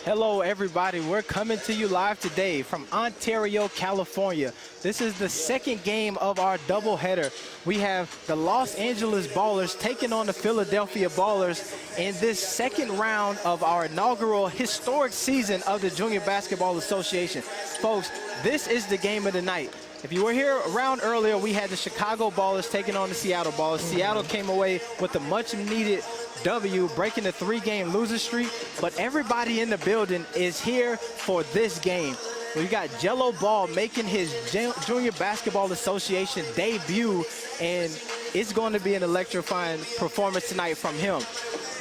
Hello, everybody. We're coming to you live today from Ontario, California. This is the second game of our doubleheader. We have the Los Angeles Ballers taking on the Philadelphia Ballers in this second round of our inaugural historic season of the Junior Basketball Association. Folks, this is the game of the night. If you were here around earlier, we had the Chicago Ballers taking on the Seattle Ballers. Seattle came away with a much-needed W, breaking the 3-game losing streak. But everybody in the building is here for this game. We got Jello Ball making his Junior Basketball Association debut, and it's going to be an electrifying performance tonight from him.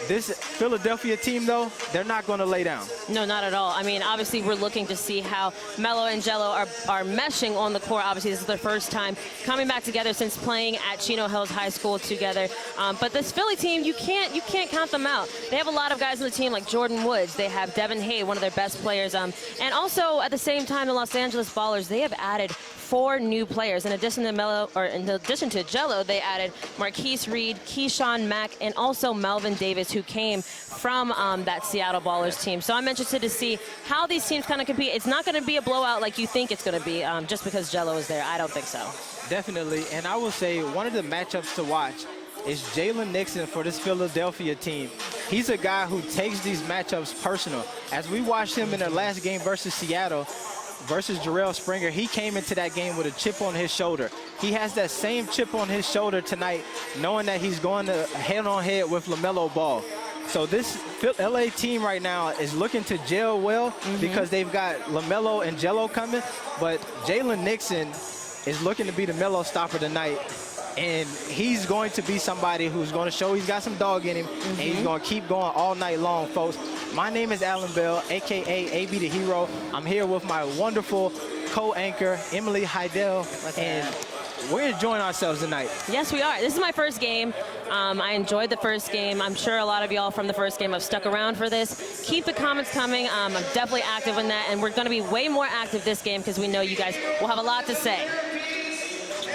This Philadelphia team, though, they're not going to lay down. No, not at all. I mean, obviously, we're looking to see how Melo and Jello are meshing on the court. Obviously, this is their first time coming back together since playing at Chino Hills High School together. But this Philly team, you can't count them out. They have a lot of guys on the team like Jordan Woods. They have Devin Hay, one of their best players. And also, at the same time, the Los Angeles Ballers, they have added 4 new players. In addition to Jello, they added Marquise Reed, Keyshawn Mack, and also Melvin Davis, who came from that Seattle Ballers team. So I'm interested to see how these teams kind of compete. It's not going to be a blowout like you think it's going to be just because Jello is there. I don't think so. Definitely. And I will say one of the matchups to watch is Jalen Nixon for this Philadelphia team. He's a guy who takes these matchups personal. As we watched him in their last game versus Seattle, versus Jarrell Springer, he came into that game with a chip on his shoulder. He has that same chip on his shoulder tonight, knowing that he's going to head-on-head with LaMelo Ball. So this LA team right now is looking to gel well because they've got LaMelo and Jello coming, but Jalen Nixon is looking to be the Melo stopper tonight. And he's going to be somebody who's going to show he's got some dog in him, and he's going to keep going all night long, folks. My name is Alan Bell, a.k.a. AB the Hero. I'm here with my wonderful co-anchor, Emily Heidel, and we're enjoying ourselves tonight. Yes, we are. This is my first game. I enjoyed the first game. I'm sure a lot of y'all from the first game have stuck around for this. Keep the comments coming. I'm definitely active in that, and we're going to be way more active this game because we know you guys will have a lot to say.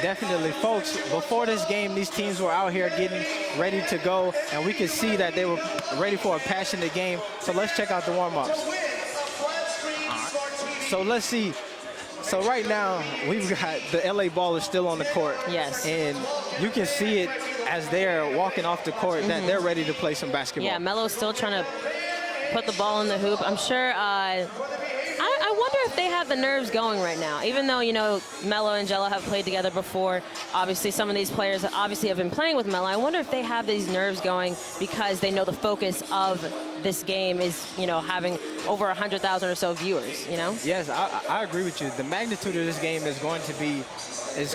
Definitely, folks. Before this game, these teams were out here getting ready to go, and we could see that they were ready for a passionate game. So let's check out the warm-ups. So let's see. So right now, we've got the LA Ballers still on the court. Yes. And you can see it as they're walking off the court that they're ready to play some basketball. Yeah, Melo's still trying to put the ball in the hoop. I'm sure I wonder if they have the nerves going right now. Even though, you know, Melo and Jello have played together before, obviously some of these players obviously have been playing with Melo. I wonder if they have these nerves going because they know the focus of this game is, you know, having over 100,000 or so viewers, you know? Yes, I agree with you. The magnitude of this game is going to be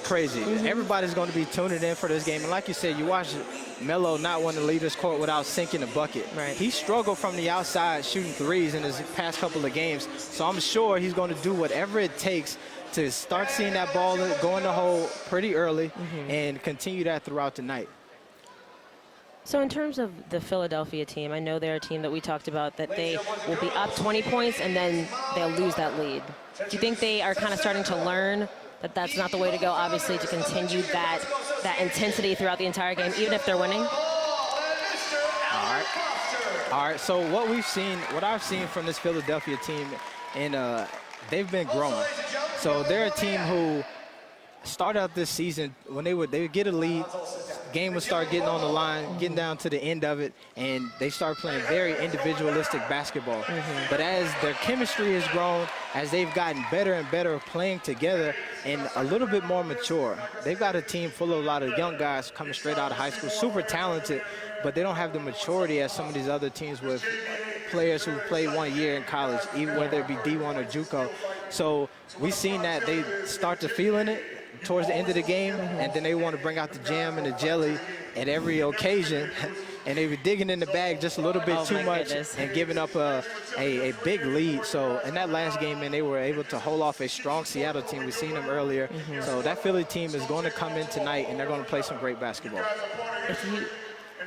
crazy. Everybody's going to be tuning in for this game. And like you said, you watch Melo not want to leave this court without sinking the bucket. Right. He struggled from the outside shooting threes in his past couple of games. So I'm sure he's going to do whatever it takes to start seeing that ball go in the hole pretty early and continue that throughout the night. So in terms of the Philadelphia team, I know they're a team that we talked about that they will be up 20 points and then they'll lose that lead. Do you think they are kind of starting to learn that that's not the way to go, obviously, to continue that intensity throughout the entire game, even if they're winning? All right, so what I've seen from this Philadelphia team, and they've been growing. So they're a team who start out this season when they would get a lead, game would start getting on the line, getting down to the end of it, and they start playing very individualistic basketball. But as their chemistry has grown, as they've gotten better and better playing together and a little bit more mature, they've got a team full of a lot of young guys coming straight out of high school, super talented, but they don't have the maturity as some of these other teams with players who played 1 year in college, even whether it be D1 or JUCO. So we've seen that they start to feeling it towards the end of the game, and then they want to bring out the jam and the jelly at every occasion, and they were digging in the bag just a little bit too much and giving up a big lead. So in that last game, man, they were able to hold off a strong Seattle team. We've seen them earlier. So that Philly team is going to come in tonight, and they're going to play some great basketball.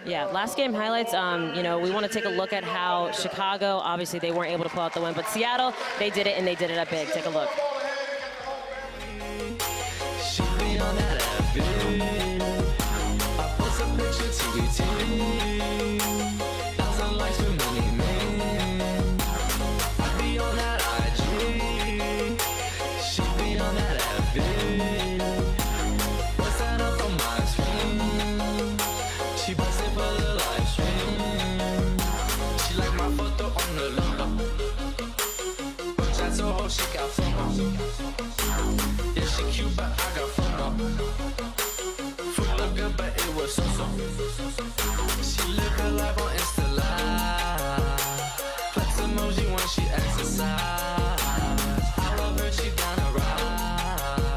Yeah, last game highlights, you know, we want to take a look at how Chicago, obviously they weren't able to pull out the win, but Seattle, they did it, and they did it up big. Take a look. I told her she got FOMO. Yeah, she cute, but I got FOMO. Food look good, but it was so-so. She live her life on Insta Live. Flex emoji when she exercise. I love her, she down to ride.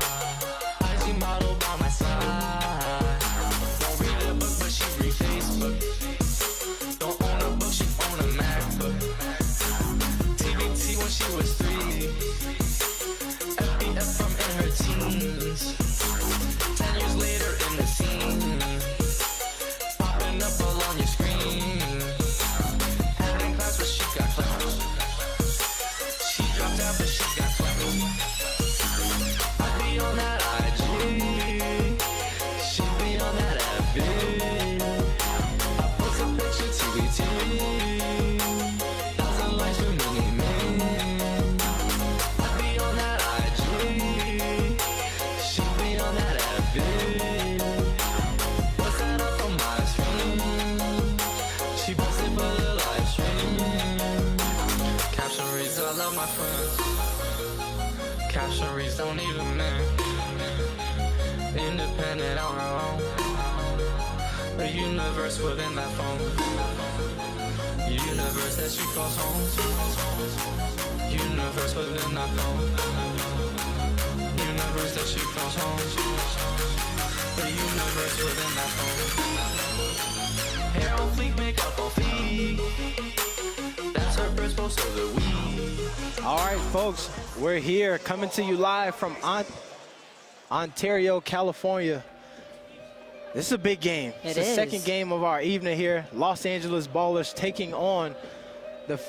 IG model by my side. Don't read a book, but she read Facebook. Don't own a book, she own a MacBook. TBT when she was 3. FBF from in her teens. 10 years later in the scene. Popping up all on your screen. Had in class, but she got clowns. She dropped out, but she got clowns. I be on that IG. She be on that FB. I post a picture TBT. 1,000 likes for me. I be on that IG. She be on that FB. What's that up on my screen? She posted for the live stream. Caption reads, I love my friends. Caption reads, don't even man. Independent on her own. The universe within that phone. Universe that she calls home. Universe within that phone. Universe that she calls home. The universe within that phone. Hair on fleek, makeup on fleek. That's her first post of the week. All right, folks, we're here coming to you live from Ontario, California. This is a big game. It's the second game of our evening here. Los Angeles Ballers taking on the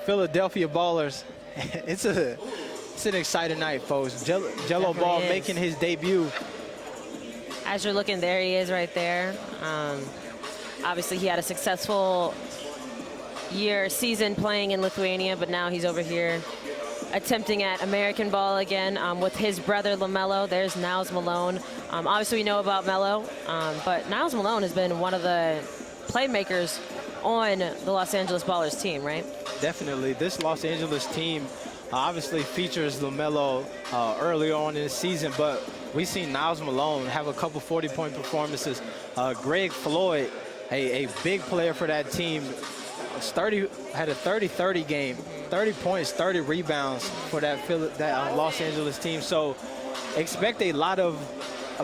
Philadelphia Ballers. It's an exciting night, folks. Jello Ball making his debut. As you're looking, there he is right there. Obviously, he had a successful season playing in Lithuania, but now he's over here attempting at American ball again with his brother LaMelo. There's Niles Malone. Obviously, we know about Melo, but Niles Malone has been one of the playmakers on the Los Angeles Ballers team, right? Definitely. This Los Angeles team obviously features LaMelo early on in the season, but we've seen Niles Malone have a couple 40-point performances. Greg Floyd, a big player for that team, had a 30-30 game, 30 points, 30 rebounds for that Los Angeles team. So expect a lot of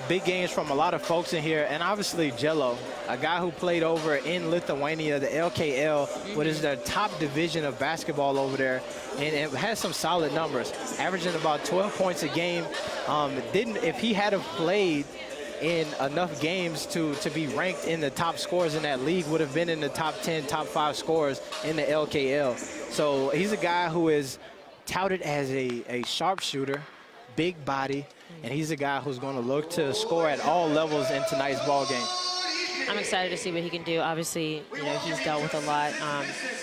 big games from a lot of folks in here. And obviously Jello, a guy who played over in Lithuania, the LKL, what is their top division of basketball over there, and it has some solid numbers, averaging about 12 points a game. If he had have played in enough games to be ranked in the top scorers in that league, would have been in the top 10, top 5 scorers in the LKL. So he's a guy who is touted as a sharpshooter, big body, and he's a guy who's going to look to score at all levels in tonight's ball game. I'm excited to see what he can do. Obviously, he's dealt with a lot,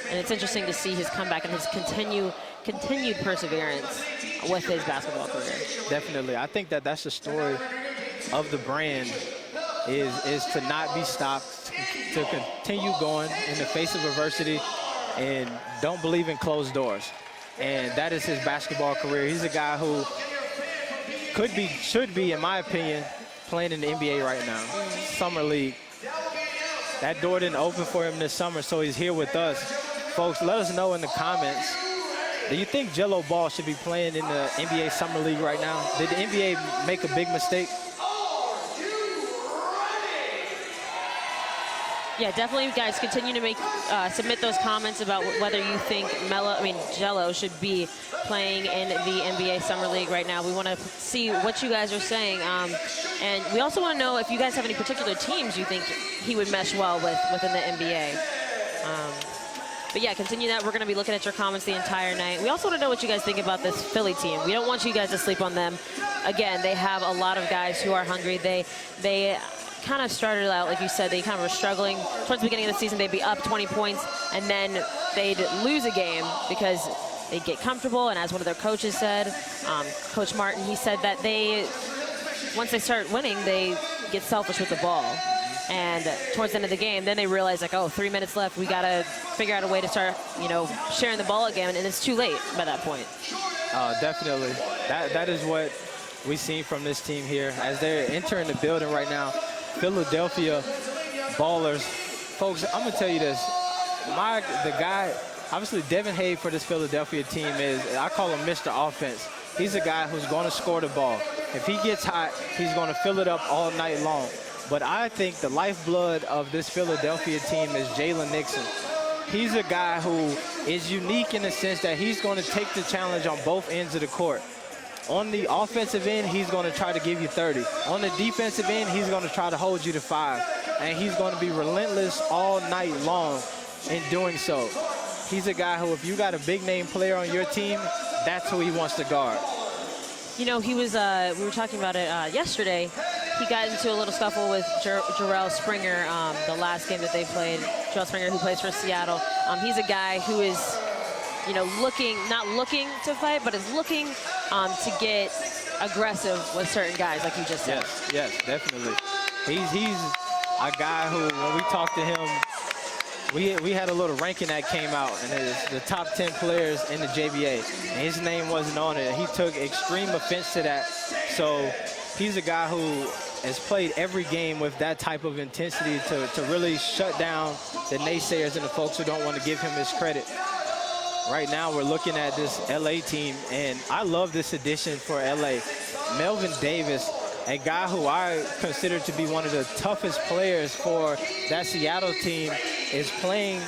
and it's interesting to see his comeback and his continued perseverance with his basketball career. Definitely. I think that's the story of the brand, is to not be stopped, to continue going in the face of adversity, and don't believe in closed doors. And that is his basketball career. He's a guy who should be, in my opinion, playing in the NBA right now. Summer League. That door didn't open for him this summer, so he's here with us. Folks, let us know in the comments, do you think Jello Ball should be playing in the NBA Summer League right now? Did the NBA make a big mistake? Yeah, definitely, guys. Continue to submit those comments about whether you think Jello should be playing in the NBA Summer League right now. We want to see what you guys are saying, and we also want to know if you guys have any particular teams you think he would mesh well with within the NBA. But yeah, continue that. We're going to be looking at your comments the entire night. We also want to know what you guys think about this Philly team. We don't want you guys to sleep on them. Again, they have a lot of guys who are hungry. They kind of started out, like you said, they kind of were struggling. Towards the beginning of the season, they'd be up 20 points, and then they'd lose a game because they'd get comfortable. And as one of their coaches said, Coach Martin, he said that once they start winning, they get selfish with the ball. And towards the end of the game, then they realize, like, oh, 3 minutes left. We got to figure out a way to start, sharing the ball again. And it's too late by that point. Definitely. That is what we've seen from this team here. As they're entering the building right now, Philadelphia Ballers. Folks, I'm going to tell you this. The guy, obviously Devin Hay for this Philadelphia team I call him Mr. Offense. He's a guy who's going to score the ball. If he gets hot, he's going to fill it up all night long. But I think the lifeblood of this Philadelphia team is Jalen Nixon. He's a guy who is unique in the sense that he's going to take the challenge on both ends of the court. On the offensive end, he's going to try to give you 30. On the defensive end, he's going to try to hold you to 5. And he's going to be relentless all night long in doing so. He's a guy who, if you got a big-name player on your team, that's who he wants to guard. You know, he was, we were talking about it yesterday. He got into a little scuffle with Jarrell Springer the last game that they played. Jarrell Springer, who plays for Seattle. He's a guy who is, you know, not looking to fight, but is looking to get aggressive with certain guys, like you just said. Yes, definitely. He's a guy who, when we talked to him, we had a little ranking that came out, and it's the top 10 players in the JBA, and his name wasn't on it. He took extreme offense to that. So he's a guy who has played every game with that type of intensity to really shut down the naysayers and the folks who don't want to give him his credit. Right now, we're looking at this LA team, and I love this addition for LA. Melvin Davis, a guy who I consider to be one of the toughest players for that Seattle team, is playing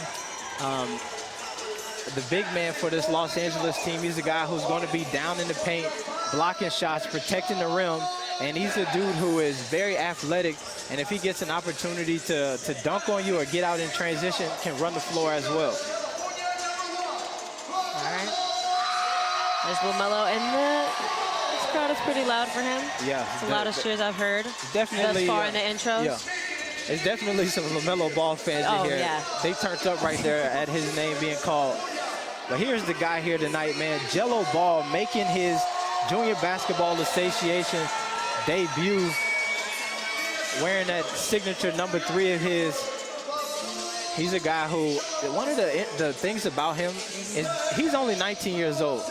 the big man for this Los Angeles team. He's a guy who's going to be down in the paint, blocking shots, protecting the rim, and he's a dude who is very athletic, and if he gets an opportunity to dunk on you or get out in transition, can run the floor as well. All right. There's LaMelo, and this crowd is pretty loud for him. Yeah. It's the loudest cheers I've heard Definitely. thus far in the intros. Yeah. There's definitely some LaMelo Ball fans in here. Yeah. They turned up right there at his name being called. But here's the guy here tonight, man. Jello Ball making his Junior Basketball Association debut, wearing that signature number 3 of his. He's a guy who, one of the things about him is he's only 19 years old.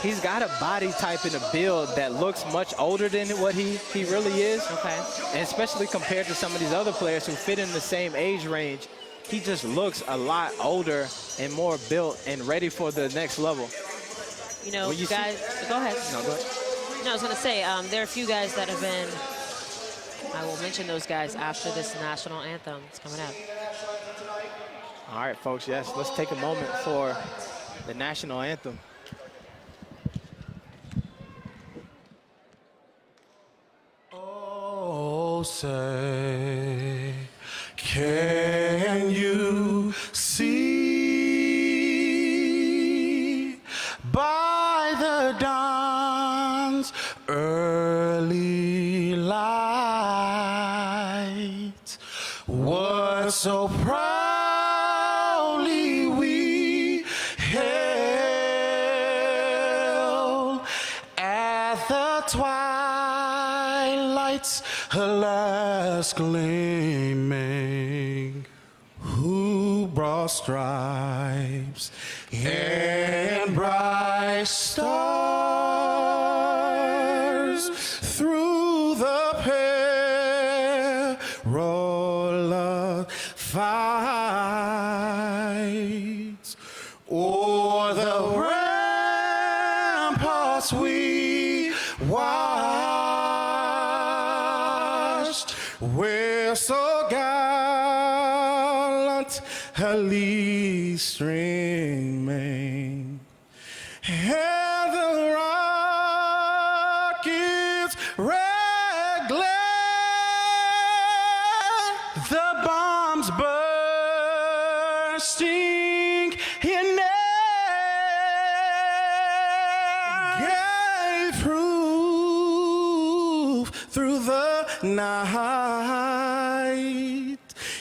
He's got a body type and a build that looks much older than what he really is. Okay. And especially compared to some of these other players who fit in the same age range, he just looks a lot older and more built and ready for the next level. You know, guys, go ahead. No, go ahead. No, I was going to say, there are a few guys that have been, I will mention those guys after this national anthem. It's coming up. All right, folks, yes, let's take a moment for the national anthem. Oh, say, can you see by the dawn's early light what so proudly we hailed at the twilight's last gleaming, who brought stripes and bright stars through the peril of fights, o'er the ramparts we watched, where so gallantly streaming, and the rocket's red glare, the bombs bursting in air, gave proof through the night,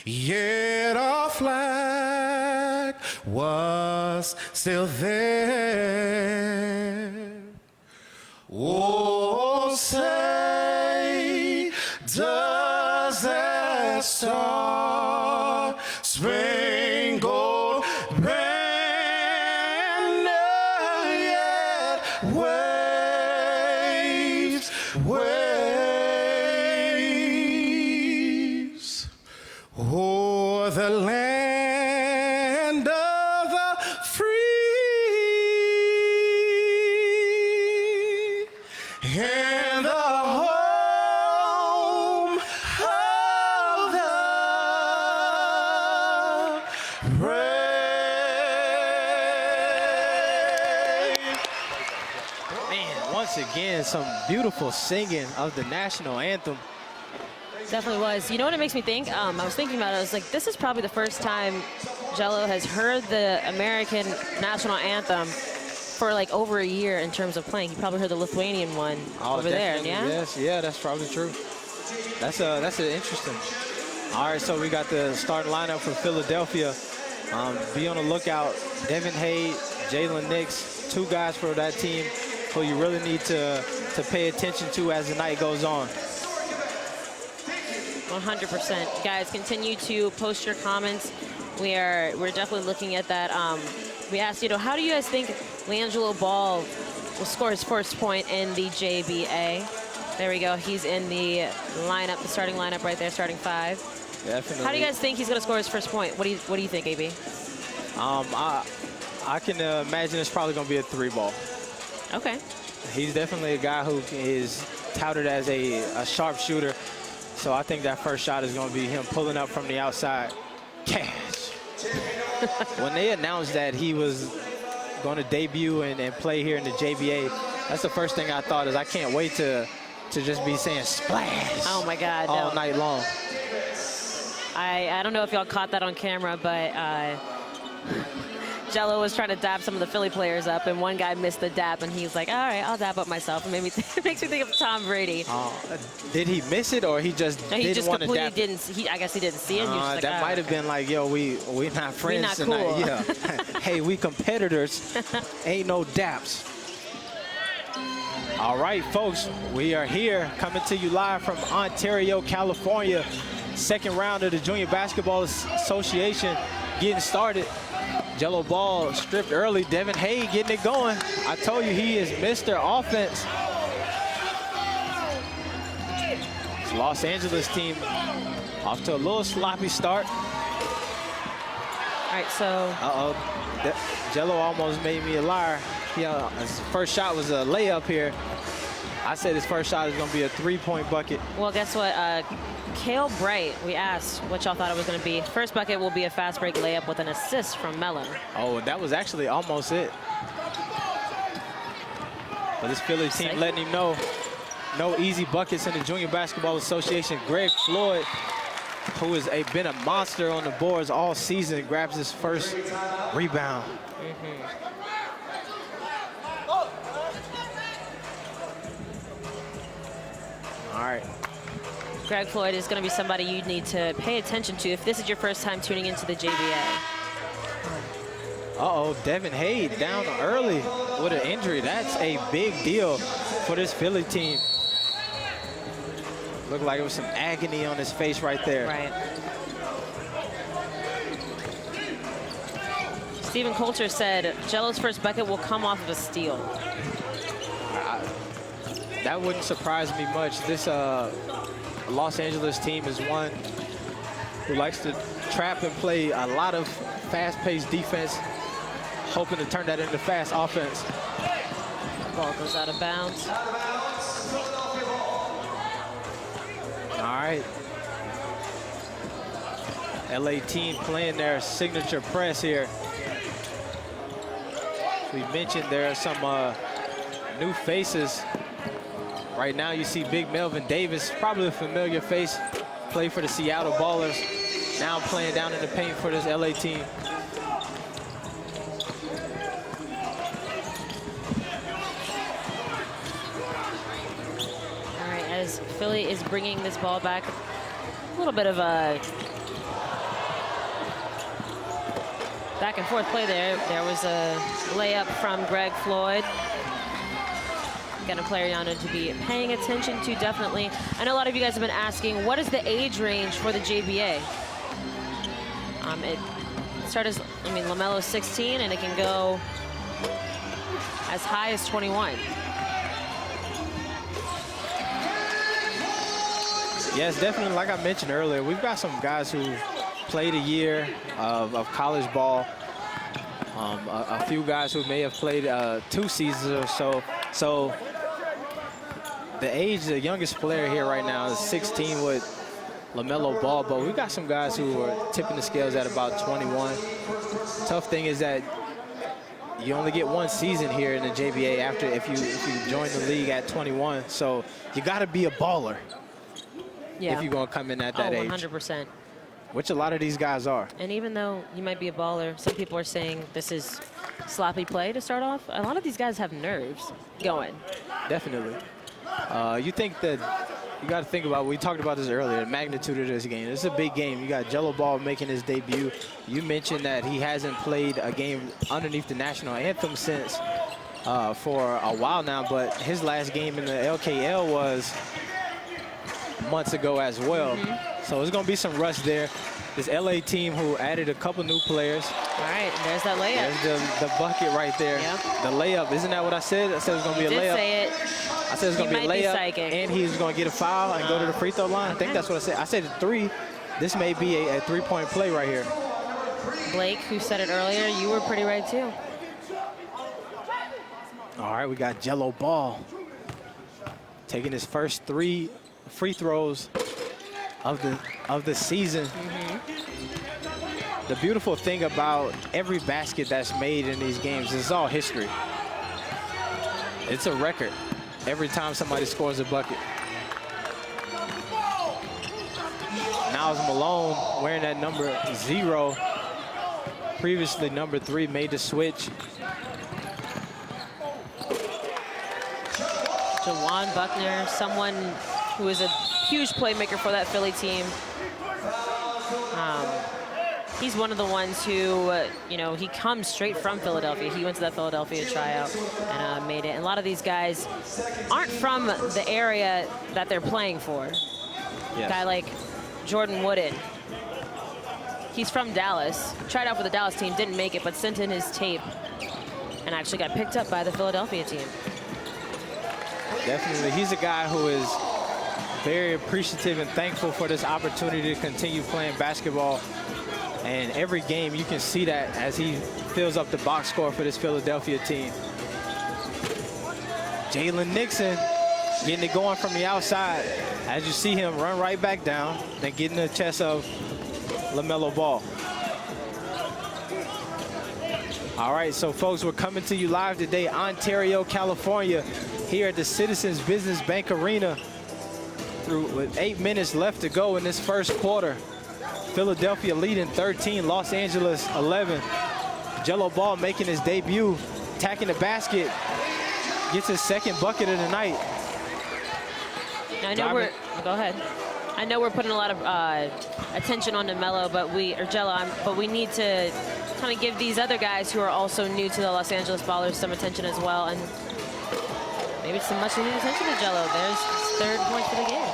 yet our flag was still there. Oh, say, does that star-spangled banner yet waves, waves, o'er the land of the free and the home of the brave. Man, once again, some beautiful singing of the national anthem. Definitely was. You know what it makes me think? I was thinking about it. I was like, this is probably the first time Jello has heard the American national anthem for like over a year in terms of playing. He probably heard the Lithuanian one over there, yeah? Yes, yeah, that's probably true. That's an interesting. All right, so we got the starting lineup for Philadelphia. Be on the lookout. Devin Hay, Jalen Nix, two guys for that team who you really need to pay attention to as the night goes on. 100%. Guys, continue to post your comments. We're definitely looking at that. We asked, how do you guys think Liangelo Ball will score his first point in the JBA? There we go. He's in the lineup, the starting lineup right there, starting 5. Definitely. How do you guys think he's going to score his first point? What do you think, AB? I can imagine it's probably going to be a 3-ball. Okay. He's definitely a guy who is touted as a sharpshooter. So I think that first shot is going to be him pulling up from the outside. Cash. When they announced that he was going to debut and play here in the JBA, that's the first thing I thought is I can't wait to just be saying splash. Oh my God. All night long. I don't know if y'all caught that on camera, but Jello was trying to dap some of the Philly players up, and one guy missed the dap, and he's like, all right, I'll dap up myself. And it makes me think of Tom Brady. Did he miss it, or he just didn't want to dap? I guess he didn't see it. Like, that might have been like, yo, we not friends we not tonight. cool. Yeah. Hey, we competitors. Ain't no daps. All right, folks, we are here coming to you live from Ontario, California. Second round of the Junior Basketball Association getting started. Jello Ball stripped early. Devin Hay getting it going. I told you he is Mr. Offense. This Los Angeles team off to a little sloppy start. All right, so. Jello almost made me a liar. His first shot was a layup here. I said his first shot is going to be a 3-point bucket. Well, guess what? Kale Bright, we asked what y'all thought it was going to be. First bucket will be a fast break layup with an assist from Mellon. Oh, that was actually almost it. But this Philly team letting him know no easy buckets in the Junior Basketball Association. Greg Floyd, who has been a monster on the boards all season, grabs his first rebound. All right. Greg Floyd is going to be somebody you need to pay attention to if this is your first time tuning into the JBA. Uh-oh, Devin Hay down early with an injury. That's a big deal for this Philly team. Looked like it was some agony on his face right there. Right. Stephen Coulter said Jello's first bucket will come off of a steal. That wouldn't surprise me much. This Los Angeles team is one who likes to trap and play a lot of fast-paced defense, hoping to turn that into fast offense. Ball goes out of bounds. All right. LA team playing their signature press here. We mentioned there are some new faces. Right now you see Big Melvin Davis, probably a familiar face, play for the Seattle Ballers. Now playing down in the paint for this LA team. All right, as Philly is bringing this ball back, a little bit of a back and forth play there. There was a layup from Greg Floyd. Again, a player you need to be paying attention to, definitely. I know a lot of you guys have been asking, what is the age range for the JBA? It started as, LaMelo's 16, and it can go as high as 21. Yes, definitely. Like I mentioned earlier, we've got some guys who played a year of college ball. A few guys who may have played 2 seasons or so. So the youngest player here right now is 16 with LaMelo Ball, but we got some guys who are tipping the scales at about 21. Tough thing is that you only get 1 season here in the JBA after if you join the league at 21. So you got to be a baller if you're going to come in at that age. 100%. Which a lot of these guys are. And even though you might be a baller, some people are saying this is sloppy play to start off. A lot of these guys have nerves going. Definitely. You think that you got to think about, we talked about this earlier, the magnitude of this game. This is a big game. You got Jello Ball making his debut. You mentioned that he hasn't played a game underneath the national anthem since for a while now, but his last game in the LKL was months ago as well. So there's going to be some rust there. This LA team who added a couple new players. All right, there's that layup. There's the bucket right there. Yep. The layup. Isn't that what I said? I said it was going to be a layup. Say it. I said it was going to be a layup, and he was going to get a foul and go to the free throw line. I think that's what I said. I said 3. This may be a 3-point play right here. Blake, who said it earlier, you were pretty right too. All right, we got Jello Ball taking his first 3 free throws of the season. The beautiful thing about every basket that's made in these games is all history. It's a record every time somebody scores a bucket. Now it's Malone wearing that number 0. Previously number 3 made the switch. Jawan Buckner, someone who is a huge playmaker for that Philly team. He's one of the ones who, you know, he comes straight from Philadelphia. He went to that Philadelphia tryout and made it. And a lot of these guys aren't from the area that they're playing for. Yes. A guy like Jordan Wooden. He's from Dallas. Tried out for the Dallas team, didn't make it, but sent in his tape and actually got picked up by the Philadelphia team. Definitely. He's a guy who is very appreciative and thankful for this opportunity to continue playing basketball. And every game you can see that as he fills up the box score for this Philadelphia team. Jalen Nixon getting it going from the outside. As you see him run right back down, then get in the chest of LaMelo Ball. All right, so folks, we're coming to you live today, Ontario, California, here at the Citizens Business Bank Arena. With 8 minutes left to go in this first quarter. Philadelphia leading 13, Los Angeles 11. Jello Ball making his debut, attacking the basket, gets his 2nd bucket of the night. I know go ahead. I know we're putting a lot of attention on Jello, but we need to kind of give these other guys who are also new to the Los Angeles Ballers some attention as well, and maybe some much needed attention to Jello. There's his 3rd point for the game.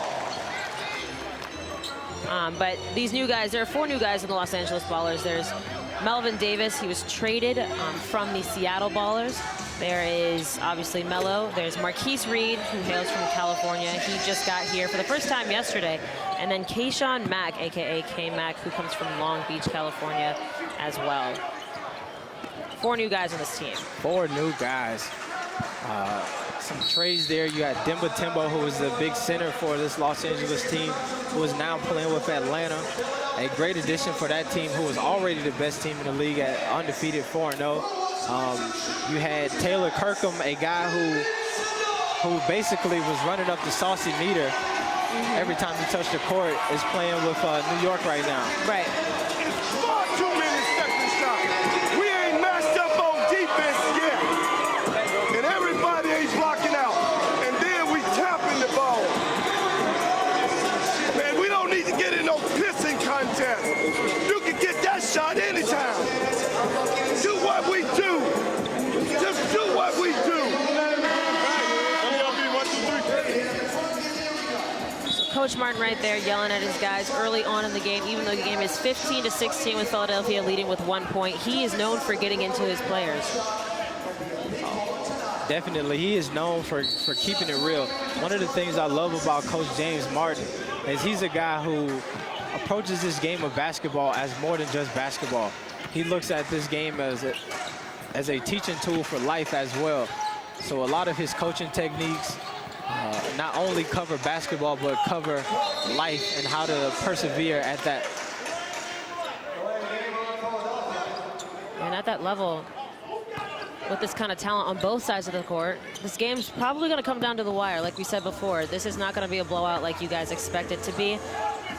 But these new guys, there are 4 new guys in the Los Angeles Ballers. There's Melvin Davis. He was traded from the Seattle Ballers. There is obviously Melo. There's Marquise Reed, who hails from California. He just got here for the first time yesterday. And then Kayshawn Mack, a.k.a. K-Mac, who comes from Long Beach, California as well. 4 new guys on this team. 4 new guys. Some trades there. You got Demba Timbo, who is the big center for this Los Angeles team, who is now playing with Atlanta. A great addition for that team, who was already the best team in the league at undefeated 4-0. You had Taylor Kirkham, a guy who basically was running up the saucy meter every time he touched the court, is playing with New York right now. Right. Far too many second shots. We ain't matched up on defense yet. And everybody ain't blocking out. And then we tapping the ball. Man, we don't need to get in no pissing contest. You can get that shot anytime. Do what we do. Just do what we do. Coach Martin right there yelling at his guys early on in the game, even though the game is 15-16 with Philadelphia leading with 1 point. He is known for getting into his players. Definitely, he is known for keeping it real. One of the things I love about Coach James Martin is he's a guy who approaches this game of basketball as more than just basketball. He looks at this game as a teaching tool for life as well. So a lot of his coaching techniques not only cover basketball, but cover life and how to persevere at that. And at that level, with this kind of talent on both sides of the court, this game's probably going to come down to the wire. Like we said before, this is not going to be a blowout like you guys expect it to be.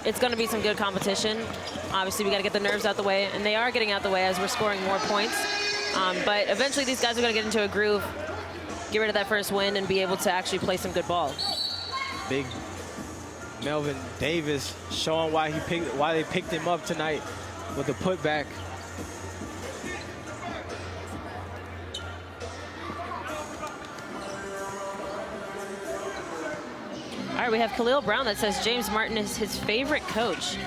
It's going to be some good competition. Obviously, we got to get the nerves out the way, and they are getting out the way as we're scoring more points. But eventually, these guys are going to get into a groove, get rid of that first win, and be able to actually play some good ball. Big Melvin Davis showing why they picked him up tonight with the putback. All right, we have Khalil Brown that says James Martin is his favorite coach.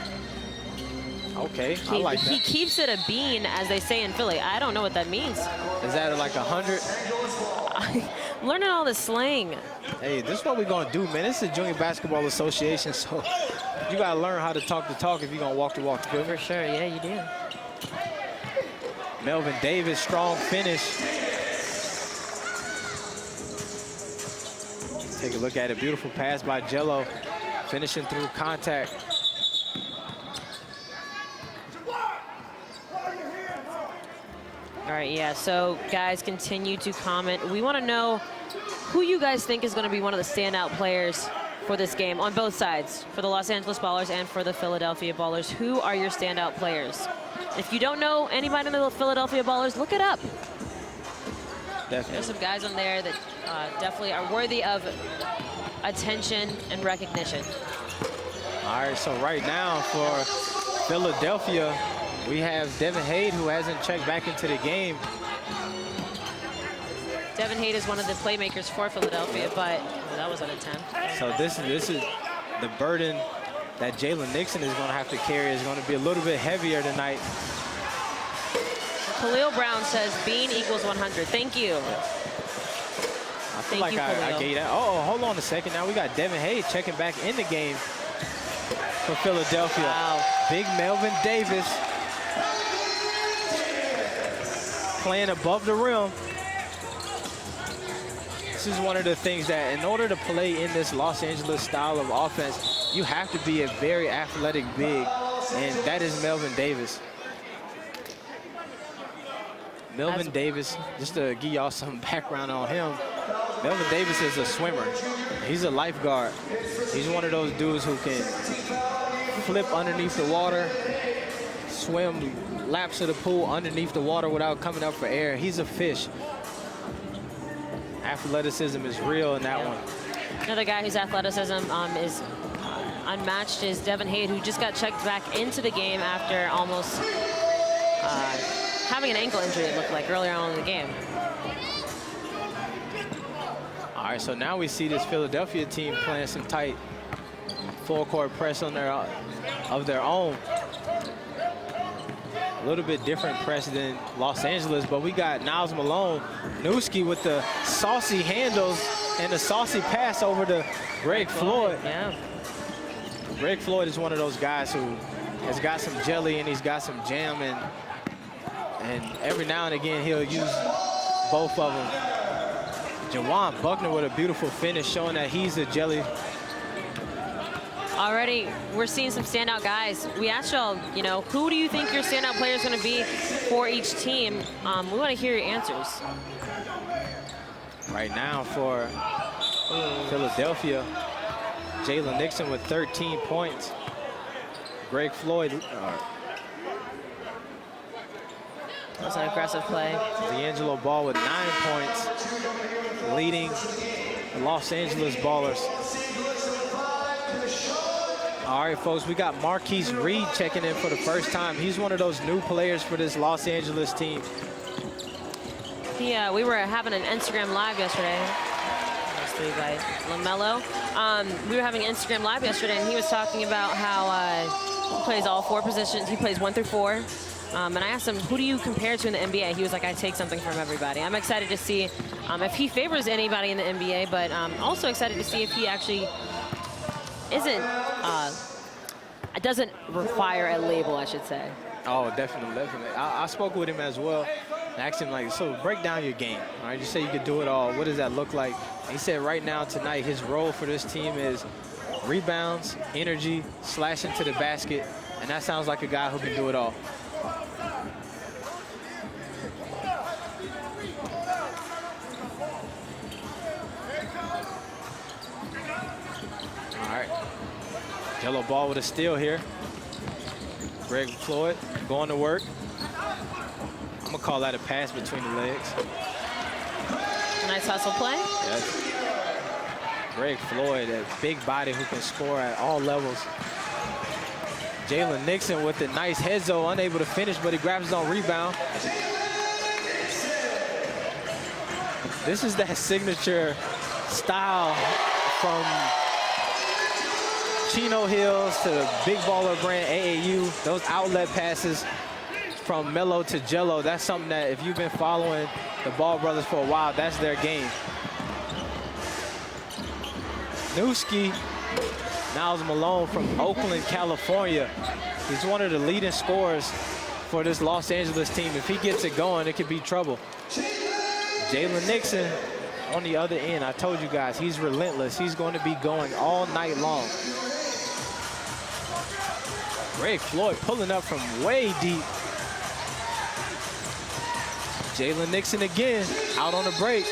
Okay, I like that. He keeps it a bean, as they say in Philly. I don't know what that means. Is that like 100? I'm learning all this slang. Hey, this is what we're going to do, man. This is the Junior Basketball Association, so you got to learn how to talk the talk if you're going to walk the walk. For sure, yeah, you do. Melvin Davis, strong finish. Take a look at it. Beautiful pass by Jello, finishing through contact. All right, yeah, so guys, continue to comment. We want to know who you guys think is going to be one of the standout players for this game on both sides, for the Los Angeles Ballers and for the Philadelphia Ballers. Who are your standout players? If you don't know anybody in the Philadelphia Ballers, look it up. Definitely. There's some guys on there that definitely are worthy of attention and recognition. All right, so right now for Philadelphia, we have Devin Hade, who hasn't checked back into the game. Devin Hade is one of the playmakers for Philadelphia, but that was an attempt. So this is the burden that Jalen Nixon is going to have to carry is going to be a little bit heavier tonight. Khalil Brown says bean equals 100. Thank you. I feel like I gave that. Oh, hold on a second. Now we got Devin Hade checking back in the game for Philadelphia. Wow. Big Melvin Davis playing above the rim. This is one of the things that in order to play in this Los Angeles style of offense, you have to be a very athletic big, and that is Melvin Davis. Melvin Davis, just to give y'all some background on him, Melvin Davis is a swimmer. He's a lifeguard. He's one of those dudes who can flip underneath the water, swim laps of the pool underneath the water without coming up for air. He's a fish. Athleticism is real in that one. Another guy whose athleticism is unmatched is Devin Hade, who just got checked back into the game after almost having an ankle injury, it looked like, earlier on in the game. All right, so now we see this Philadelphia team playing some tight full-court press on of their own. A little bit different press than Los Angeles, but we got Niles Malone, Newski with the saucy handles and the saucy pass over to Greg Floyd. Yeah. Greg Floyd is one of those guys who has got some jelly and he's got some jam, and every now and again he'll use both of them. Jawan Buckner with a beautiful finish, showing that he's a jelly. Already, we're seeing some standout guys. We asked y'all, you know, who do you think your standout player is going to be for each team? We want to hear your answers. Right now for Philadelphia, Jalen Nixon with 13 points. Greg Floyd. That's an aggressive play. Liangelo Ball with 9 points, leading the Los Angeles Ballers. All right, folks, we got Marquise Reed checking in for the first time. He's one of those new players for this Los Angeles team. Yeah, we were having an Instagram Live yesterday. By LaMelo. We were having an Instagram Live yesterday, and he was talking about how he plays all 4 positions. He plays 1 through 4. And I asked him, who do you compare to in the NBA? He was like, I take something from everybody. I'm excited to see if he favors anybody in the NBA, but also excited to see if he actually isn't, doesn't require a label, I should say. Oh, definitely, definitely. I spoke with him as well. I asked him, like, so break down your game. All right, you say you could do it all. What does that look like? And he said right now, tonight, his role for this team is rebounds, energy, slashing to the basket, and that sounds like a guy who can do it all. All right, Jello Ball with a steal here. Greg Floyd going to work. I'm gonna call that a pass between the legs. Nice hustle play. Yes. Greg Floyd, a big body who can score at all levels. Jalen Nixon with the nice head zone, unable to finish, but he grabs his own rebound. This is that signature style from Chino Hills to the big baller brand AAU. Those outlet passes from Melo to Jello, that's something that if you've been following the Ball brothers for a while, that's their game. Newski, Niles Malone from Oakland, California. He's one of the leading scorers for this Los Angeles team. If he gets it going, it could be trouble. Jalen Nixon on the other end. I told you guys, he's relentless. He's going to be going all night long. Greg Floyd pulling up from way deep. Jalen Nixon again, out on the break.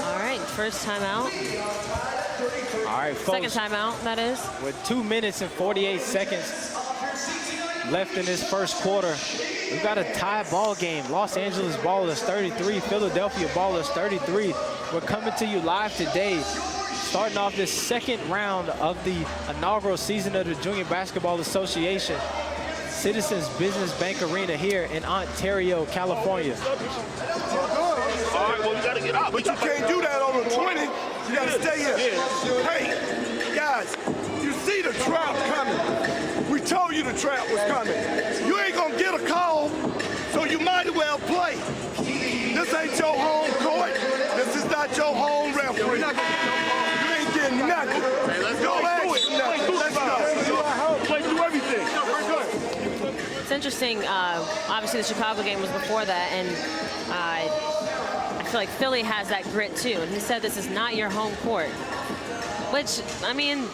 All right, first timeout. All right, folks. Second timeout, that is. With 2 minutes and 48 seconds left in this first quarter, we've got a tie ball game. Los Angeles Ballers 33, Philadelphia Ballers 33. We're coming to you live today, starting off this second round of the inaugural season of the Junior Basketball Association. Citizens Business Bank Arena here in Ontario, California. All right, well, you got to get out. But you can't do that on the 20. You got to stay here. Hey, guys, you see the trap coming. We told you the trap was coming. You ain't going to get a call, so you might as well play. This ain't your home court. This is not your home referee. You ain't getting nothing. Don't ask for nothing. Let's go. Play through everything. It's interesting, obviously the Chicago game was before that, and I feel like Philly has that grit too. And he said this is not your home court, which, I mean,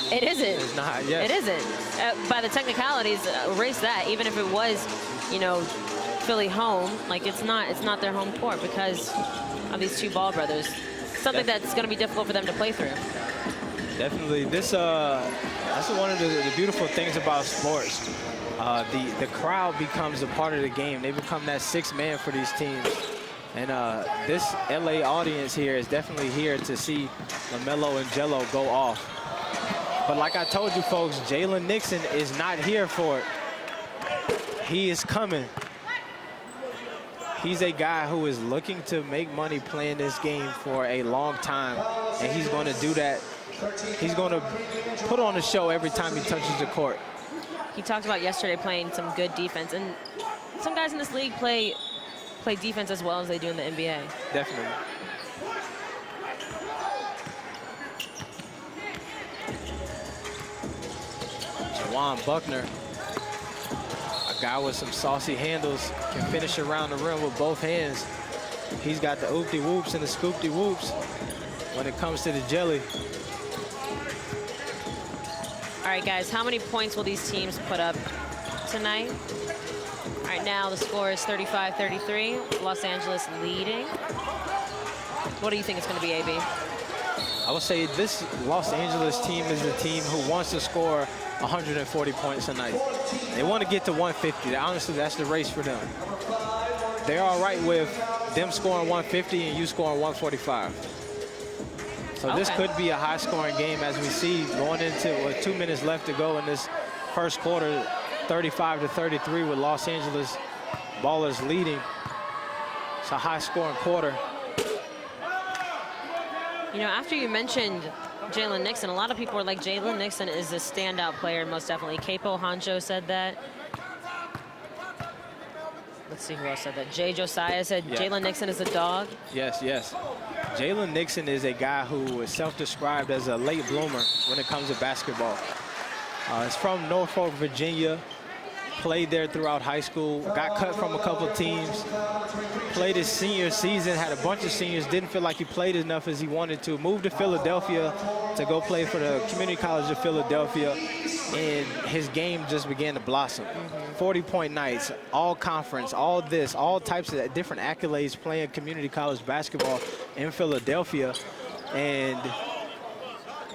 it isn't. It's not, yes. It isn't. By the technicalities, erase that. Even if it was, you know, Philly home, like it's not their home court because of these two Ball brothers. Something that's going to be difficult for them to play through. Definitely. This that's one of the beautiful things about sports. The crowd becomes a part of the game. They become that sixth man for these teams. And this LA audience here is definitely here to see LaMelo and Jello go off. But like I told you folks, Jalen Nixon is not here for it. He is coming. He's a guy who is looking to make money playing this game for a long time. And he's going to do that. He's going to put on a show every time he touches the court. He talked about yesterday playing some good defense, and some guys in this league play defense as well as they do in the NBA. Definitely. Jawan Buckner, a guy with some saucy handles, can finish around the rim with both hands. He's got the oopty-whoops and the scoopty-whoops when it comes to the jelly. All right, guys, how many points will these teams put up tonight? All right, now the score is 35-33. Los Angeles leading. What do you think it's going to be, AB? I would say this Los Angeles team is a team who wants to score 140 points a night. They want to get to 150. Honestly, that's the race for them. They're all right with them scoring 150 and you scoring 145. So this could be a high-scoring game as we see going into with 2 minutes left to go in this first quarter, 35-33 with Los Angeles Ballers leading. It's a high-scoring quarter. You know, after you mentioned Jalen Nixon, a lot of people are like, Jalen Nixon is a standout player, most definitely. Capo Honcho said that. Let's see who else said that. Jay Josiah said Jalen Nixon is a dog. Yes, yes. Jalen Nixon is a guy who is self-described as a late bloomer when it comes to basketball. He's from Norfolk, Virginia. Played there throughout high school. Got cut from a couple teams. Played his senior season. Had a bunch of seniors. Didn't feel like he played enough as he wanted to. Moved to Philadelphia to go play for the Community College of Philadelphia. And his game just began to blossom. 40-point nights, all conference, all this, all types of different accolades playing community college basketball in Philadelphia. And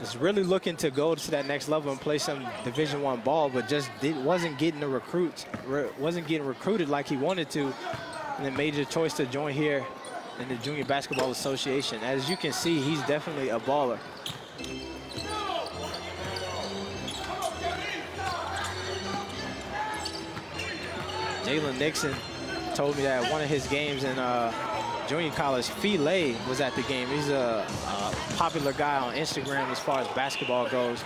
is really looking to go to that next level and play some Division I ball, but just wasn't getting the recruits, wasn't getting recruited like he wanted to, and then made the choice to join here in the Junior Basketball Association. As you can see, he's definitely a baller. Jalen Nixon told me that one of his games in junior college, Filet was at the game. He's a popular guy on Instagram as far as basketball goes.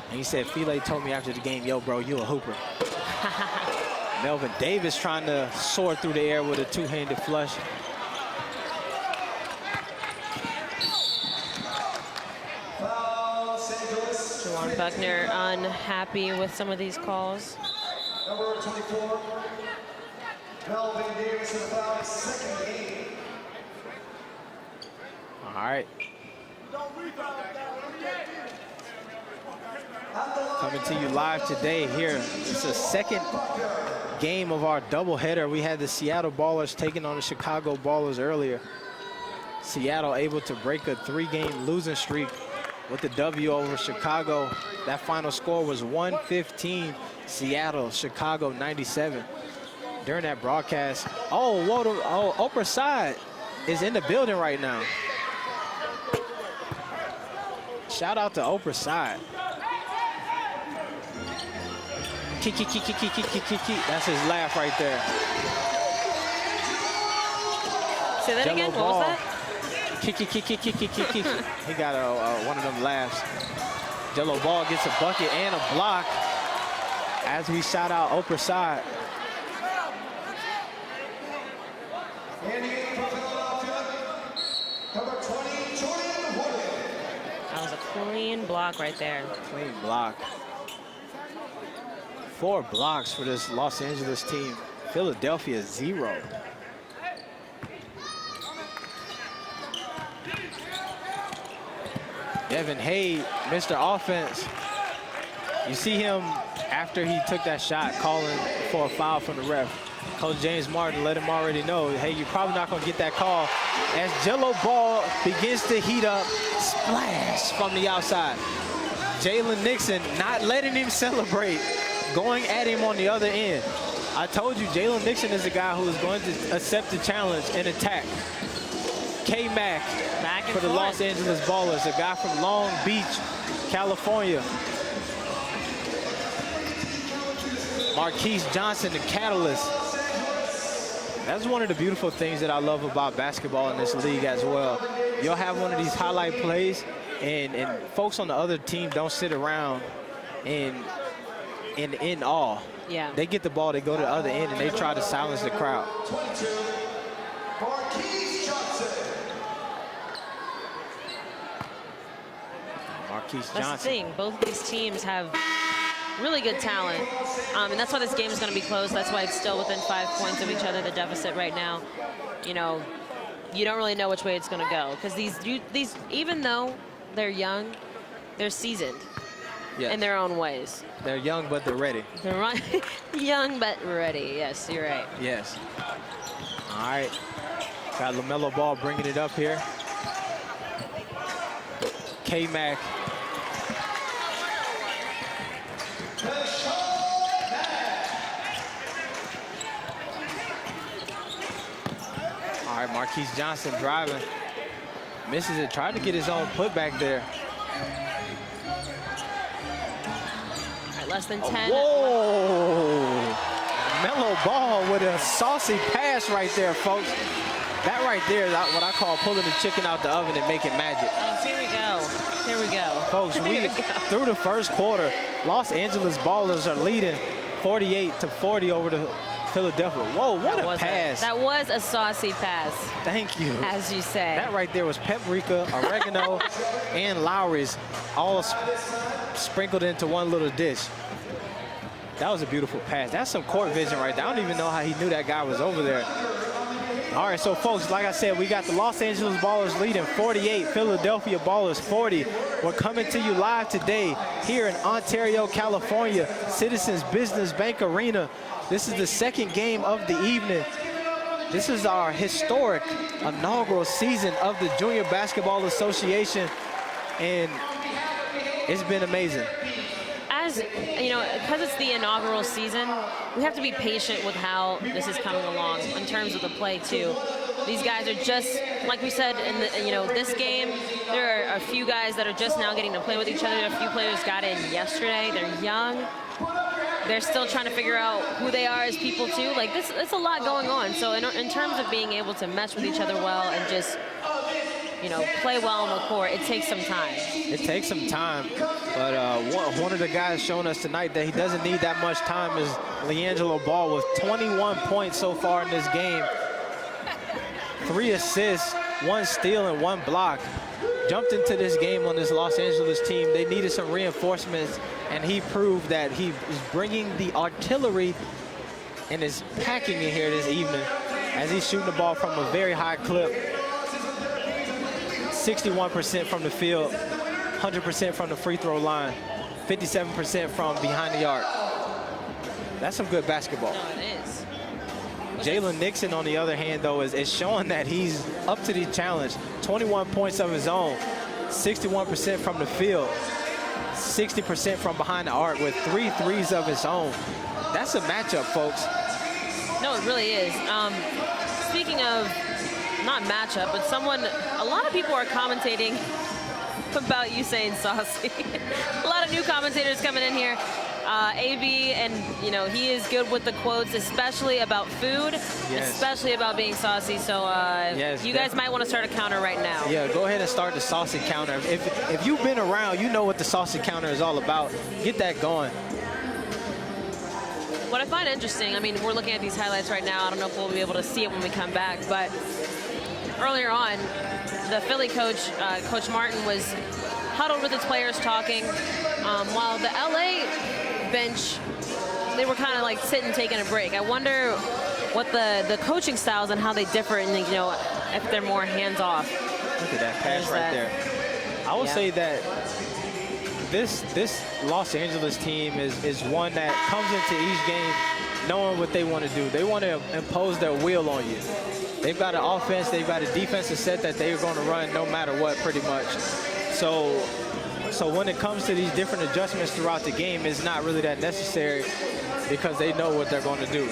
And he said, Filet told me after the game, yo, bro, you a hooper. Melvin Davis trying to soar through the air with a two-handed flush. Juwan Buckner unhappy with some of these calls. Number 24, Melvin Davis in the foul, second game. All right. Coming to you live today here. It's the second game of our doubleheader. We had the Seattle Ballers taking on the Chicago Ballers earlier. Seattle able to break a 3-game losing streak with the W over Chicago. That final score was 115 Seattle, Chicago 97. During that broadcast, Oprah Side is in the building right now. Shout out to Oprah Side. Kiki. That's his laugh right there. Say that again, what was that? Kiki. He got one of them laughs. Jello Ball gets a bucket and a block as we shout out Oprah Side. And the game from Philadelphia, number 20, Jordan Wood. That was a clean block right there. Clean block. 4 blocks for this Los Angeles team. Philadelphia 0. Devin Hay, Mr. Offense. You see him after he took that shot, calling for a foul from the ref. Coach James Martin let him already know, hey, you're probably not going to get that call. As Jello Ball begins to heat up, splash from the outside. Jalen Nixon not letting him celebrate, going at him on the other end. I told you, Jalen Nixon is a guy who is going to accept the challenge and attack. K-Mac for the Los Angeles Ballers, a guy from Long Beach, California. Marquise Johnson, the catalyst. That's one of the beautiful things that I love about basketball in this league as well. You'll have one of these highlight plays, and folks on the other team don't sit around in awe. Yeah. They get the ball, they go to the other end, and they try to silence the crowd. Marquise Johnson. That's the thing. Both of these teams have really good talent. And that's why this game is going to be close. That's why it's still within 5 points of each other, the deficit right now. You know, you don't really know which way it's going to go. Because these, even though they're young, they're seasoned in their own ways. They're young, but they're ready. They're right. Young, but ready. Yes, you're right. Yes. All right. Got LaMelo Ball bringing it up here. K-Mac. All right, Marquise Johnson driving. Misses it, tried to get his own putback there. All right, less than 10. Whoa! Melo Ball with a saucy pass right there, folks. That right there is what I call pulling the chicken out the oven and making magic. Oh, here we go. Here we go. Folks, through the first quarter, Los Angeles Ballers are leading 48-40 over the Philadelphia. Whoa, what a pass. That was a saucy pass. Thank you. As you say. That right there was paprika, oregano, and Lowry's all sprinkled into one little dish. That was a beautiful pass. That's some court vision right there. I don't even know how he knew that guy was over there. All right, so folks, like I said, we got the Los Angeles Ballers leading 48, Philadelphia Ballers 40. We're coming to you live today here in Ontario, California, Citizens Business Bank Arena. This is the second game of the evening. This is our historic inaugural season of the Junior Basketball Association, and it's been amazing. As you know, because it's the inaugural season, we have to be patient with how this is coming along in terms of the play too. These guys are just, like we said in the, this game, there are a few guys that are just now getting to play with each other. A few players got in yesterday. They're young. They're still trying to figure out who they are as people too. Like this, it's a lot going on. So in terms of being able to mesh with each other well and just, play well on the court, it takes some time. It takes some time, but one of the guys showing us tonight that he doesn't need that much time is Liangelo Ball with 21 points so far in this game. 3 assists, 1 steal, and 1 block. Jumped into this game on this Los Angeles team. They needed some reinforcements, and he proved that he is bringing the artillery and is packing it here this evening as he's shooting the ball from a very high clip. 61% from the field, 100% from the free throw line, 57% from behind the arc. That's some good basketball. No, it is. Jalen Nixon, on the other hand, though, is showing that he's up to the challenge. 21 points of his own, 61% from the field, 60% from behind the arc with 3 threes of his own. That's a matchup, folks. No, it really is. Speaking of not matchup, but a lot of people are commentating about you saying saucy. A lot of new commentators coming in here. AB, and he is good with the quotes, especially about food, especially about being saucy. So you guys might want to start a counter right now. Yeah, go ahead and start the saucy counter. If you've been around, you know what the saucy counter is all about. Get that going. What I find interesting, we're looking at these highlights right now. I don't know if we'll be able to see it when we come back, but earlier on, the Philly coach, Coach Martin, was huddled with his players talking, while the LA bench, they were kind of like sitting, taking a break. I wonder what the coaching styles and how they differ, and if they're more hands-off. Look at that pass right there. I will say that this Los Angeles team is one that comes into each game knowing what they want to do. They want to impose their will on you. They've got an offense, they've got a defensive set that they're going to run no matter what, pretty much. So when it comes to these different adjustments throughout the game, it's not really that necessary because they know what they're going to do.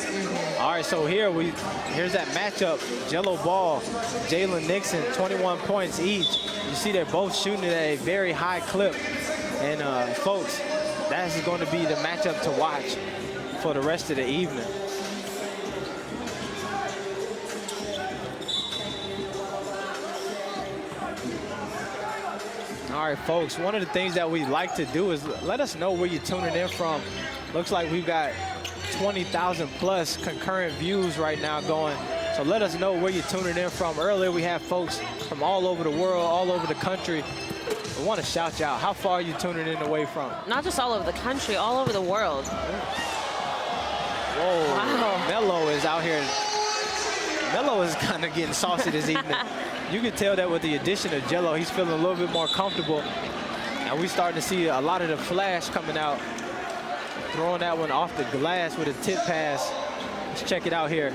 All right, so here's that matchup. Jello Ball, Jalen Nixon, 21 points each. You see they're both shooting at a very high clip. And folks, that's going to be the matchup to watch for the rest of the evening. All right, folks, one of the things that we like to do is let us know where you're tuning in from. Looks like we've got 20,000 plus concurrent views right now going. So let us know where you're tuning in from. Earlier, we have folks from all over the world, all over the country. We want to shout you out. How far are you tuning in away from? Not just all over the country, all over the world. Whoa, wow. Melo is out here. Melo is kind of getting saucy this evening. You can tell that with the addition of Jello, he's feeling a little bit more comfortable. And we're starting to see a lot of the flash coming out. Throwing that one off the glass with a tip pass. Let's check it out here.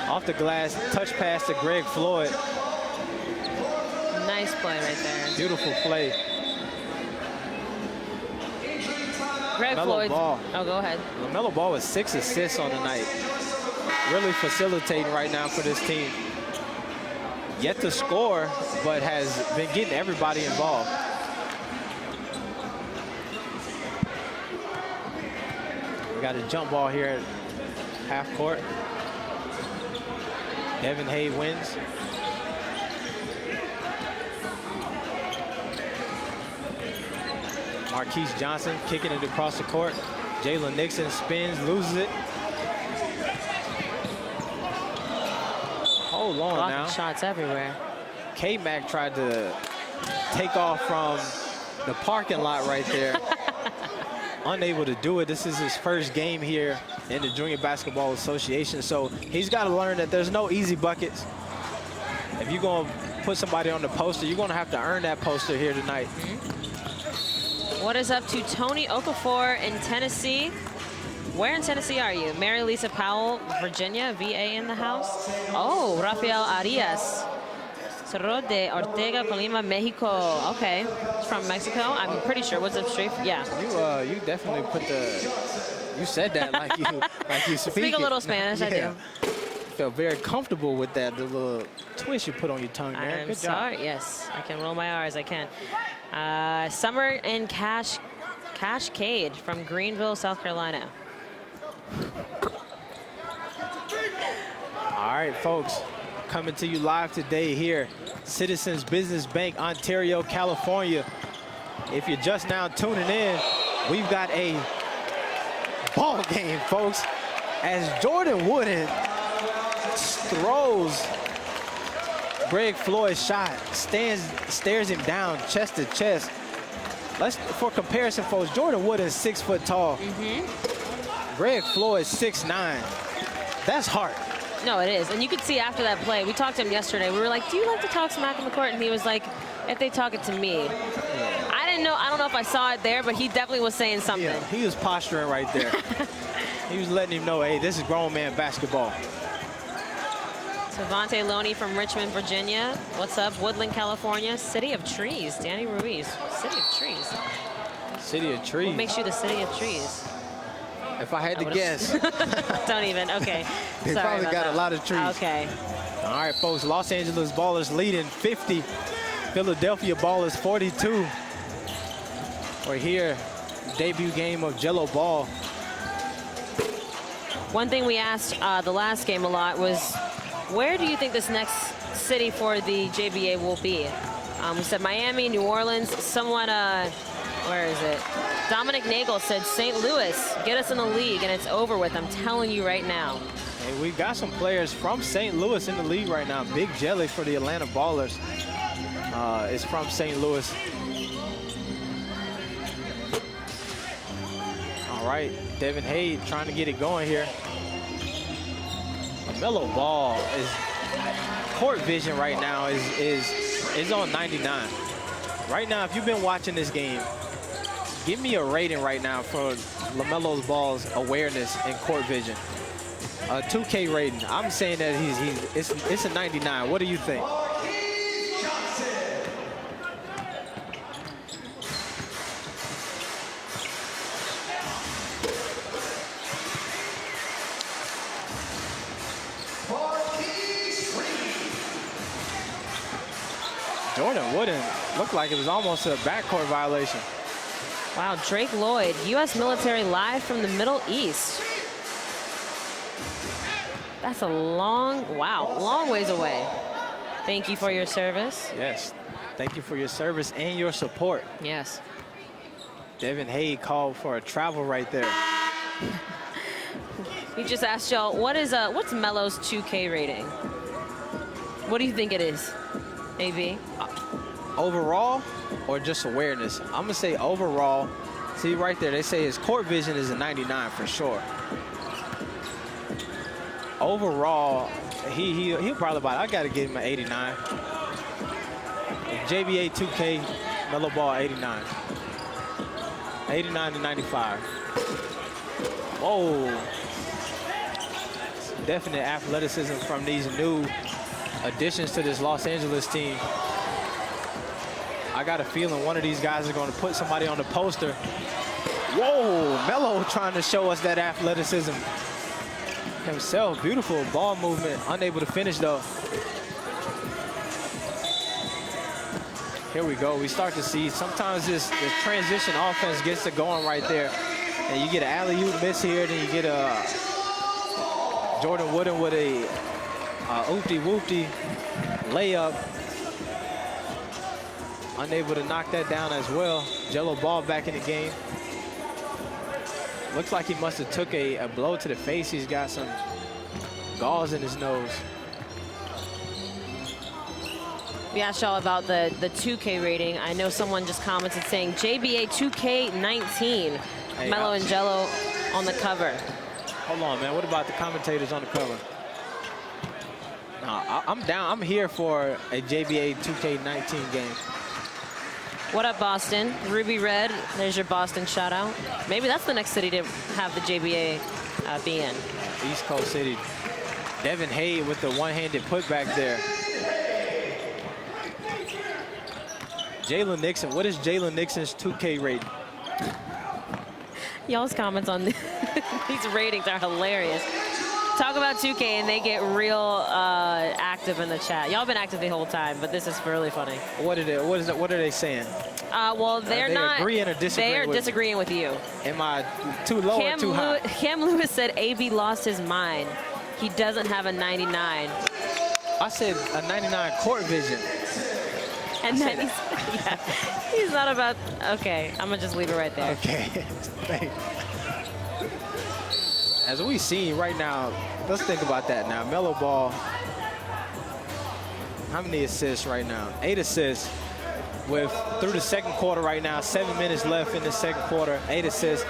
Off the glass, touch pass to Greg Floyd. Nice play right there. Beautiful play. Greg Floyd. Oh, go ahead. LaMelo Ball with 6 assists on the night. Really facilitating right now for this team. Yet to score, but has been getting everybody involved. We got a jump ball here at half court. Devin Hay wins. Marquise Johnson kicking it across the court. Jalen Nixon spins, loses it. so long Blocking now. shots everywhere. K-Mac tried to take off from the parking lot right there. Unable to do it. This is his first game here in the Junior Basketball Association, so he's got to learn that there's no easy buckets. If you're going to put somebody on the poster, you're going to have to earn that poster here tonight. What is up to Tony Okafor in Tennessee? Where in Tennessee are you? Mary Lisa Powell, Virginia, VA in the house. Oh, Rafael Arias. Cerro de Ortega, Colima, Mexico. Okay, it's from Mexico. I'm pretty sure. What's up, Street? Yeah. You definitely put the. You said that like you speak a little Spanish. I do. Felt very comfortable with that. The little twist you put on your tongue there. I'm sorry. Yes, I can roll my R's. I can. Summer and Cade from Greenville, South Carolina. All right, folks. Coming to you live today here, Citizens Business Bank, Ontario, California. If you're just now tuning in, we've got a ball game, folks, as Jordan Wooden throws Greg Floyd's shot, stares him down chest to chest. For comparison, folks, Jordan Wooden's 6 foot tall. Greg Floyd 6'9". That's hard. No, it is. And you could see after that play, we talked to him yesterday. We were like, do you like to talk smack in the court? And he was like, if they talk it to me. I didn't know. I don't know if I saw it there, but he definitely was saying something. Yeah, he was posturing right there. He was letting him know, hey, this is grown man basketball. Savante Loney from Richmond, Virginia. What's up? Woodland, California. City of Trees. Danny Ruiz. City of Trees. City of Trees. What makes you the City of Trees? If I had to guess. Don't even. Okay. They Sorry probably got that. a lot of trees. Okay. All right, folks. Los Angeles Ballers leading 50. Philadelphia Ballers 42. We're here. Debut game of Jello Ball. One thing we asked the last game a lot was, where do you think this next city for the JBA will be? We said Miami, New Orleans, someone, where is it? Dominic Nagel said St. Louis, get us in the league, and it's over with. I'm telling you right now. Hey, we've got some players from St. Louis in the league right now. Big Jelly for the Atlanta Ballers is from St. Louis. All right, Devin Hayes trying to get it going here. LaMelo Ball is court vision right now is on 99. Right now, if you've been watching this game, give me a rating right now for LaMelo Ball's awareness and court vision. A 2K rating. I'm saying that it's a 99. What do you think? Jordan Wooden looked like it was almost a backcourt violation. Wow, Drake Lloyd, U.S. military live from the Middle East. That's a long ways away. Thank you for your service. Yes, thank you for your service and your support. Yes. Devin Hayes called for a travel right there. We just asked y'all, what's Melo's 2K rating? What do you think it is, AB? Overall or just awareness? I'm gonna say overall. See right there, they say his court vision is a 99 for sure. Overall, he'll probably I gotta give him an 89. JBA 2K, Melo Ball 89. 89 to 95. Whoa. Definite athleticism from these new additions to this Los Angeles team. I got a feeling one of these guys are going to put somebody on the poster. Whoa, Melo trying to show us that athleticism himself. Beautiful ball movement, unable to finish though. Here we go. We start to see sometimes this transition offense gets it going right there. And you get an alley-oop miss here, then you get a Jordan Wooden with a oopty-whoopty layup. Unable to knock that down as well. Jello Ball back in the game. Looks like he must have took a blow to the face. He's got some gauze in his nose. We asked y'all about the 2K rating. I know someone just commented saying JBA 2K19, Hey, Melo and Jello on the cover. Hold on, man. What about the commentators on the cover? No, I'm down. I'm here for a JBA 2K19 game. What up, Boston? Ruby Red, there's your Boston shout out. Maybe that's the next city to have the JBA be in. East Coast City. Devin Hay with the one-handed putback there. Jalen Nixon. What is Jalen Nixon's 2K rating? Y'all's comments on these ratings are hilarious. Talk about 2K and they get real active in the chat. Y'all been active the whole time, but this is really funny. What are they saying? Well, they're not agreeing or disagreeing. They are disagreeing with you. Am I too low or too high? Cam Lewis said AB lost his mind. He doesn't have a 99. I said a 99 court vision. And then he's not about. Okay, I'm gonna just leave it right there. Okay. As we see right now, let's think about that now. Melo Ball, how many assists right now? 8 assists through the second quarter right now. 7 minutes left in the second quarter. 8 assists.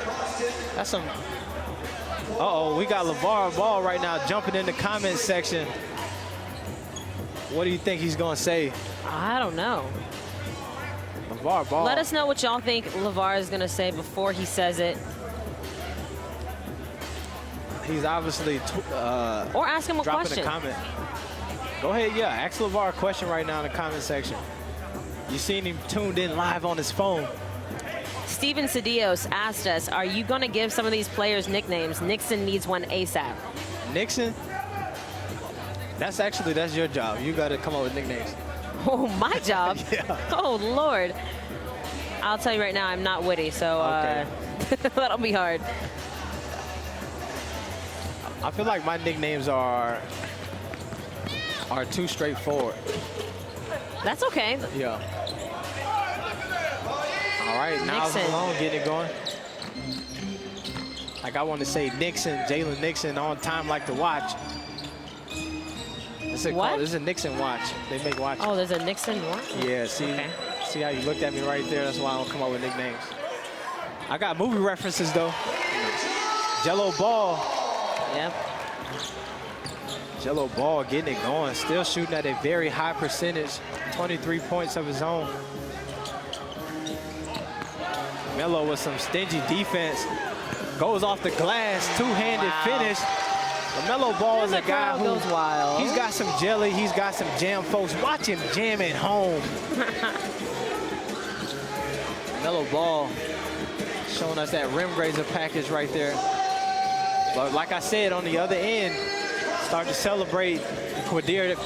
That's some. Uh-oh, we got LeVar Ball right now jumping in the comment section. What do you think he's going to say? I don't know. LeVar Ball. Let us know what y'all think LeVar is going to say before he says it. He's obviously or ask him a dropping question. a comment. Go ahead, yeah. Ask LeVar a question right now in the comment section. You seen him tuned in live on his phone. Steven Cedillos asked us, are you going to give some of these players nicknames? Nixon needs one ASAP. Nixon? That's your job. You got to come up with nicknames. Oh, my job? Yeah. Oh, Lord. I'll tell you right now, I'm not witty, so Okay. that'll be hard. I feel like my nicknames are too straightforward. That's okay. Yeah. All right, now Malone getting it going. Like I want to say Nixon, Jalen Nixon on time like the watch. This is a Nixon watch. They make watches. Oh, there's a Nixon watch? Yeah, see how you looked at me right there? That's why I don't come up with nicknames. I got movie references though. Jello Ball. Yep. Jello Ball getting it going. Still shooting at a very high percentage. 23 points of his own. Melo with some stingy defense. Goes off the glass. Two-handed finish. Melo Ball is a guy who goes wild. He's got some jelly. He's got some jam. Folks, watch him jam at home. Melo Ball showing us that rim raiser package right there. But like I said, on the other end, start to celebrate. Quadir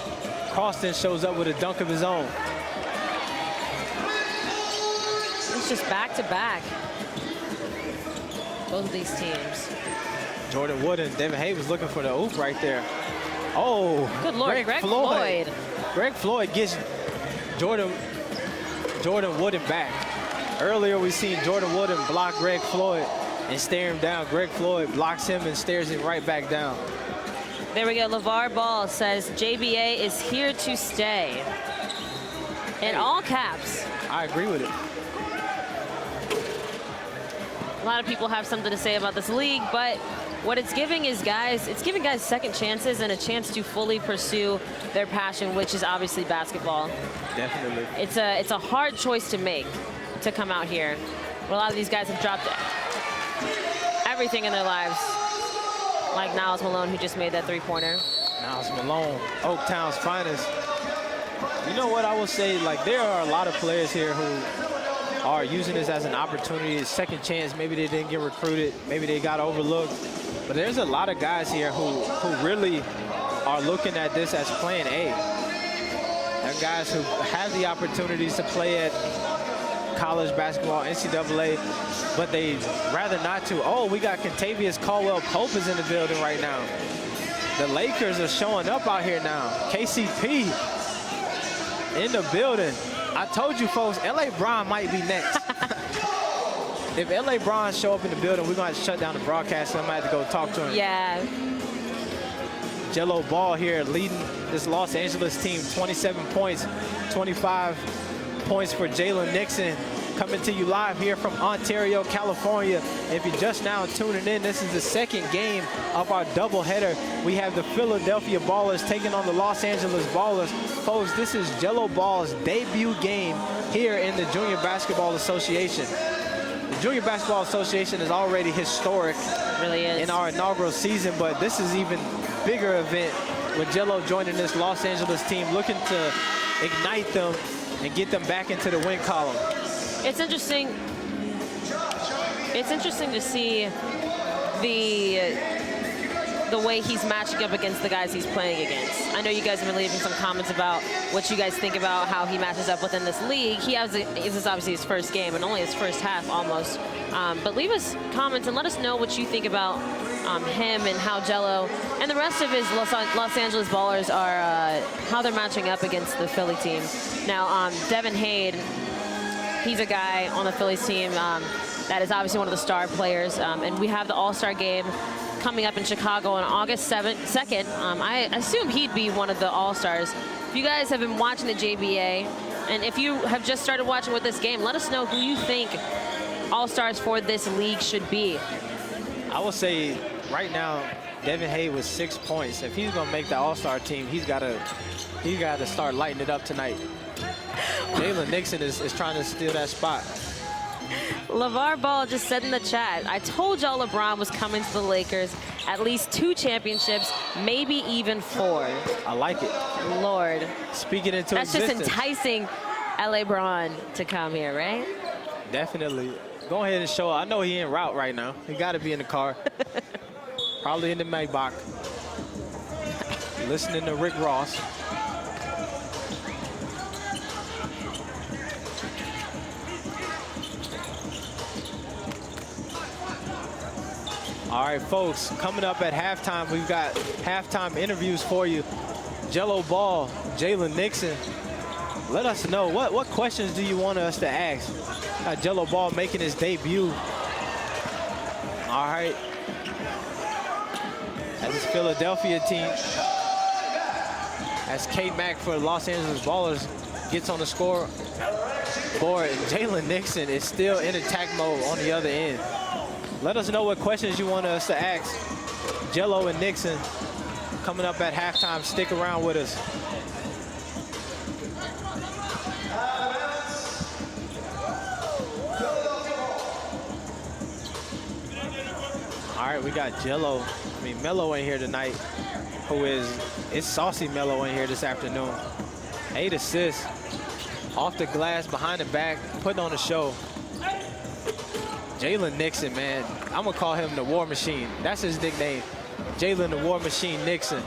Croston shows up with a dunk of his own. It's just back-to-back. Both of these teams. Jordan Wood and Devin Hay was looking for the oop right there. Oh, good Lord, Greg Floyd. Greg Floyd gets Jordan Wooden back. Earlier we seen Jordan Wooden block Greg Floyd and stare him down. Greg Floyd blocks him and stares him right back down. There we go. LeVar Ball says JBA is here to stay. In all caps. I agree with it. A lot of people have something to say about this league, but what it's giving is giving guys second chances and a chance to fully pursue their passion, which is obviously basketball. Definitely. It's a hard choice to make to come out here. A lot of these guys have dropped everything in their lives, like Niles Malone, who just made that three-pointer. Niles Malone, Oaktown's finest. You know what I will say? Like, there are a lot of players here who are using this as an opportunity, a second chance. Maybe they didn't get recruited. Maybe they got overlooked. But there's a lot of guys here who really are looking at this as plan A. There are guys who have the opportunities to play at college basketball, NCAA, but they rather not to. Oh, we got Kentavious Caldwell-Pope is in the building right now. The Lakers are showing up out here now. KCP in the building. I told you folks, L.A. Bron might be next. If L.A. Bron show up in the building, we're going to shut down the broadcast, so I might have to go talk to him. Yeah. Jello Ball here leading this Los Angeles team. 27 points, 25 points for Jalen Nixon. Coming to you live here from Ontario, California. If you're just now tuning in, this is the second game of our doubleheader. We have the Philadelphia Ballers taking on the Los Angeles Ballers. Folks, this is Jello Ball's debut game here in the Junior Basketball Association. The Junior Basketball Association is already historic. It really is. In our inaugural season, but this is even bigger event with Jello joining this Los Angeles team, looking to ignite them and get them back into the win column. It's interesting. It's interesting to see the way he's matching up against the guys he's playing against. I know you guys have been leaving some comments about what you guys think about how he matches up within this league. This is obviously his first game and only his first half almost. But leave us comments and let us know what you think about him and how Jello and the rest of his Los Angeles Ballers are, how they're matching up against the Philly team. Now, Devin Hade, he's a guy on the Phillies team that is obviously one of the star players. And we have the All-Star game coming up in Chicago on August 2nd. I assume he'd be one of the All-Stars. If you guys have been watching the JBA, and if you have just started watching with this game, let us know who you think All-Stars for this league should be. I would say right now, Devin Hade with 6 points. If he's going to make the All-Star team, he's got to start lighting it up tonight. Jalen Nixon is trying to steal that spot. LeVar Ball just said in the chat, I told y'all LeBron was coming to the Lakers. At least 2 championships, maybe even 4. I like it. Lord. Speaking into That's existence. just enticing LA Bron to come here, right? Definitely. Go ahead and show up. I know he en route right now. He got to be in the car. Probably in the Maybach. Listening to Rick Ross. All right, folks, coming up at halftime, we've got halftime interviews for you. Jello Ball, Jalen Nixon. Let us know, what questions do you want us to ask? Jello Ball making his debut. All right. As this Philadelphia team, as K-Mac for the Los Angeles Ballers gets on the score board, and Jalen Nixon is still in attack mode on the other end. Let us know what questions you want us to ask. Jello and Nixon coming up at halftime. Stick around with us. All right, we got Jello. I mean, Melo in here tonight, it's Saucy Melo in here this afternoon. 8 assists, off the glass, behind the back, putting on a show. Jalen Nixon, man, I'm gonna call him the War Machine. That's his nickname, Jalen the War Machine Nixon.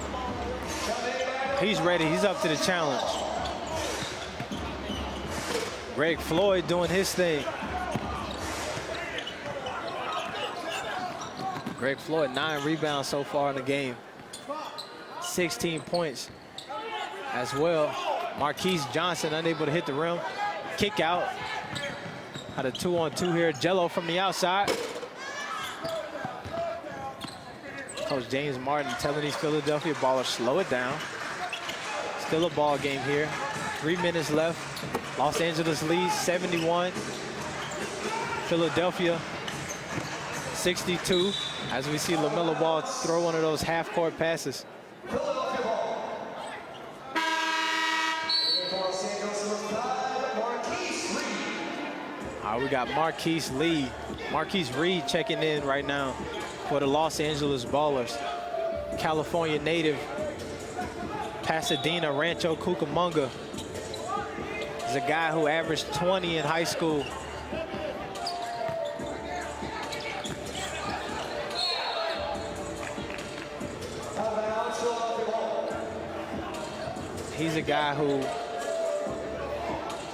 He's ready, he's up to the challenge. Greg Floyd doing his thing. Greg Floyd, 9 rebounds so far in the game. 16 points as well. Marquise Johnson unable to hit the rim. Kick out. Had a 2-on-2 here. Jello from the outside. Coach James Martin telling these Philadelphia Ballers, slow it down. Still a ball game here. 3 minutes left. Los Angeles leads 71. Philadelphia 62. As we see LaMelo Ball throw one of those half-court passes. All right, we got Marquise Reed checking in right now for the Los Angeles Ballers. California native, Pasadena, Rancho Cucamonga. He's a guy who averaged 20 in high school. He's a guy who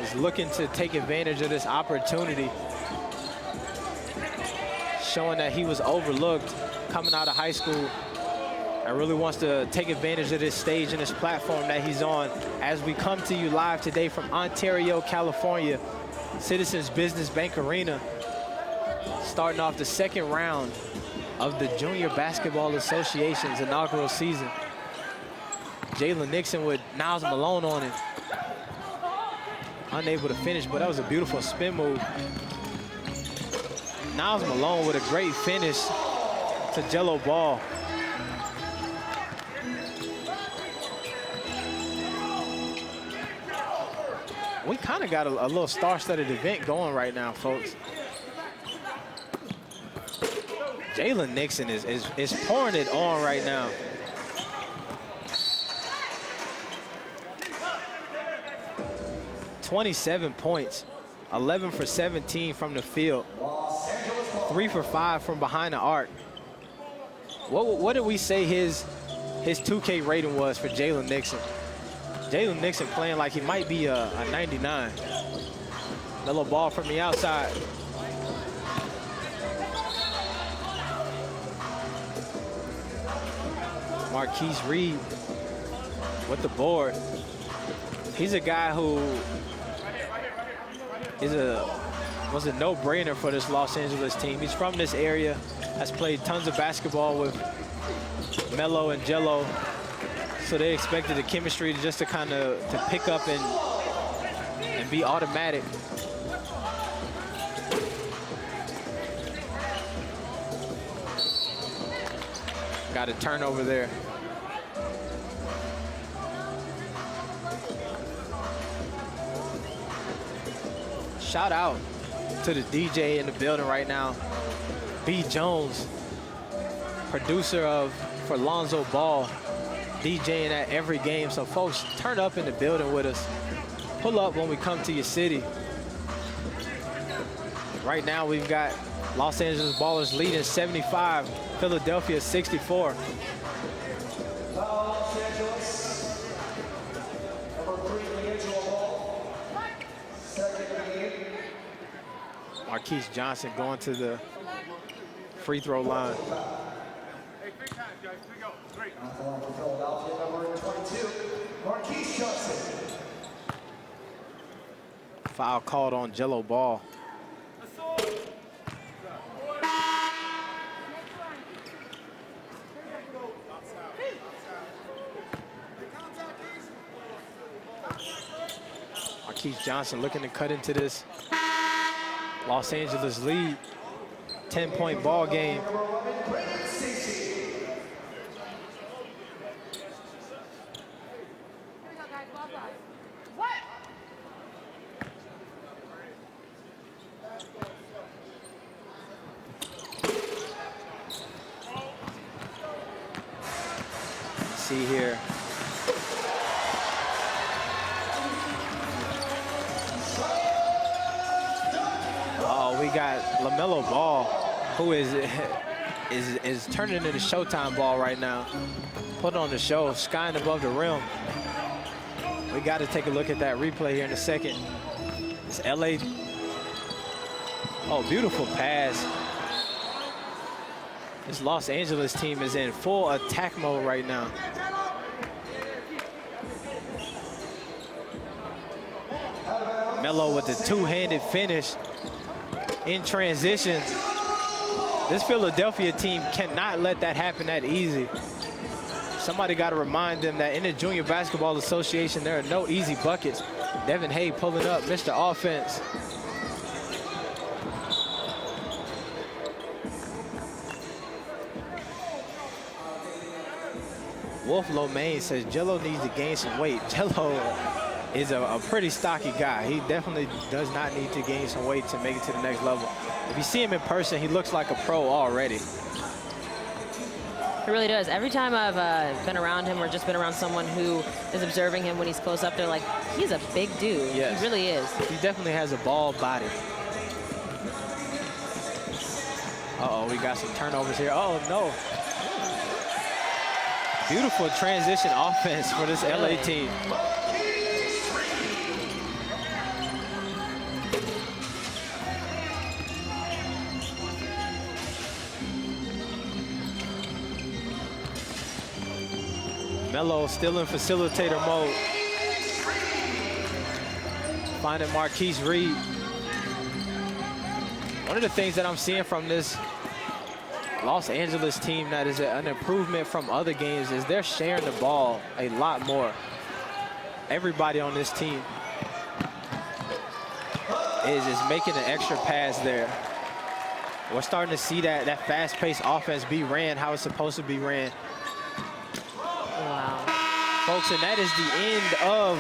is looking to take advantage of this opportunity, showing that he was overlooked coming out of high school and really wants to take advantage of this stage and this platform that he's on as we come to you live today from Ontario, California, Citizens Business Bank Arena, starting off the second round of the Junior Basketball Association's inaugural season. Jalen Nixon with Niles Malone on it. Unable to finish, but that was a beautiful spin move. Niles Malone with a great finish to Jello Ball. We kind of got a little star-studded event going right now, folks. Jalen Nixon is pouring it on right now. "27 points, 11 for 17 from the field, 3 for 5 from behind the arc." What did we say his 2K rating was for Jalen Nixon? Jalen Nixon playing like he might be a 99. The little ball from the outside. Marquise Reed with the board. He's a guy who was a no-brainer for this Los Angeles team. He's from this area, has played tons of basketball with Melo and Jello. So they expected the chemistry just to kind of pick up and be automatic. Got a turnover there. Shout out to the DJ in the building right now, B. Jones, producer for Lonzo Ball, DJing at every game. So folks, turn up in the building with us. Pull up when we come to your city. Right now we've got Los Angeles Ballers leading 75, Philadelphia 64. Los Angeles, number 3, Liangelo Ball. Second game. Marquise Johnson going to the free throw line. For Philadelphia, number 22, Marquise Johnson. Foul called on Jello Ball. Marquise Johnson looking to cut into this Los Angeles lead. 10-point ball game. See here. Oh, we got LaMelo Ball, who is turning into Showtime Ball right now. Put on the show, skying above the rim. We got to take a look at that replay here in a second. It's LA. Oh, beautiful pass. This Los Angeles team is in full attack mode right now. Melo with the two-handed finish in transition. This Philadelphia team cannot let that happen that easy. Somebody got to remind them that in the Junior Basketball Association, there are no easy buckets. Devin Hay pulling up, Mr. Offense. Wolf Lomain says Jello needs to gain some weight. Jello is a pretty stocky guy. He definitely does not need to gain some weight to make it to the next level. If you see him in person, he looks like a pro already. He really does. Every time I've been around him or just been around someone who is observing him when he's close up, they're like, he's a big dude. Yes. He really is. He definitely has a ball body. Uh-oh, we got some turnovers here. Oh, no. Beautiful transition offense for this LA team. Melo still in facilitator mode. Finding Marquise Reed. One of the things that I'm seeing from this Los Angeles team that is an improvement from other games is they're sharing the ball a lot more. Everybody on this team is making an extra pass there. We're starting to see that fast-paced offense be ran how it's supposed to be ran. Wow. Folks, and that is the end of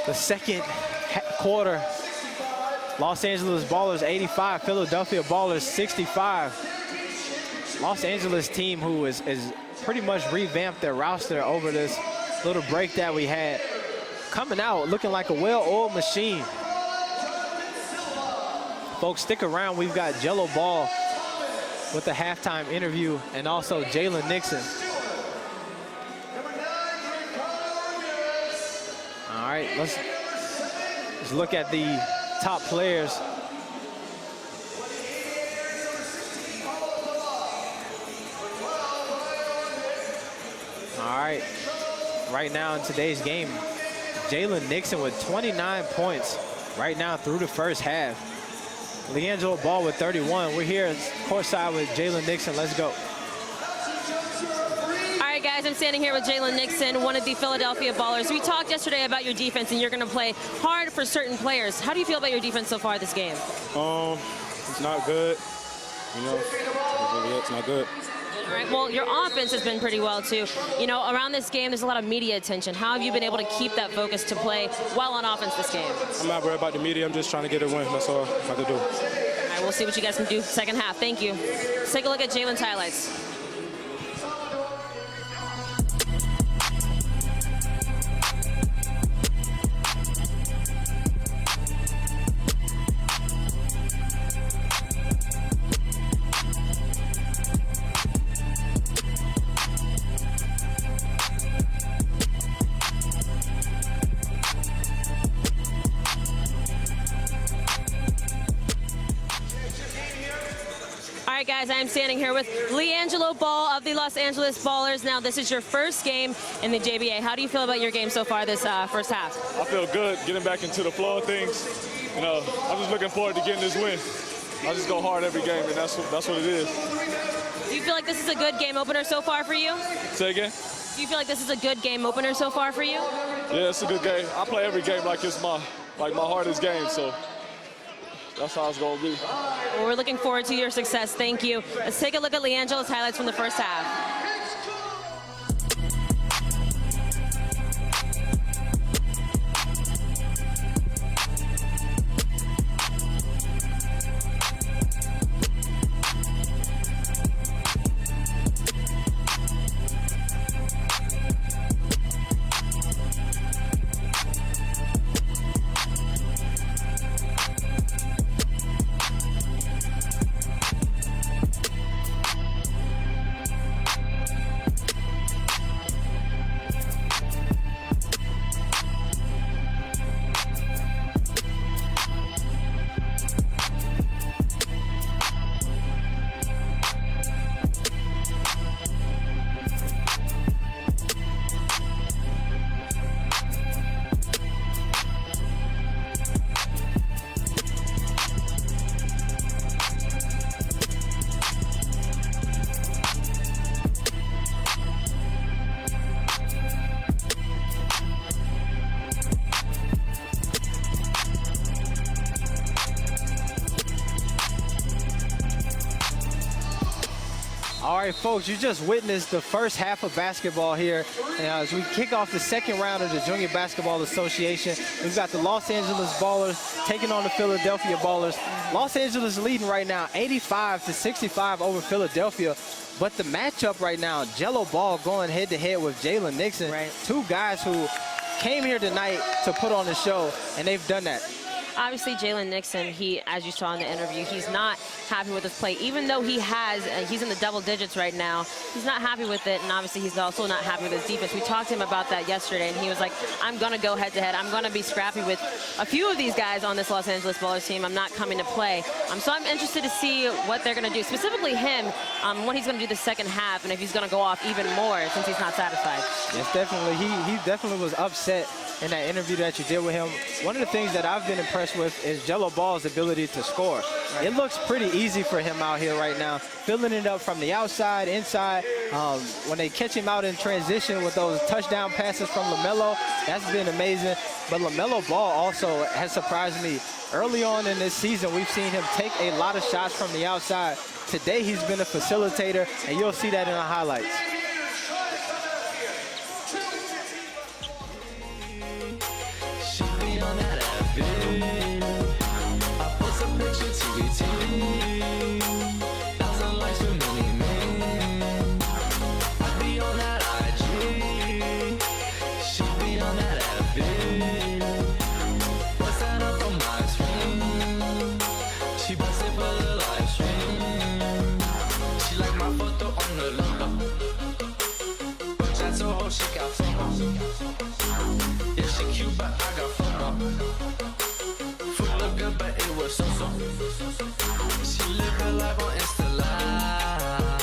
the second quarter. Los Angeles Ballers 85, Philadelphia Ballers 65. Los Angeles team who is pretty much revamped their roster over this little break that we had. Coming out looking like a well-oiled machine. Folks, stick around. We've got Jello Ball with the halftime interview and also Jalen Nixon. All right, let's look at the top players. All right, right now in today's game, Jalen Nixon with 29 points right now through the first half. Liangelo Ball with 31. We're here courtside with Jalen Nixon. Let's go. All right, guys, I'm standing here with Jalen Nixon, one of the Philadelphia Ballers. We talked yesterday about your defense, and you're going to play hard for certain players. How do you feel about your defense so far this game? It's not good. You know, it's not good. All right, well, your offense has been pretty well, too. You know, around this game, there's a lot of media attention. How have you been able to keep that focus to play well on offense this game? I'm not worried about the media. I'm just trying to get a win. That's all I have to do. All right, we'll see what you guys can do second half. Thank you. Let's take a look at Jalen's highlights. All right, guys, I'm standing here with Liangelo Ball of the Los Angeles Ballers. Now, this is your first game in the JBA. How do you feel about your game so far this first half? I feel good getting back into the flow of things. You know, I'm just looking forward to getting this win. I just go hard every game, and that's what it is. Do you feel like this is a good game opener so far for you? Say again? Do you feel like this is a good game opener so far for you? Yeah, it's a good game. I play every game like it's my hardest game, so that's how it's going to be. Well, we're looking forward to your success. Thank you. Let's take a look at Liangelo's highlights from the first half. All right, folks, you just witnessed the first half of basketball here. And as we kick off the second round of the Junior Basketball Association, we've got the Los Angeles Ballers taking on the Philadelphia Ballers. Los Angeles leading right now 85-65 over Philadelphia. But the matchup right now, Jello Ball going head-to-head with Jalen Nixon. Right. Two guys who came here tonight to put on the show, and they've done that. Obviously, Jalen Nixon, he, as you saw in the interview, he's not happy with his play. Even though he's in the double digits right now, he's not happy with it, and obviously he's also not happy with his defense. We talked to him about that yesterday, and he was like, I'm going to go head-to-head. I'm going to be scrappy with a few of these guys on this Los Angeles Ballers team. I'm not coming to play. So I'm interested to see what they're going to do, specifically him, what he's going to do the second half, and if he's going to go off even more since he's not satisfied. Yes, definitely. He definitely was upset in that interview that you did with him, one of the things that I've been impressed with is Liangelo Ball's ability to score. Right. It looks pretty easy for him out here right now, filling it up from the outside, inside. When they catch him out in transition with those touchdown passes from LaMelo, that's been amazing. But LaMelo Ball also has surprised me. Early on in this season, we've seen him take a lot of shots from the outside. Today, he's been a facilitator, and you'll see that in the highlights. Yeah, she cute, but I got photo. Food look good, but it was so-so. She live her life on Insta Live.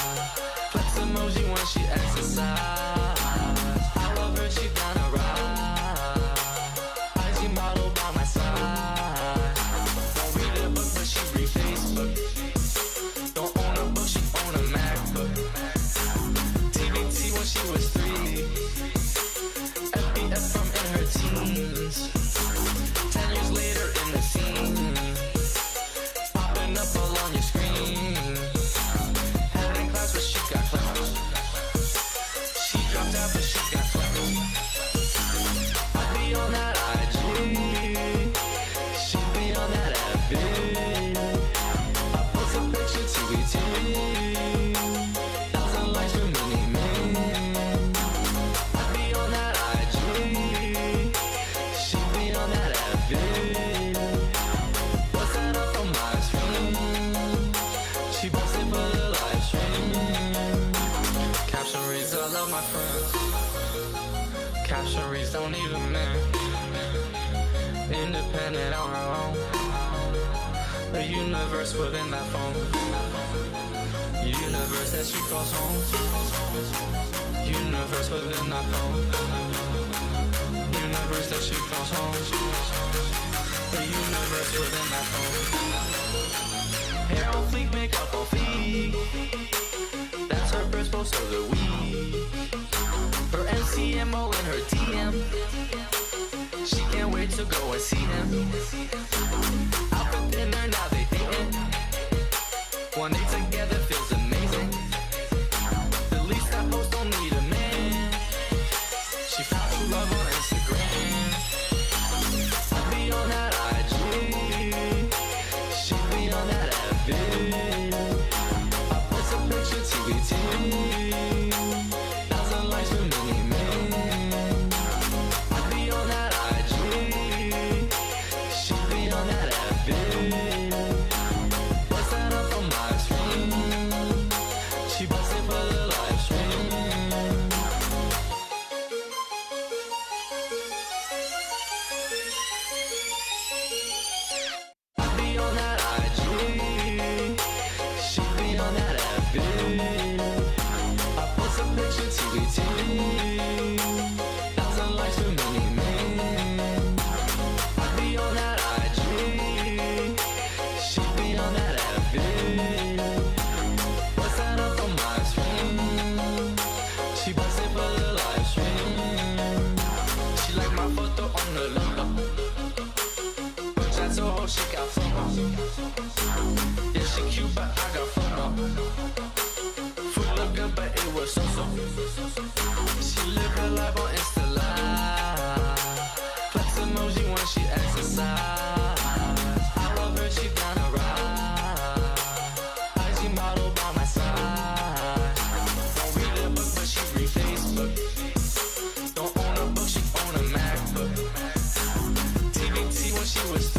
Flex emoji when she exercise. I love her, she down to ride. IG model by my side. Don't read a book, but she read Facebook. Don't own a book, she own a MacBook. TBT when she was 3. From in her teens, 10 years later in the scene, popping up all on your screen. Head in class, but she got clowns. She dropped out, but she got clowns. I be on that IG, she be on that FB. I post a picture TBT, 1,000 likes for mini-me. I be on that Caption reads don't even man. Independent on her own. The universe within that phone. Universe that she calls home. Universe within that phone. Universe that she calls home. The universe within that phone. Hair on fleek, makeup on fleek. That's her first post of the week. Her MCMO in her DM. She can't wait to go and see him. Out for dinner, now they dating. One day together feels amazing. The least that post don't need a man. She found true love on Instagram. I be on that IG. She be on that FB. I post a picture TBT. Yeah, she cute, but I got photo. Food look good, but it was so-so. She live her life on Insta Live. Flex emoji when she exercise. I love her, she down to ride. IG model by my side. Don't read a book, but she read Facebook. Don't own a book, she own a MacBook. TBT when she was 3.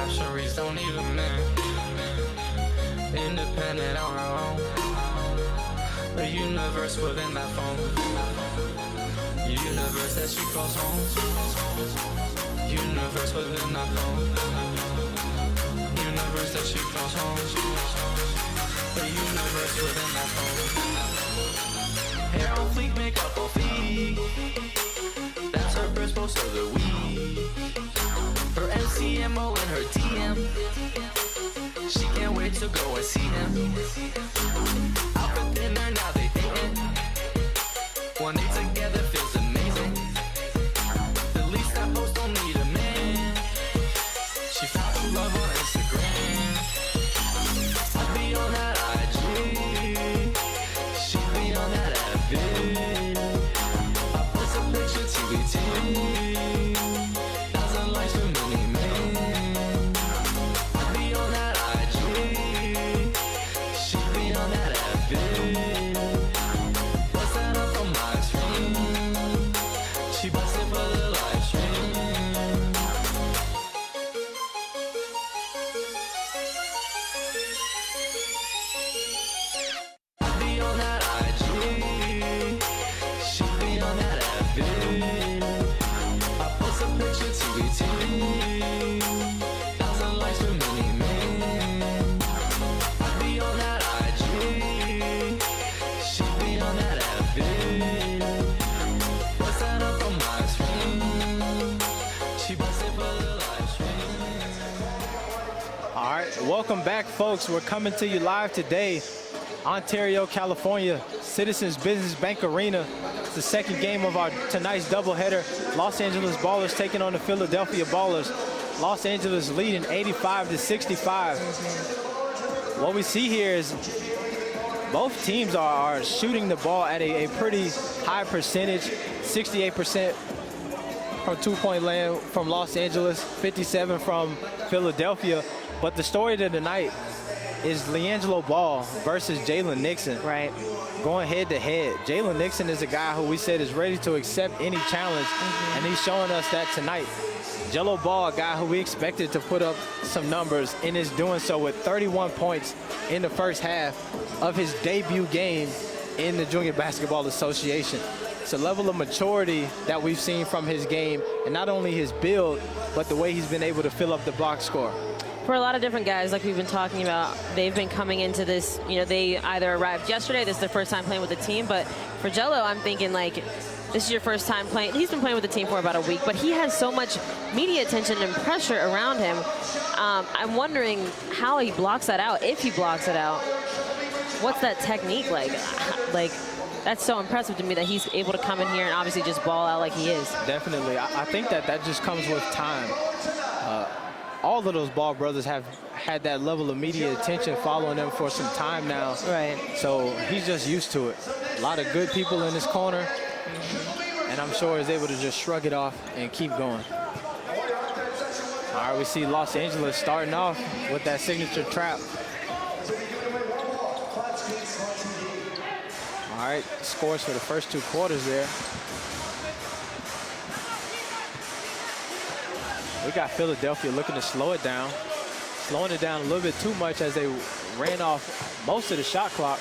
Capturies don't need a man. Independent on her own. The universe within that phone. Universe that she calls home. Universe within that phone. Universe that she calls home. The universe within that phone. Hair on fleek, makeup on feet. That's her first post of the week. Her MCMO and her DM. She can't wait to go and see him. Out for dinner, now they dating. One day together feels amazing. The least that post don't need a man. She found love on Instagram. I'll be on that IG. She be on that FB. I post a picture TBT. 1,000 likes for mini man. I'll be on that IG. She be on that FB. What's that up on my screen? She busted for the live stream. I'll be on that IG. She be on that FB. I post a picture TBT. 1,000 likes for mini man. I'll be on that IG. She be on that FB. What's that up on my screen? She busted for the live stream. All right, welcome back, folks. We're coming to you live today, Ontario, California, Citizens Business Bank Arena. It's the second game of our tonight's doubleheader. Los Angeles Ballers taking on the Philadelphia Ballers. Los Angeles leading 85-65. What we see here is both teams are shooting the ball at a pretty high percentage, 68% from two-point land from Los Angeles, 57 from Philadelphia. But the story of the night is Liangelo Ball versus Jalen Nixon. Right. Going head-to-head. Jalen Nixon is a guy who we said is ready to accept any challenge, and he's showing us that tonight. Jello Ball, a guy who we expected to put up some numbers, and is doing so with 31 points in the first half of his debut game in the Junior Basketball Association. It's a level of maturity that we've seen from his game, and not only his build, but the way he's been able to fill up the box score. For a lot of different guys, like we've been talking about, they've been coming into this, you know, they either arrived yesterday, this is their first time playing with the team, but for Jello, I'm thinking like, this is your first time playing. He's been playing with the team for about a week, but he has so much media attention and pressure around him. I'm wondering how he blocks that out, if he blocks it out. What's that technique like? That's so impressive to me that he's able to come in here and obviously just ball out like he is. Definitely. I think that just comes with time. All of those Ball brothers have had that level of media attention following them for some time now. Right. So he's just used to it. A lot of good people in his corner, and I'm sure he's able to just shrug it off and keep going. All right, we see Los Angeles starting off with that signature trap. All right, scores for the first two quarters there. We got Philadelphia looking to slow it down, slowing it down a little bit too much as they ran off most of the shot clock.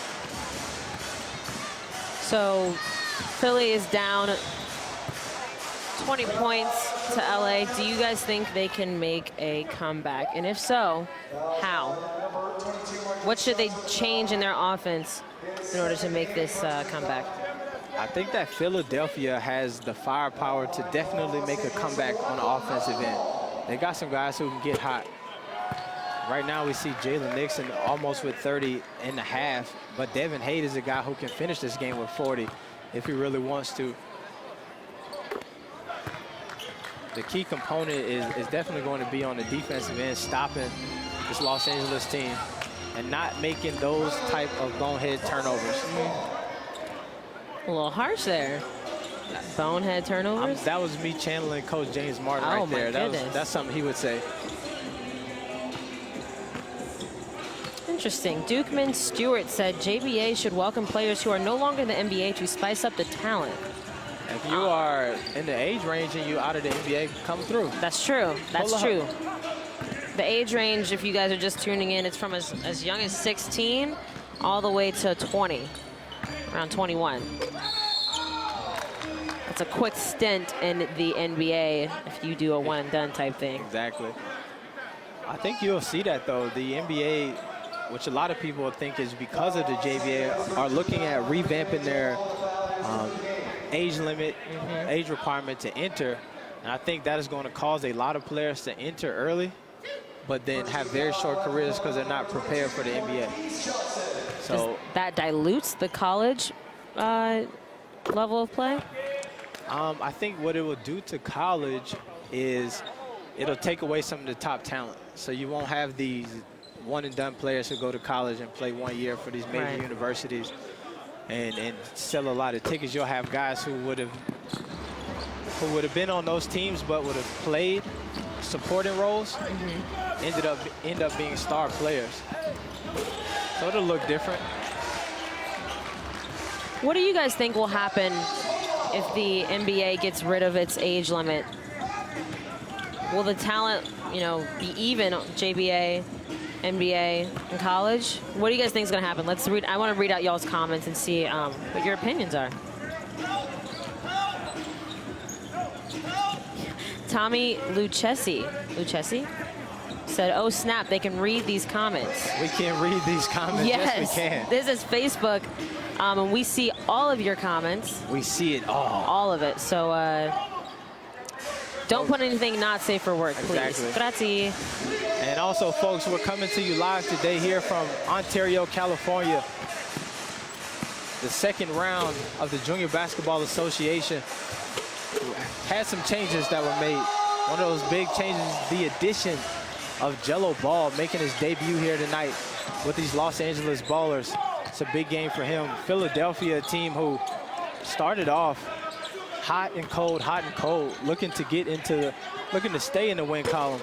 So Philly is down 20 points to LA. Do you guys think they can make a comeback? And if so, how? What should they change in their offense in order to make this comeback? I think that Philadelphia has the firepower to definitely make a comeback on the offensive end. They got some guys who can get hot. Right now we see Jalen Nixon almost with 30 and a half, but Devin Hade is a guy who can finish this game with 40 if he really wants to. The key component is definitely going to be on the defensive end, stopping this Los Angeles team and not making those type of bonehead turnovers. A little harsh there. Bonehead turnovers? That was me channeling Coach James Martin right there. That's something he would say. Interesting. Dukeman Stewart said JBA should welcome players who are no longer in the NBA to spice up the talent. If you are in the age range and you out of the NBA, come through. That's true. That's true. The age range, if you guys are just tuning in, it's from as young as 16 all the way to 20, around 21. It's a quick stint in the NBA if you do a one and done type thing. Exactly. I think you'll see that, though. The NBA, which a lot of people think is because of the JBA, are looking at revamping their age limit, age requirement to enter. And I think that is going to cause a lot of players to enter early, but then have very short careers because they're not prepared for the NBA. So that dilutes the college level of play? I think what it will do to college is it'll take away some of the top talent. So you won't have these one and done players who go to college and play 1 year for these major universities and sell a lot of tickets. You'll have guys who would have been on those teams but would have played supporting roles, end up being star players. So it'll look different. What do you guys think will happen if the NBA gets rid of its age limit? Will the talent, you know, be even JBA, NBA, and college? What do you guys think is going to happen? Let's read. I want to read out y'all's comments and see what your opinions are. Tommy Lucchesi said, "Oh snap! They can read these comments." We can read these comments. Yes, we can. This is Facebook, and we see all of your comments. We see it all. All of it. So don't put anything not safe for work, please. Exactly. Grazie. And also, folks, we're coming to you live today here from Ontario, California. The second round of the Junior Basketball Association had some changes that were made. One of those big changes, the addition of Lonzo Ball making his debut here tonight with these Los Angeles Ballers. It's a big game for him. Philadelphia, a team who started off hot and cold, looking to stay in the win column.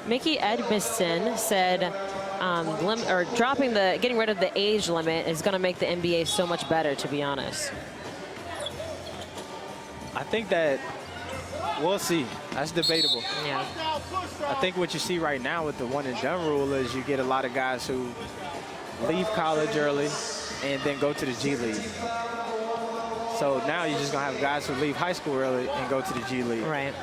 Mickey Edmiston said, getting rid of the age limit is going to make the NBA so much better, to be honest. I think that we'll see. That's debatable. Yeah. I think what you see right now with the one and done rule is you get a lot of guys who leave college early and then go to the G League. So now you're just going to have guys who leave high school early and go to the G League. Right.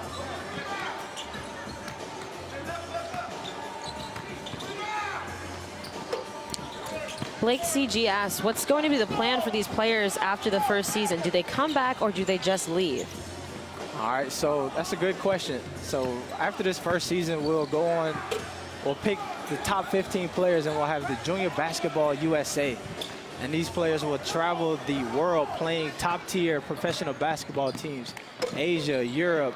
Blake CG asks, what's going to be the plan for these players after the first season? Do they come back or do they just leave? All right, so that's a good question. So after this first season, we'll pick the top 15 players and we'll have the Junior Basketball USA. And these players will travel the world playing top-tier professional basketball teams, Asia, Europe,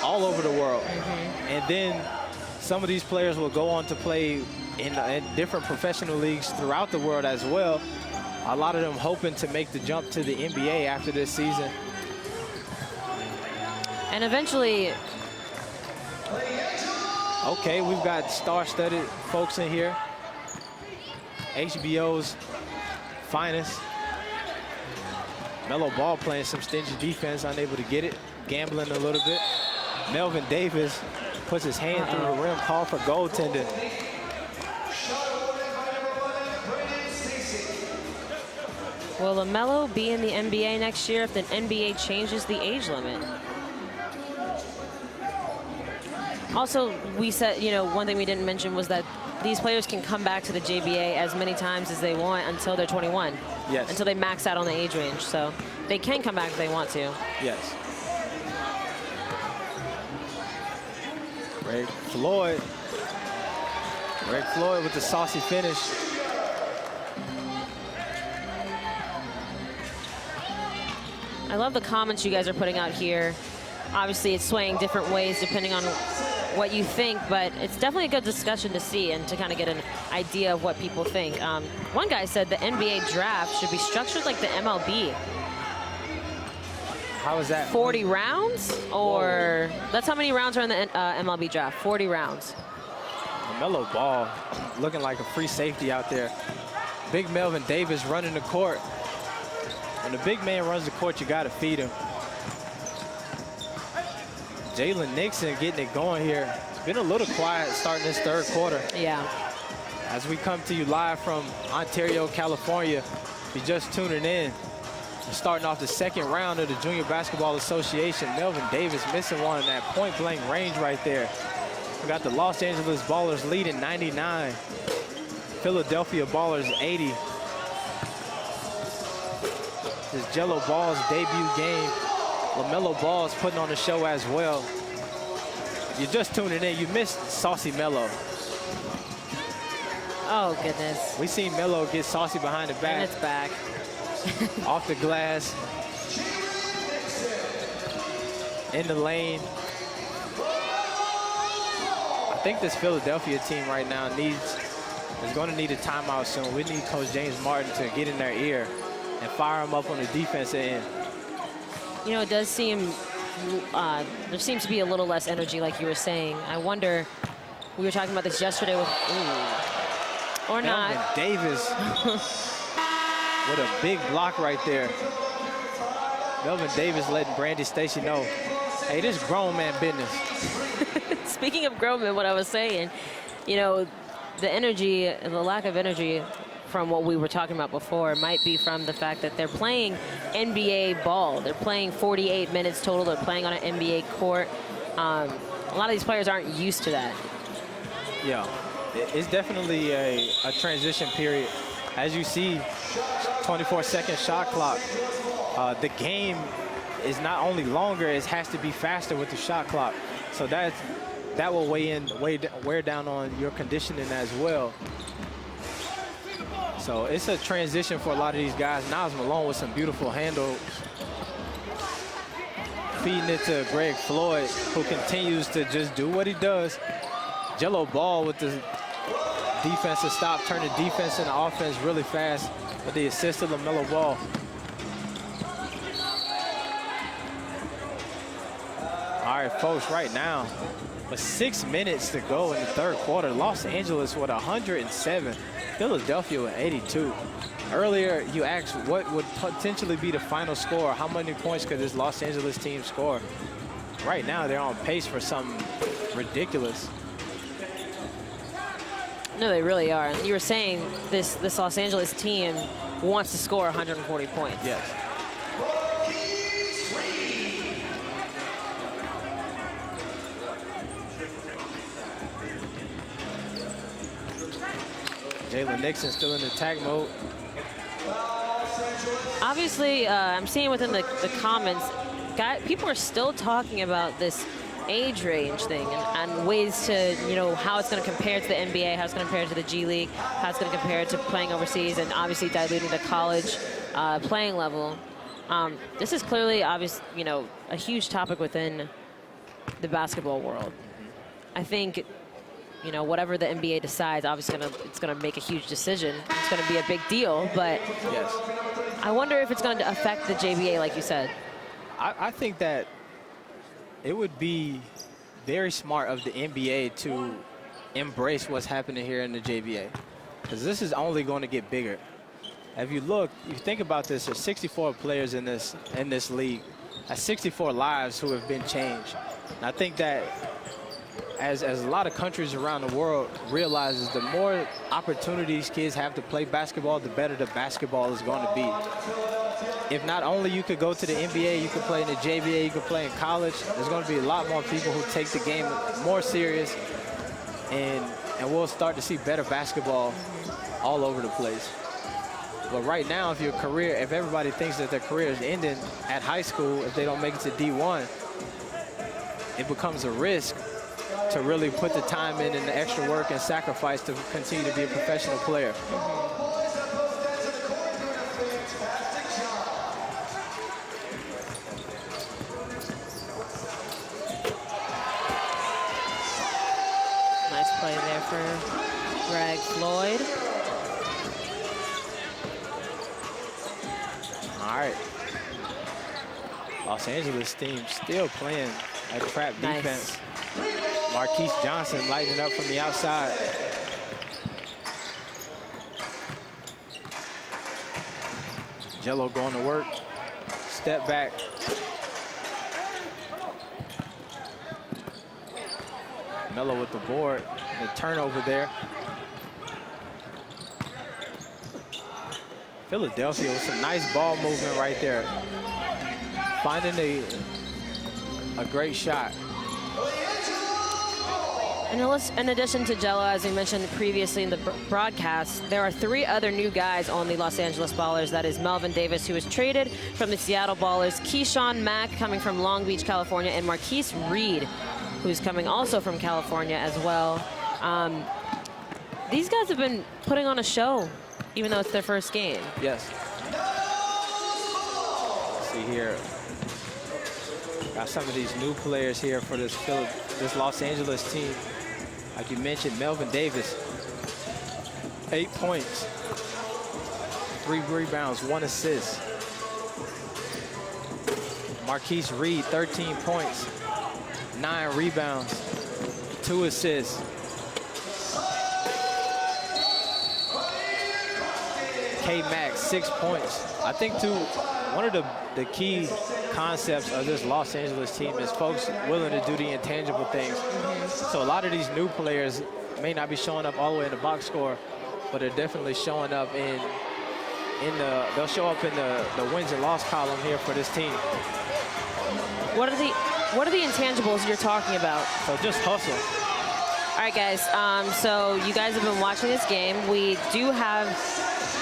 all over the world. And then some of these players will go on to play in different professional leagues throughout the world as well. A lot of them hoping to make the jump to the NBA after this season. And eventually... Okay, we've got star-studded folks in here. HBO's finest. Melo Ball playing some stingy defense, unable to get it, gambling a little bit. Melvin Davis puts his hand through the rim, call for goaltender. Will LaMelo be in the NBA next year if the NBA changes the age limit? Also, we said, you know, one thing we didn't mention was that these players can come back to the JBA as many times as they want until they're 21. Yes. Until they max out on the age range. So they can come back if they want to. Yes. Rick Floyd with the saucy finish. I love the comments you guys are putting out here. Obviously, it's swaying different ways depending on what you think, but it's definitely a good discussion to see and to kind of get an idea of what people think. One guy said the NBA draft should be structured like the MLB. How is that? 40 rounds? Or that's how many rounds are in the MLB draft, 40 rounds. LaMelo Ball looking like a free safety out there. Big Melvin Davis running the court. When the big man runs the court, you got to feed him. Jalen Nixon getting it going here. It's been a little quiet starting this third quarter. Yeah. As we come to you live from Ontario, California, if you're just tuning in, we're starting off the second round of the Junior Basketball Association. Melvin Davis missing one in that point-blank range right there. We got the Los Angeles Ballers leading 99. Philadelphia Ballers 80. This Jello Ball's debut game. LaMelo Ball's putting on the show as well. You're just tuning in, you missed Saucy Melo. Oh, goodness. We seen Melo get saucy behind the back. And it's back. Off the glass. In the lane. I think this Philadelphia team right now is going to need a timeout soon. We need Coach James Martin to get in their ear and fire them up on the defensive end. You know, it does seem, there seems to be a little less energy, like you were saying. I wonder, we were talking about this yesterday with, or Melvin not. Davis with a big block right there. Melvin Davis letting Brandy Stacy know, hey, this is grown man business. Speaking of grown men, what I was saying, you know, the energy, the lack of energy from what we were talking about before might be from the fact that they're playing NBA ball. They're playing 48 minutes total. They're playing on an NBA court. A lot of these players aren't used to that. Yeah, it's definitely a transition period. As you see, 24-second shot clock. The game is not only longer, it has to be faster with the shot clock. So that will wear down on your conditioning as well. So it's a transition for a lot of these guys. Niles Malone with some beautiful handles. Feeding it to Greg Floyd, who continues to just do what he does. Jello Ball with the defensive stop, turning defense into offense really fast with the assist of LaMelo Ball. All right, folks, right now, with 6 minutes to go in the third quarter, Los Angeles with 107, Philadelphia with 82. Earlier, you asked what would potentially be the final score. How many points could this Los Angeles team score? Right now, they're on pace for something ridiculous. No, they really are. And you were saying this Los Angeles team wants to score 140 points. Yes. Jalen Nixon still in attack mode. Obviously, I'm seeing within the comments, people are still talking about this age range thing and ways to, you know, how it's going to compare to the NBA, how it's going to compare to the G League, how it's going to compare to playing overseas, and obviously diluting the college playing level. This is clearly, you know, a huge topic within the basketball world. I think, you know, whatever the NBA decides, obviously it's gonna make a huge decision. It's gonna be a big deal, but yes. I wonder if it's going to affect the JBA, like you said. I think that it would be very smart of the NBA to embrace what's happening here in the JBA, because this is only going to get bigger. If you look, you think about this, there's 64 players in this league. That's 64 lives who have been changed. And I think that as a lot of countries around the world realizes, the more opportunities kids have to play basketball, the better the basketball is going to be. If not only you could go to the NBA, you could play in the JBA, you could play in college, there's going to be a lot more people who take the game more serious, and we'll start to see better basketball all over the place. But right now, if everybody thinks that their career is ending at high school, if they don't make it to D1, it becomes a risk to really put the time in and the extra work and sacrifice to continue to be a professional player. Nice play there for Greg Floyd. All right. Los Angeles team still playing a trap defense. Marquise Johnson lighting up from the outside. Jello going to work. Step back. Melo with the board. The turnover there. Philadelphia with some nice ball movement right there. Finding a great shot. And in addition to Jello, as we mentioned previously in the broadcast, there are 3 other new guys on the Los Angeles Ballers. That is Melvin Davis, who was traded from the Seattle Ballers, Keyshawn Mack coming from Long Beach, California, and Marquise Reed, who's coming also from California as well. These guys have been putting on a show, even though it's their first game. Yes. Let's see here. Got some of these new players here for this Los Angeles team. Like you mentioned, Melvin Davis, 8 points, 3 rebounds, 1 assist. Marquise Reed, 13 points, 9 rebounds, 2 assists. K-Max, 6 points. I think, too, one of the key concepts of this Los Angeles team is folks willing to do the intangible things. So a lot of these new players may not be showing up all the way in the box score, but they're definitely showing up they'll show up in the wins and loss column here for this team. What are the intangibles you're talking about? So just hustle. All right, guys. So you guys have been watching this game. We do have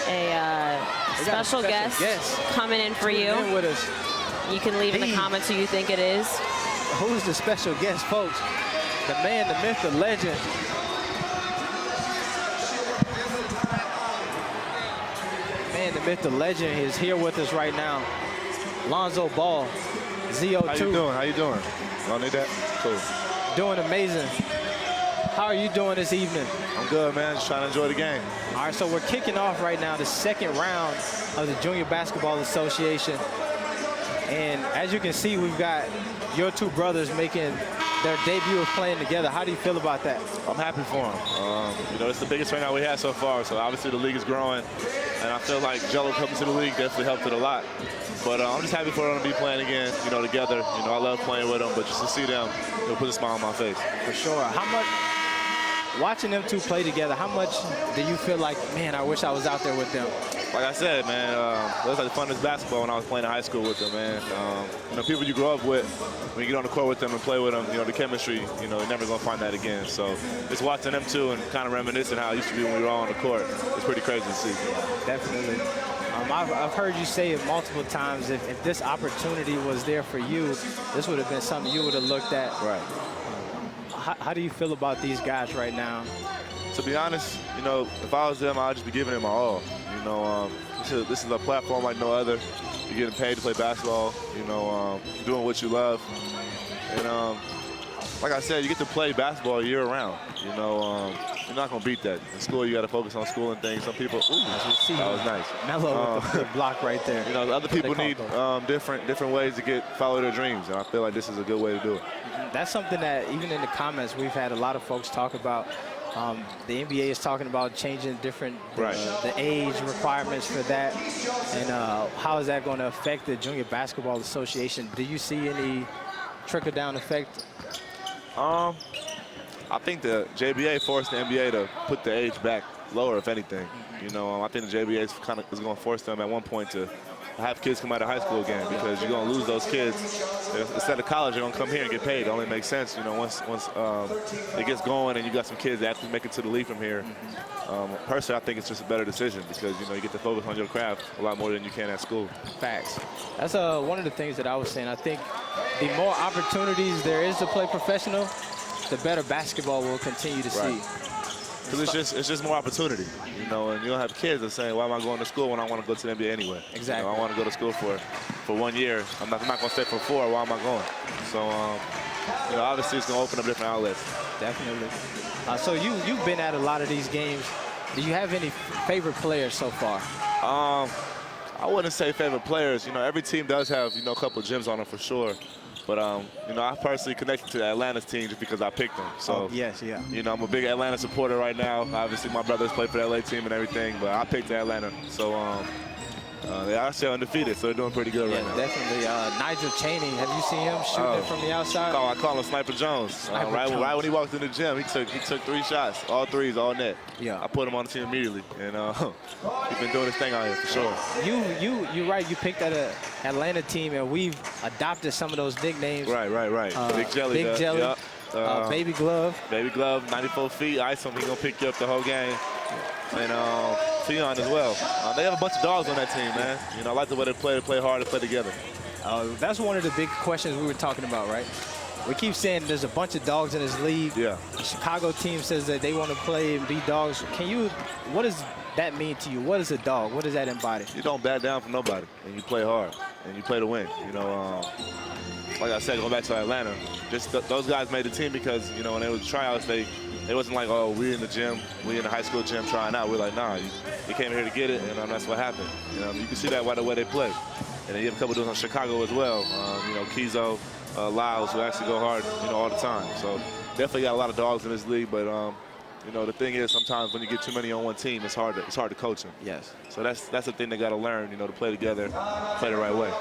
a special guest coming in for you. With us. You can leave in the comments who you think it is. Who's the special guest, folks? The man, the myth, the legend. Man, the myth, the legend is here with us right now. Lonzo Ball, ZO2. How you doing? How you doing? Don't need that? Cool. Doing amazing. How are you doing this evening? I'm good, man. Just trying to enjoy the game. All right, so we're kicking off right now the 2nd round of the Junior Basketball Association. And as you can see, we've got your 2 brothers making their debut of playing together. How do you feel about that? I'm happy for them. You know, it's the biggest turnout we had so far, so obviously the league is growing. And I feel like Jello coming to the league definitely helped it a lot. But I'm just happy for them to be playing again, you know, together. You know, I love playing with them, but just to see them, it'll put a smile on my face. For sure. How much, watching them 2 play together, how much do you feel like, man, I wish I was out there with them? Like I said, man, it was like the funnest basketball when I was playing in high school with them, man. You know, people you grow up with, when you get on the court with them and play with them, you know, the chemistry, you know, you're never going to find that again. So it's watching them, too, and kind of reminiscing how it used to be when we were all on the court. It's pretty crazy to see. Definitely. I've heard you say it multiple times, if this opportunity was there for you, this would have been something you would have looked at. Right. How do you feel about these guys right now? To be honest, you know, if I was them, I'd just be giving it my all. You know, this is a platform like no other. You're getting paid to play basketball, you know, doing what you love. And like I said, you get to play basketball year round. You know, you're not going to beat that. In school, you got to focus on school and things. Some people, ooh, that was nice. Melo with the block right there. You know, other people need different ways to follow their dreams, and I feel like this is a good way to do it. That's something that even in the comments we've had a lot of folks talk about. The NBA is talking about changing the age requirements for that, and how is that going to affect the Junior Basketball Association? Do you see any trickle-down effect? I think the JBA forced the NBA to put the age back lower, if anything. You know, I think the JBA is going to force them at one point to have kids come out of high school again, because you're going to lose those kids. Instead of college, they're going to come here and get paid. It only makes sense, you know, once it gets going and you got some kids that actually make it to the league from here. Personally, I think it's just a better decision, because, you know, you get to focus on your craft a lot more than you can at school. Facts. That's one of the things that I was saying. I think the more opportunities there is to play professional, the better basketball we'll continue to see. Because it's just more opportunity, you know, and you don't have kids that saying, why am I going to school when I want to go to the NBA anyway? Exactly. You know, I want to go to school for 1 year. I'm not going to stay for 4. Why am I going? So, you know, obviously it's going to open up different outlets. Definitely. So you've been at a lot of these games. Do you have any favorite players so far? I wouldn't say favorite players. You know, every team does have, you know, a couple of gems on them for sure. But, you know, I personally connected to the Atlanta's team just because I picked them. So, you know, I'm a big Atlanta supporter right now. Obviously, my brothers play for the LA team and everything, but I picked Atlanta. So, They are still undefeated, so they're doing pretty good right now. Definitely. Nigel Chaney, have you seen him shooting it from the outside? I call him Sniper Jones. Right when he walked in the gym, he took 3 shots, all threes, all net. Yeah. I put him on the team immediately, and he's been doing his thing out here for sure. You're right. You picked that Atlanta team, and we've adopted some of those nicknames. Right. Big Jelly. Big Jelly. Yep. Baby Glove. Baby Glove, 94 feet. Ice him. He's going to pick you up the whole game. And Theon as well. They have a bunch of dogs on that team, man. You know, I like the way they play hard, they play together. That's one of the big questions we were talking about, right? We keep saying there's a bunch of dogs in this league. Yeah. The Chicago team says that they want to play and be dogs. What does that mean to you? What is a dog? What does that embody? You don't back down for nobody, and you play hard, and you play to win. You know, like I said, going back to Atlanta, just those guys made the team because, you know, when they was tryouts, they wasn't like, oh, we in the gym, we in the high school gym trying out. We're like, nah, you came here to get it, and that's what happened. You know, you can see that by the way they play. And then you have a couple of those in Chicago as well. You know, Kizo, Lyles, who actually go hard, you know, all the time. So definitely got a lot of dogs in this league, but you know, the thing is, sometimes when you get too many on one team, it's hard to coach them. Yes. So that's the thing they got to learn, you know, to play together, play the right way.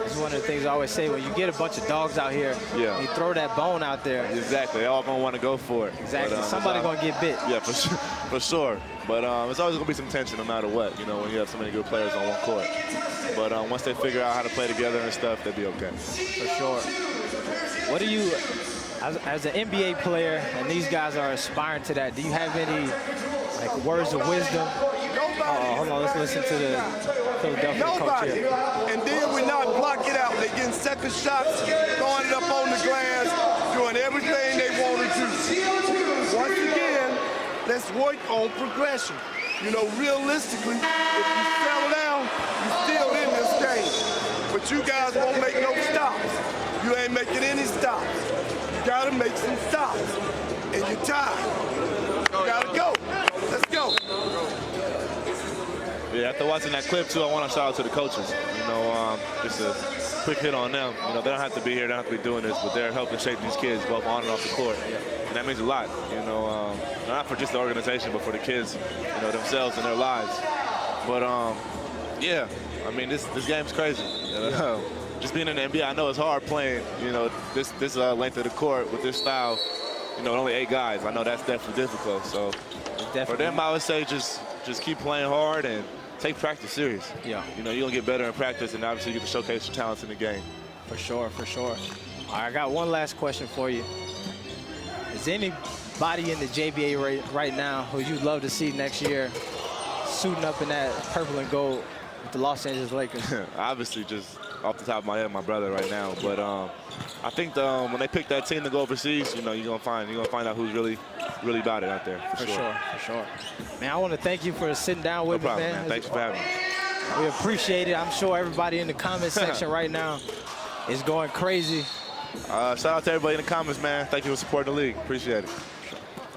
It's one of the things I always say, when you get a bunch of dogs out here, you throw that bone out there. Exactly. They all going to want to go for it. Exactly. Somebody going to get bit. Yeah, for sure. But it's always going to be some tension no matter what, you know, when you have so many good players on one court. But once they figure out how to play together and stuff, they'll be okay. For sure. What do you... As an NBA player, and these guys are aspiring to that, do you have any words of wisdom? Hold on, let's listen to the Philadelphia coach here. And then we not block it out. They getting second shots, throwing it up on the glass, doing everything they want to do. Once again, let's work on progression. You know, realistically, if you settle down, you're still in this game. But you guys won't make no stops. You ain't making any stops. Gotta make some stops, and you're tired. You gotta go. Let's go. Yeah, after watching that clip too, I want to shout out to the coaches. You know, just a quick hit on them. You know, they don't have to be here, they don't have to be doing this, but they're helping shape these kids both on and off the court, and that means a lot. You know, not for just the organization, but for the kids, you know, themselves and their lives. But yeah, I mean, this game's crazy. You know? Just being in the NBA, I know it's hard playing, you know, this length of the court with this style, you know, only 8 guys. I know that's definitely difficult. So for them, I would say just keep playing hard and take practice serious. Yeah. You know, you're going to get better in practice, and obviously you get to showcase your talents in the game. For sure, for sure. All right, I got one last question for you. Is anybody in the JBA right now who you'd love to see next year suiting up in that purple and gold with the Los Angeles Lakers? Obviously, just off the top of my head, my brother right now. But I think when they pick that team to go overseas, you know, you're gonna find out who's really about it out there. For sure. Man, I want to thank you for sitting down with me, man. man. Thanks for having me. We appreciate it. I'm sure everybody in the comment section right now is going crazy. Shout out to everybody in the comments, man. Thank you for supporting the league. Appreciate it.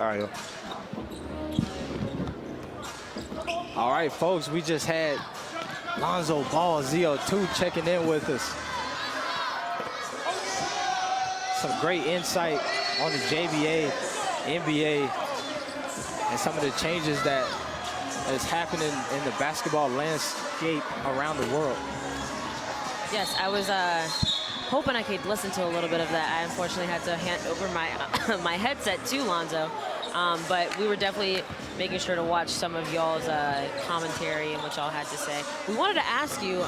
All right, yo. All right, folks, we just had Lonzo Ball, ZO2, checking in with us. Some great insight on the JBA, NBA, and some of the changes that is happening in the basketball landscape around the world. Yes, I was hoping I could listen to a little bit of that. I unfortunately had to hand over my my headset to Lonzo. But we were definitely making sure to watch some of y'all's commentary and what y'all had to say. We wanted to ask you,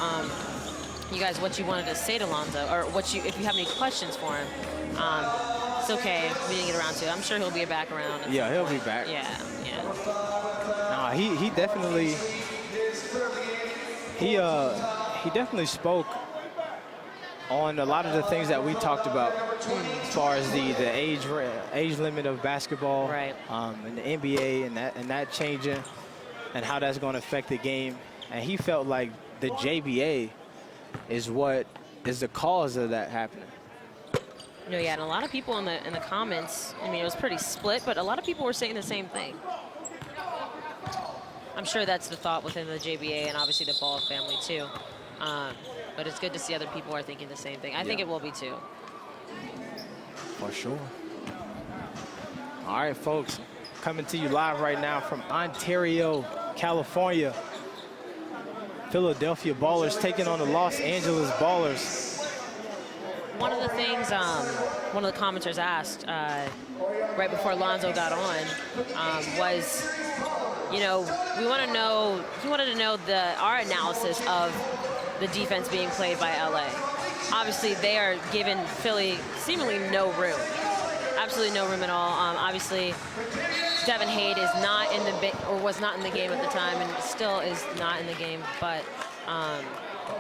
you guys, what you wanted to say to Lonzo, or if you have any questions for him. It's okay, we didn't get around to it. I'm sure he'll be back around. Yeah, he'll be back. Yeah. No, he definitely he definitely spoke on a lot of the things that we talked about as far as the age limit of basketball, right, and the NBA and that changing and how that's going to affect the game. And he felt like the JBA is what is the cause of that happening. No, yeah, and a lot of people in the comments, I mean, it was pretty split, but a lot of people were saying the same thing. I'm sure that's the thought within the JBA and obviously the Ball family too. But it's good to see other people are thinking the same thing. I think it will be too. For sure. All right, folks, coming to you live right now from Ontario, California. Philadelphia Ballers taking on the Los Angeles Ballers. One of the things one of the commenters asked right before Lonzo got on was, you know, he wanted to know our analysis of the defense being played by LA. Obviously, they are giving Philly seemingly no room. Absolutely no room at all. Obviously, Devin Hade is not in was not in the game at the time, and still is not in the game. But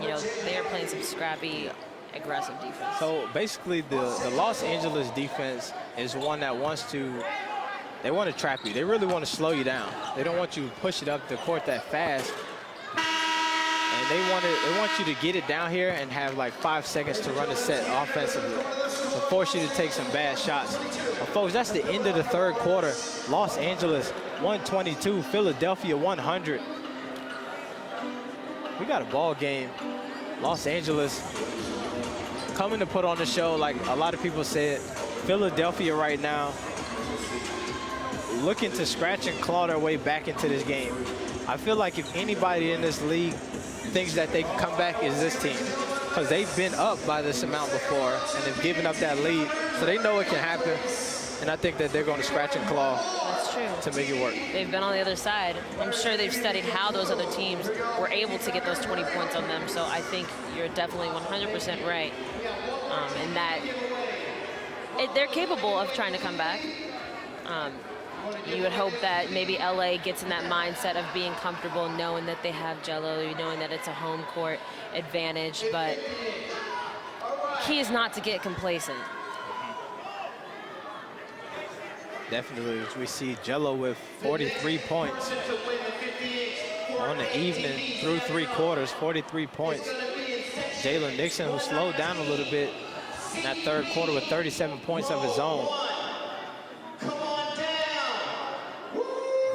you know, they are playing some scrappy, aggressive defense. So basically, the Los Angeles defense is one that they want to trap you. They really want to slow you down. They don't want you to push it up the court that fast. And they want you to get it down here and have like 5 seconds to run a set offensively, to force you to take some bad shots. But folks, that's the end of the third quarter. Los Angeles 122, Philadelphia 100. We got a ball game. Los Angeles coming to put on the show, like a lot of people said. Philadelphia right now looking to scratch and claw their way back into this game. I feel like if anybody in this league thinks that they can come back, is this team, because they've been up by this amount before and they've given up that lead, so they know it can happen. And I think that they're going to scratch and claw. That's true. To make it work. They've been on the other side. I'm sure they've studied how those other teams were able to get those 20 points on them. So I think you're definitely 100% right in that they're capable of trying to come back. You would hope that maybe LA gets in that mindset of being comfortable, knowing that they have Jello, knowing that it's a home court advantage. But key is not to get complacent. Definitely, we see Jello with 43 points on the evening through 3 quarters, 43 points. Jalen Nixon, who slowed down a little bit in that third quarter with 37 points of his own.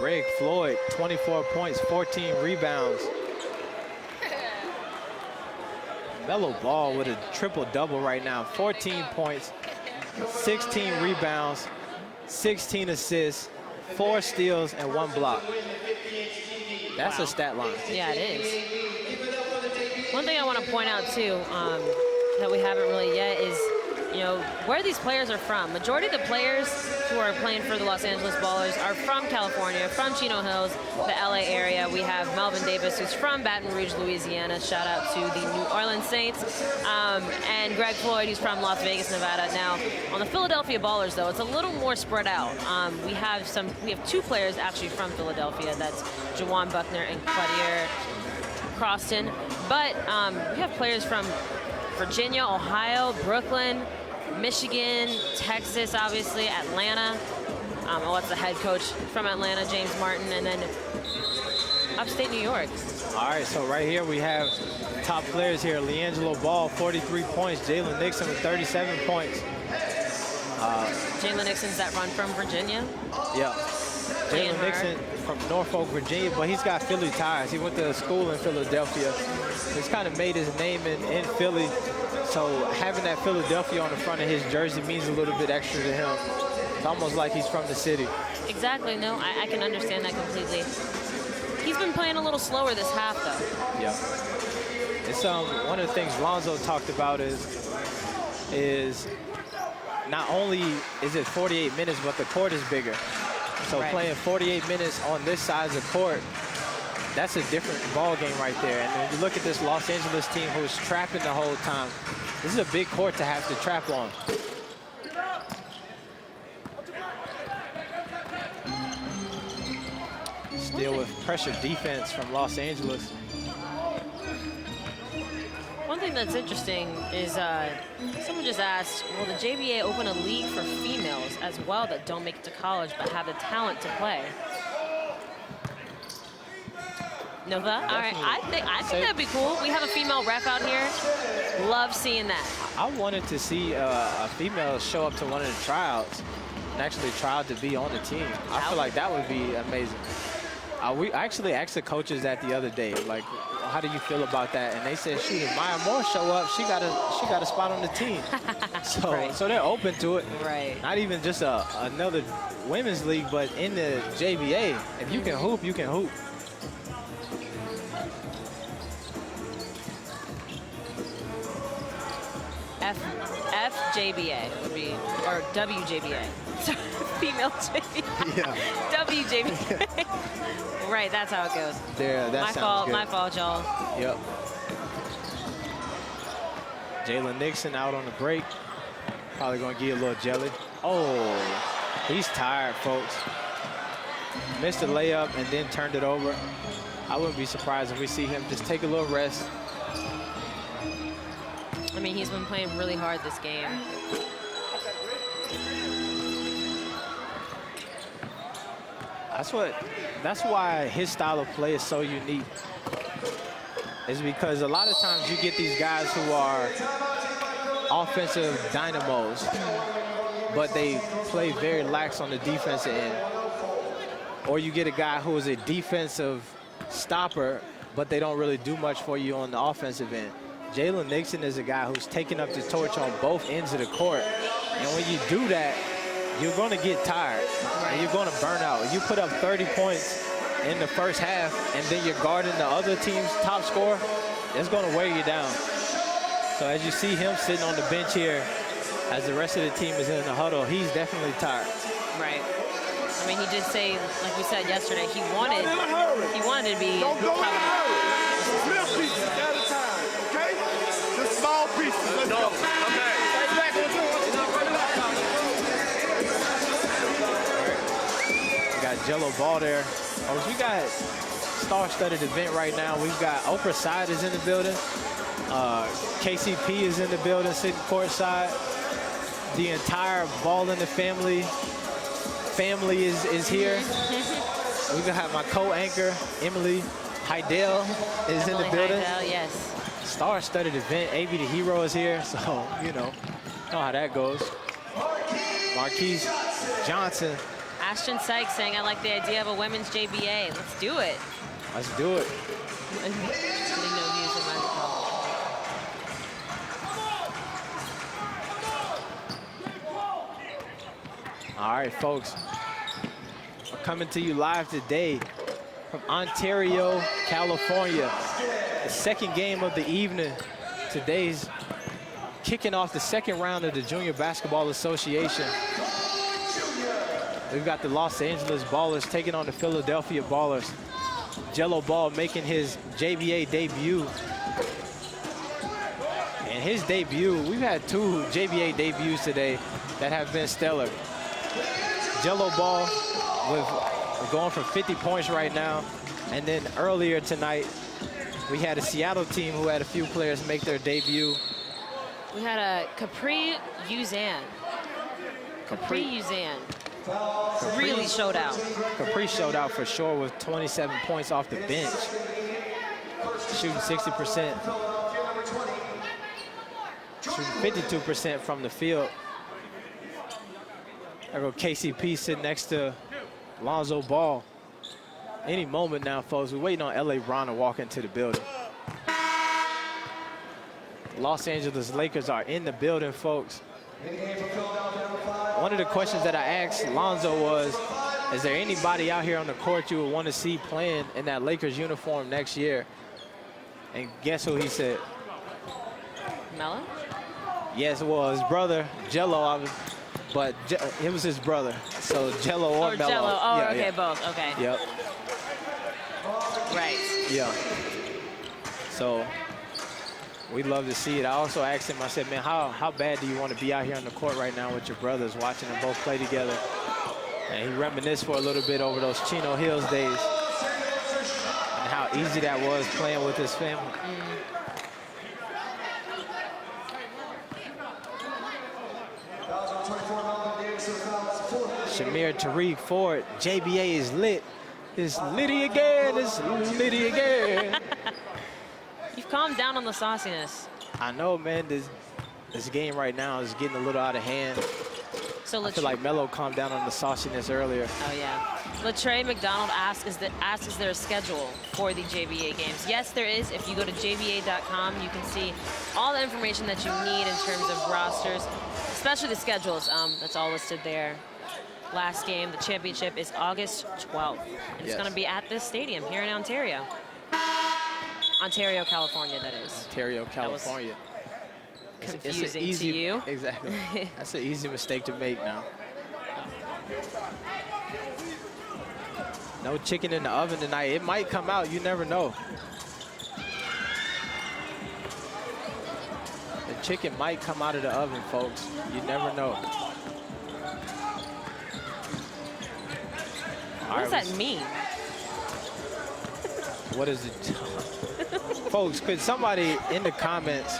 Greg Floyd, 24 points, 14 rebounds. Melo Ball with a triple-double right now, 14 points, 16 rebounds, 16 assists, 4 steals, and 1 block. That's a stat line. Yeah, it is. One thing I want to point out, too, that we haven't really yet is, you know, where these players are from. Majority of the players who are playing for the Los Angeles Ballers are from California, from Chino Hills, the LA area. We have Melvin Davis, who's from Baton Rouge, Louisiana. Shout out to the New Orleans Saints. And Greg Floyd, who's from Las Vegas, Nevada. Now, on the Philadelphia Ballers, though, it's a little more spread out. We have 2 players actually from Philadelphia. That's Jawan Buckner and Claudier Croston. But we have players from Virginia, Ohio, Brooklyn, Michigan, Texas, obviously, Atlanta. What's the head coach from Atlanta, James Martin, and then upstate New York. All right, so right here we have top players here. Liangelo Ball, 43 points. Jalen Nixon with 37 points. Jalen Nixon's that run from Virginia? Yeah. Jalen Nixon from Norfolk, Virginia, but he's got Philly ties. He went to school in Philadelphia. He's kind of made his name in Philly. So having that Philadelphia on the front of his jersey means a little bit extra to him. It's almost like he's from the city. Exactly. No, I can understand that completely. He's been playing a little slower this half, though. Yeah. It's one of the things Lonzo talked about is not only is it 48 minutes, but the court is bigger. So playing 48 minutes on this side of the court, that's a different ball game right there. And when you look at this Los Angeles team who is trapping the whole time, this is a big court to have to trap on. Still with pressure defense from Los Angeles. One thing that's interesting is someone just asked, will the JBA open a league for females as well that don't make it to college but have the talent to play? Nova? All right, I think that'd be cool. We have a female ref out here. Love seeing that. I wanted to see a female show up to one of the tryouts and actually try out to be on the team. I feel like that would be amazing. We actually asked the coaches that the other day, like, how do you feel about that? And they said, shoot, if Maya Moore show up, she got a spot on the team. So they're open to it. Right. Not even just another women's league, but in the JBA, if you can hoop, you can hoop. FJBA would be, or WJBA. Female JBA. Yeah. WJBA. Right, that's how it goes. There, that sounds good. My fault, y'all. Yep. Jalen Nixon out on the break. Probably going to give you a little jelly. Oh, he's tired, folks. Missed the layup and then turned it over. I wouldn't be surprised if we see him just take a little rest. I mean, he's been playing really hard this game. That's why his style of play is so unique. Is because a lot of times you get these guys who are offensive dynamos, but they play very lax on the defensive end. Or you get a guy who is a defensive stopper, but they don't really do much for you on the offensive end. Jalen Nixon is a guy who's taking up the torch on both ends of the court. And when you do that, you're going to get tired and you're going to burn out. You put up 30 points in the first half and then you're guarding the other team's top scorer, it's going to wear you down. So as you see him sitting on the bench here, as the rest of the team is in the huddle, he's definitely tired. Right. I mean, he did say, like we said yesterday, he wanted to be. Don't go in a hurry. Little pieces at a time, okay? Just small pieces. Let's go. We got Jello Ball there. Oh, we got star-studded event right now. We've got Oprah Side is in the building. KCP is in the building, sitting courtside. The entire Ball in the Family is here. We gonna have my co-anchor Emily Heidel is in the building. Heidel, yes. Star-studded event. AB the Hero is here, so you know how that goes. Marquise Johnson. Ashton Sykes saying, I like the idea of a women's JBA. Let's do it. Let's do it. Getting no views on my call. All right, folks. We're coming to you live today from Ontario, California. The second game of the evening. Today's kicking off the second round of the Junior Basketball Association. We've got the Los Angeles Ballers taking on the Philadelphia Ballers. Jello Ball making his JBA debut. And his debut, we've had two JBA debuts today that have been stellar. Jello Ball with going for 50 points right now. And then earlier tonight, we had a Seattle team who had a few players make their debut. We had a Capri Uzan. Really showed out. Capri showed out for sure with 27 points off the bench. Shooting 60%. Shooting 52% from the field. There go KCP sitting next to Lonzo Ball. Any moment now, folks. We're waiting on LA Ron to walk into the building. Los Angeles Lakers are in the building, folks. One of the questions that I asked Lonzo was, is there anybody out here on the court you would want to see playing in that Lakers uniform next year? And guess who he said? Melo? Yes, well, his brother, Jello, but it was his brother. So Jello or Melo. Jello. Oh, yeah, okay, yeah. both. Okay. Yep. Right. Yeah. So we'd love to see it. I also asked him, I said, man, how bad do you want to be out here on the court right now with your brothers, watching them both play together? And he reminisced for a little bit over those Chino Hills days and how easy that was playing with his family. Shamir Tariq Ford, JBA is lit. It's litty again, it's litty again. You've calmed down on the sauciness. I know, man, this game right now is getting a little out of hand. So I feel like Melo calmed down on the sauciness earlier. Oh, yeah. Latrey McDonald asks, is there a schedule for the JBA games? Yes, there is. If you go to jba.com, you can see all the information that you need in terms of rosters, especially the schedules. That's all listed there. Last game, the championship, is August 12th. And it's going to be at this stadium here in Ontario. Ontario, California, that is. Ontario, California. confusing to you. Exactly. That's an easy mistake to make now. No chicken in the oven tonight. It might come out. You never know. The chicken might come out of the oven, folks. You never know. What does that mean? What is it? Folks, could somebody in the comments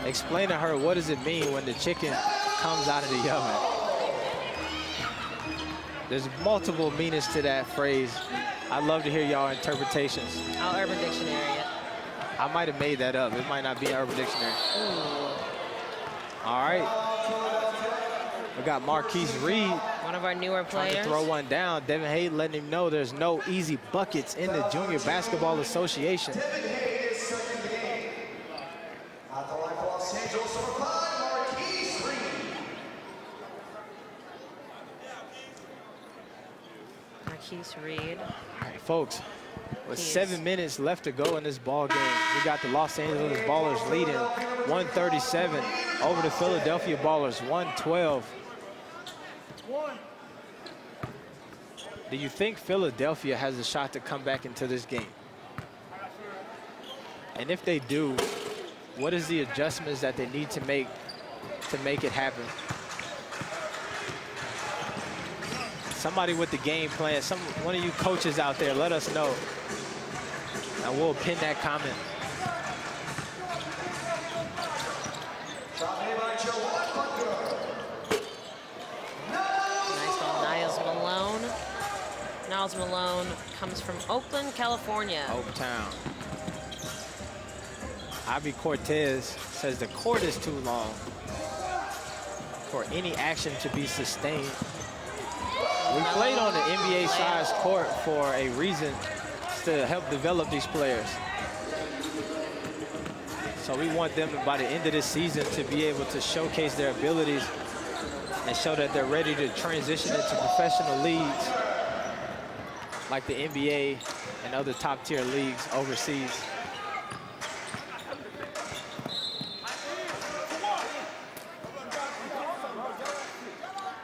explain to her what does it mean when the chicken comes out of the oven? There's multiple meanings to that phrase. I'd love to hear y'all interpretations. I'll Urban Dictionary it. I might have made that up. It might not be an Urban Dictionary. Ooh. All right. We got Marquise Reed. One of our newer Trying players. to throw one down. Devin Hayden letting him know there's no easy buckets in the Junior Basketball Association. At the line for Los Angeles, number 5, Marquise Reed. Marquise Reed. All right, folks. With 7 minutes left to go in this ball game, we got the Los Angeles Ballers leading 137 over the Philadelphia Ballers 112. Do you think Philadelphia has a shot to come back into this game? And if they do, what is the adjustments that they need to make it happen? Somebody with the game plan, one of you coaches out there, let us know. And we'll pin that comment. Nice one, Niles Malone. Niles Malone comes from Oakland, California. Oaktown. Javi Cortez says the court is too long for any action to be sustained. We played on the NBA-sized court for a reason, to help develop these players. So we want them, by the end of this season, to be able to showcase their abilities and show that they're ready to transition into professional leagues like the NBA and other top-tier leagues overseas.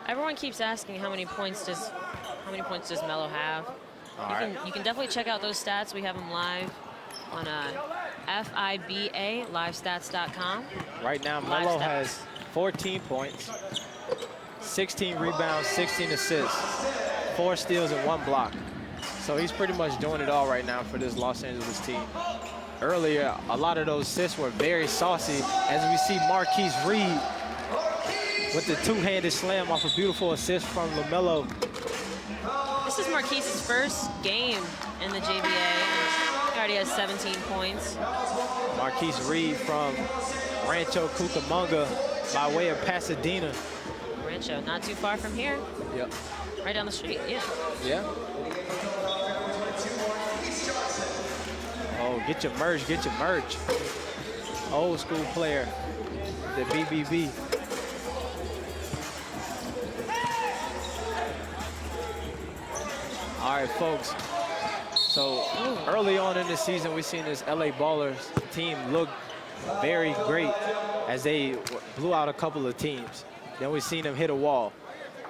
Everyone keeps asking how many points does Melo have. You can definitely check out those stats. We have them live on FIBA livestats.com. Right now, Melo has 14 points, 16 rebounds, 16 assists, 4 steals, and 1 block. So he's pretty much doing it all right now for this Los Angeles team. Earlier, a lot of those assists were very saucy, as we see Marquise Reed with the two-handed slam off a beautiful assist from LaMelo. This is Marquise's first game in the JBA. He already has 17 points. Marquise Reed from Rancho Cucamonga by way of Pasadena. Rancho, not too far from here. Yep. Right down the street, yeah. Yeah. Oh, get your merch, get your merch. Old school player, the BBB. All right, folks. So early on in the season, we've seen this LA Ballers team look very great as they blew out a couple of teams. Then we've seen them hit a wall.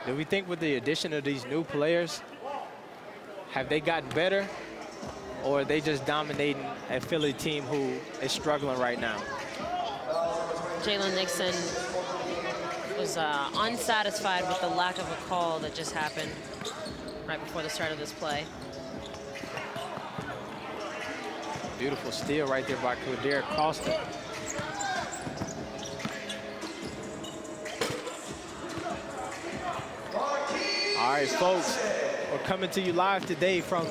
Do we think with the addition of these new players, have they gotten better, or are they just dominating a Philly team who is struggling right now? Jalen Nixon was unsatisfied with the lack of a call that just happened right before the start of this play. Beautiful steal right there by Derek Costa. All right, folks, we're coming to you live today from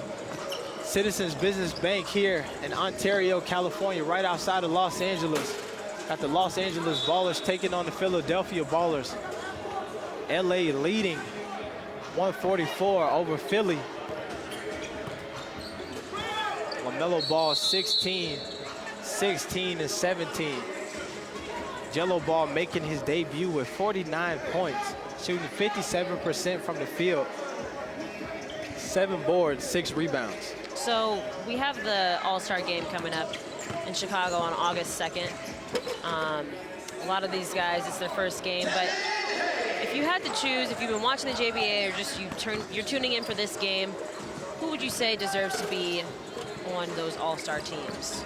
Citizens Business Bank here in Ontario, California, right outside of Los Angeles. Got the Los Angeles Ballers taking on the Philadelphia Ballers. LA leading 144 over Philly. LaMelo Ball 16, 16, and 17. Jello Ball making his debut with 49 points, shooting 57% from the field. 7 boards, 6 rebounds. So we have the All-Star game coming up in Chicago on August 2nd. A lot of these guys, it's their first game, but if you had to choose, if you've been watching the JBA or just you're tuning in for this game, who would you say deserves to be on those all-star teams?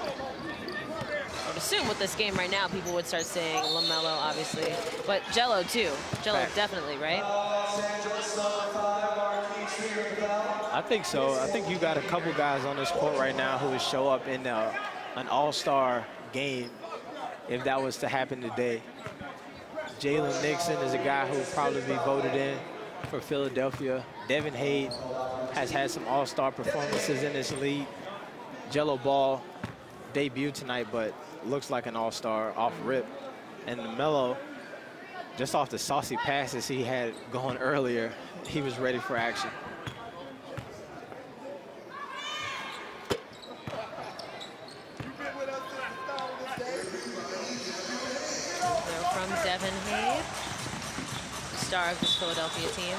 I would assume with this game right now, people would start saying LaMelo, obviously, but Jello too. Jello definitely, right? I think so. I think you got a couple guys on this court right now who would show up in an all-star game if that was to happen today. Jalen Nixon is a guy who will probably be voted in for Philadelphia. Devin Hade has had some all-star performances in this league. Jello Ball debuted tonight, but looks like an all-star off rip. And LaMelo, just off the saucy passes he had going earlier, he was ready for action. From Devin Hade, star of this Philadelphia team.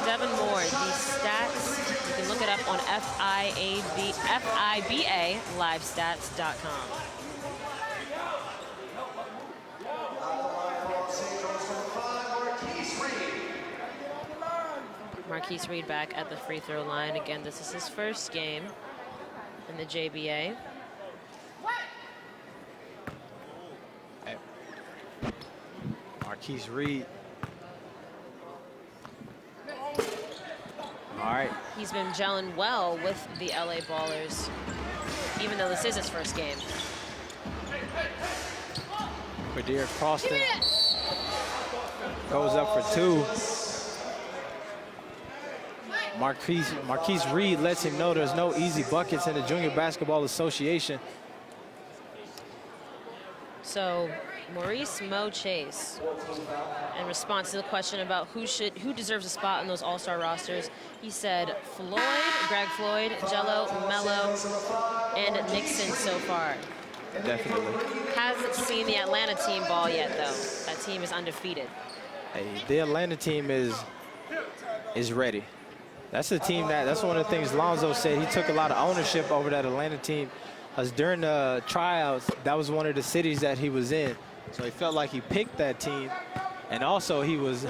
Devin Moore, these stats, you can look it up on FIBA-livestats.com. Marquise Reed back at the free throw line. Again, this is his first game in the JBA. Marquise Reed. All right. He's been gelling well with the LA Ballers, even though this is his first game. Quadir Croston goes up for two. Marquise Reed lets him know there's no easy buckets in the Junior Basketball Association. So Maurice Mo Chase, in response to the question about who deserves a spot in those all-star rosters, he said Floyd, Greg Floyd, Jello, Melo, and Nixon so far. Definitely. Hasn't seen the Atlanta team ball yet, though. That team is undefeated. Hey, the Atlanta team is ready. That's the team that's one of the things Lonzo said. He took a lot of ownership over that Atlanta team. Because during the tryouts, that was one of the cities that he was in. So he felt like he picked that team. And also he was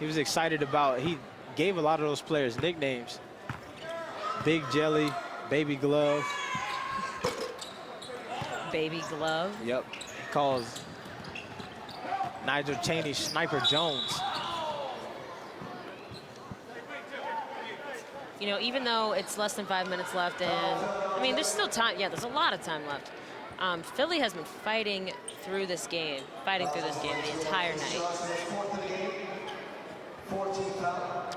excited about, he gave a lot of those players nicknames. Big Jelly, Baby Glove. Baby Glove? Yep. He calls Nigel Chaney Sniper Jones. You know, even though it's less than 5 minutes left, and I mean, there's still time. Yeah, there's a lot of time left. Philly has been fighting through this game the entire night.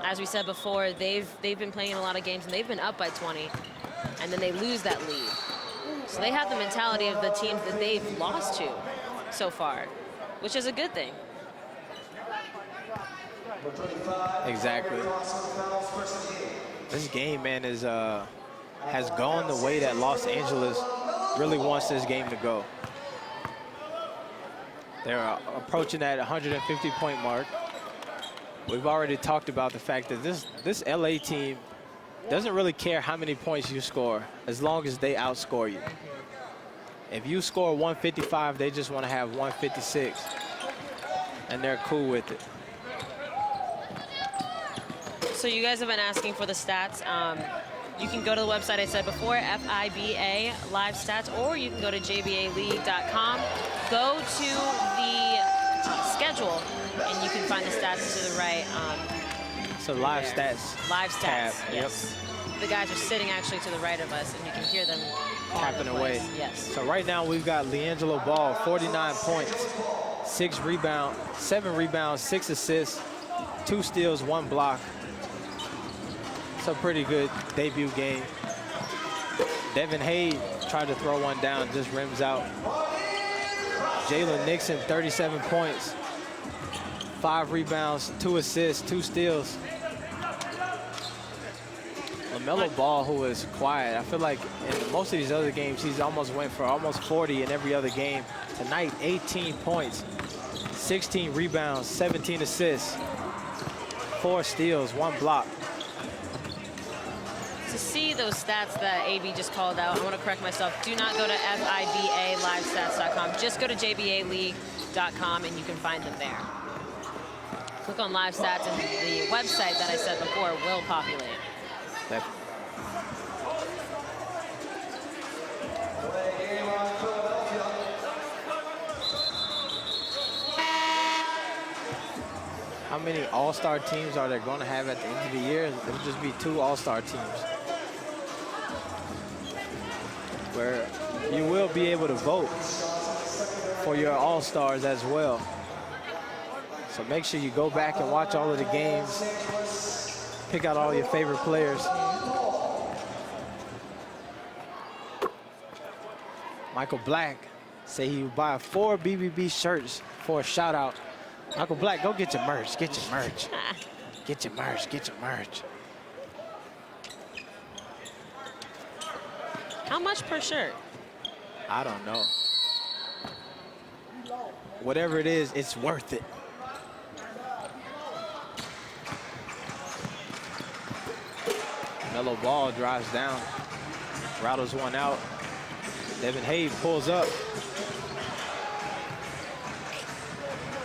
As we said before, they've been playing a lot of games, and they've been up by 20, and then they lose that lead. So they have the mentality of the teams that they've lost to so far, which is a good thing. Exactly. This game, man, has gone the way that Los Angeles really wants this game to go. They're approaching that 150-point mark. We've already talked about the fact that this LA team doesn't really care how many points you score as long as they outscore you. If you score 155, they just want to have 156, and they're cool with it. So you guys have been asking for the stats. You can go to the website I said before, FIBA Live Stats, or you can go to jbaleague.com. Go to the schedule, and you can find the stats to the right. So live stats. Live stats, tab. yes. Yep. The guys are sitting actually to the right of us, and you can hear them tapping away. Yes. So right now we've got Liangelo Ball, 49 points, 7 rebounds, 6 assists, 2 steals, 1 block. It's a pretty good debut game. Devin Hade tried to throw one down, just rims out. Jalen Nixon, 37 points, 5 rebounds, 2 assists, 2 steals. LaMelo Ball, who is quiet, I feel like in most of these other games, he's almost went for almost 40 in every other game. Tonight, 18 points, 16 rebounds, 17 assists, 4 steals, 1 block. To see those stats that AB just called out, I want to correct myself. Do not go to FIBALivestats.com. Just go to JBALeague.com and you can find them there. Click on live stats and the website that I said before will populate. Definitely. How many all-star teams are they going to have at the end of the year? It'll just be 2 all-star teams, where you will be able to vote for your all-stars as well. So make sure you go back and watch all of the games, pick out all your favorite players. Michael Black say he would buy 4 BBB shirts for a shout out. Michael Black, go get your merch, get your merch. Get your merch, get your merch. How much per shirt? I don't know. Whatever it is, it's worth it. Melo Ball drives down, rattles one out. Devin Hayes pulls up.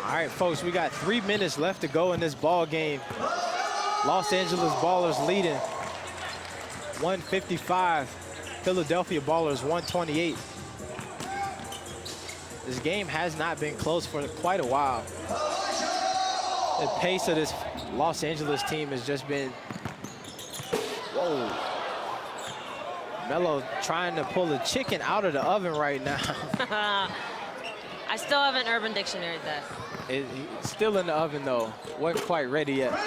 All right, folks, we got 3 minutes left to go in this ball game. Los Angeles Ballers leading 155. Philadelphia Ballers 128. This game has not been close for quite a while. The pace of this Los Angeles team has just been, whoa. Melo trying to pull the chicken out of the oven right now. I still have an Urban Dictionary there. It's still in the oven though. Wasn't quite ready yet.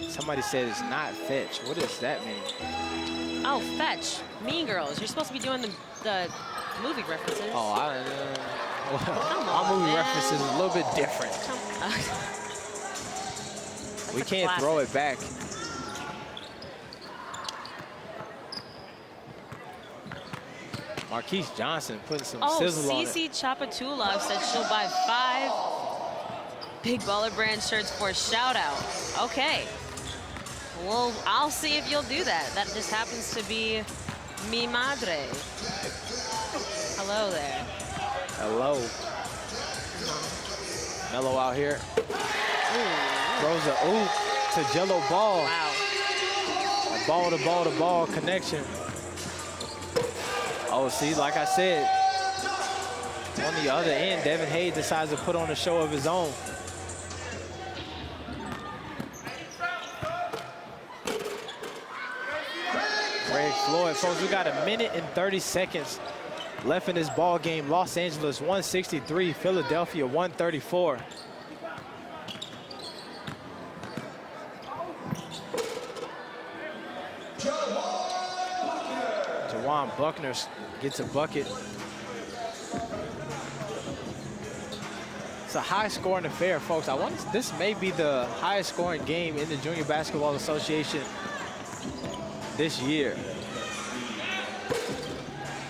Somebody said it's not fetch. What does that mean? Oh, fetch. Mean Girls. You're supposed to be doing the movie references. Oh, Come our on, movie man. reference is a little bit different. We can't throw it back. Marquise Johnson putting some sizzle on it. Cece Chapatulov said she'll buy 5 Big Baller Brand shirts for a shout out. Okay. Well, I'll see if you'll do that. That just happens to be mi madre. Hello there. Hello. Melo out here. Throws a oop to Jello Ball. Wow. A ball to ball to ball connection. Oh, see, like I said, on the other end, Devin Hayes decides to put on a show of his own. Greg Floyd, folks, we got 1 minute and 30 seconds left in this ball game. Los Angeles 163, Philadelphia 134. Jawan Buckner gets a bucket. It's a high-scoring affair, folks. This may be the highest-scoring game in the Junior Basketball Association this year.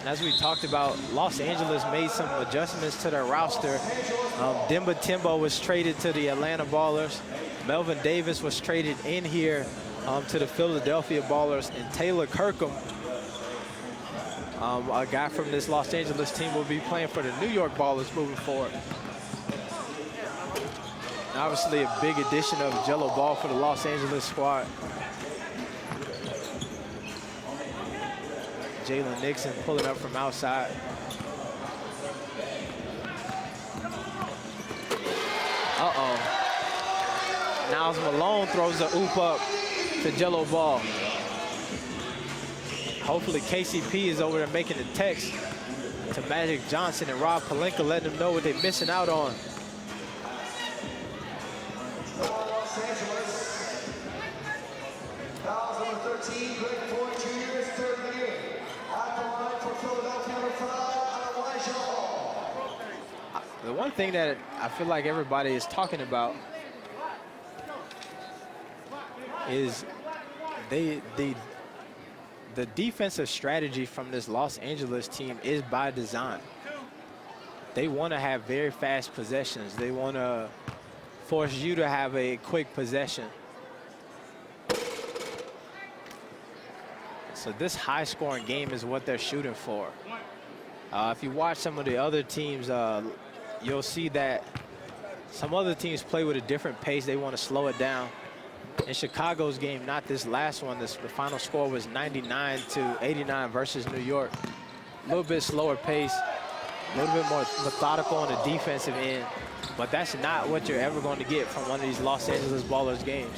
As we talked about, Los Angeles made some adjustments to their roster. Demba Timbo was traded to the Atlanta Ballers. Melvin Davis was traded in here to the Philadelphia Ballers. And Taylor Kirkham, a guy from this Los Angeles team, will be playing for the New York Ballers moving forward. And obviously, a big addition of Jello Ball for the Los Angeles squad. Jalen Nixon pulling up from outside. Uh-oh. Niles Malone throws the oop up to Jello Ball. Hopefully KCP is over there making the text to Magic Johnson and Rob Pelinka, letting them know what they're missing out on. The one thing that I feel like everybody is talking about is the defensive strategy from this Los Angeles team is by design. they want to have very fast possessions. They want to force you to have a quick possession. So this high-scoring game is what they're shooting for. If you watch some of the other teams, you'll see that some other teams play with a different pace. They want to slow it down. In Chicago's game, not this last one, the final score was 99-89 versus New York. A little bit slower pace, a little bit more methodical on the defensive end. But that's not what you're ever going to get from one of these Los Angeles Ballers games.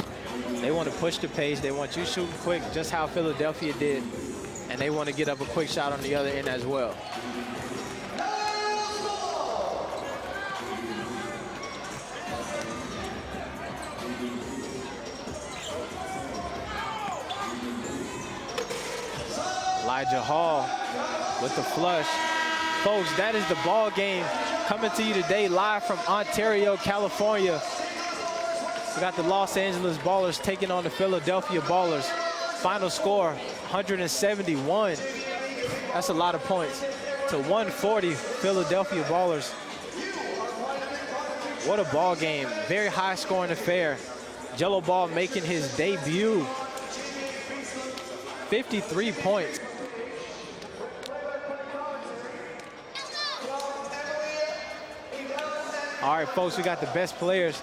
They want to push the pace. They want you shooting quick, just how Philadelphia did. And they want to get up a quick shot on the other end as well. Elijah Hall with the flush. Folks, that is the ball game coming to you today live from Ontario, California. We got the Los Angeles Ballers taking on the Philadelphia Ballers. Final score, 171. That's a lot of points. To 140 Philadelphia Ballers. What a ball game. Very high scoring affair. Jello Ball making his debut. 53 points. All right, folks, we got the best players,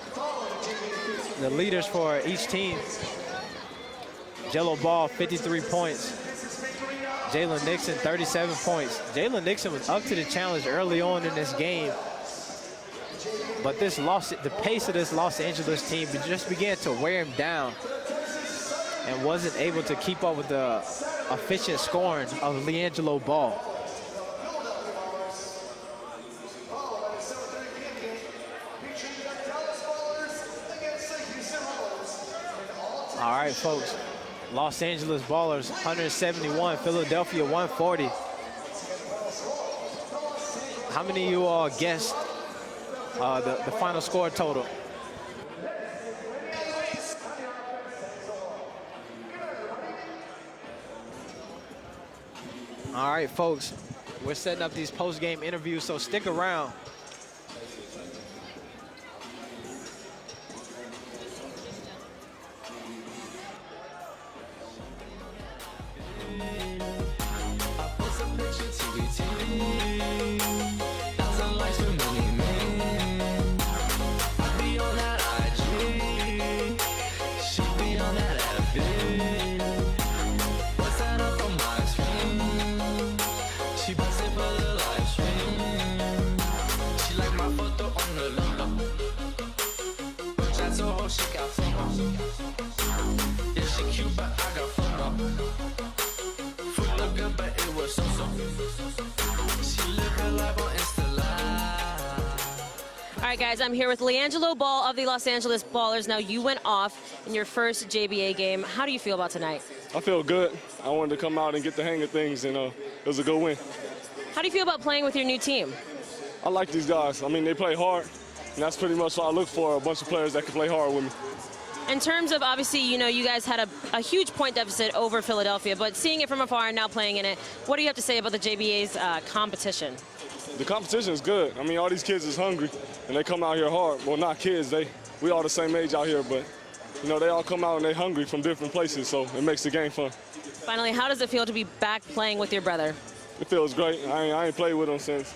the leaders for each team. Jello Ball, 53 points. Jalen Nixon, 37 points. Jalen Nixon was up to the challenge early on in this game. But the pace of this Los Angeles team just began to wear him down and wasn't able to keep up with the efficient scoring of Liangelo Ball. All right, folks, Los Angeles Ballers, 171, Philadelphia, 140. How many of you all guessed the final score total? All right, folks, we're setting up these post-game interviews, so stick around. All right, guys, I'm here with Liangelo Ball of the Los Angeles Ballers. Now, you went off in your first JBA game. How do you feel about tonight? I feel good. I wanted to come out and get the hang of things, and it was a good win. How do you feel about playing with your new team? I like these guys. I mean, they play hard, and that's pretty much what I look for, a bunch of players that can play hard with me. In terms of, obviously, you know, you guys had a huge point deficit over Philadelphia, but seeing it from afar and now playing in it, what do you have to say about the JBA's competition? The competition is good. I mean, all these kids is hungry, and they come out here hard. Well, not kids. We all the same age out here, but, you know, they all come out and they're hungry from different places, so it makes the game fun. Finally, how does it feel to be back playing with your brother? It feels great. I ain't played with him since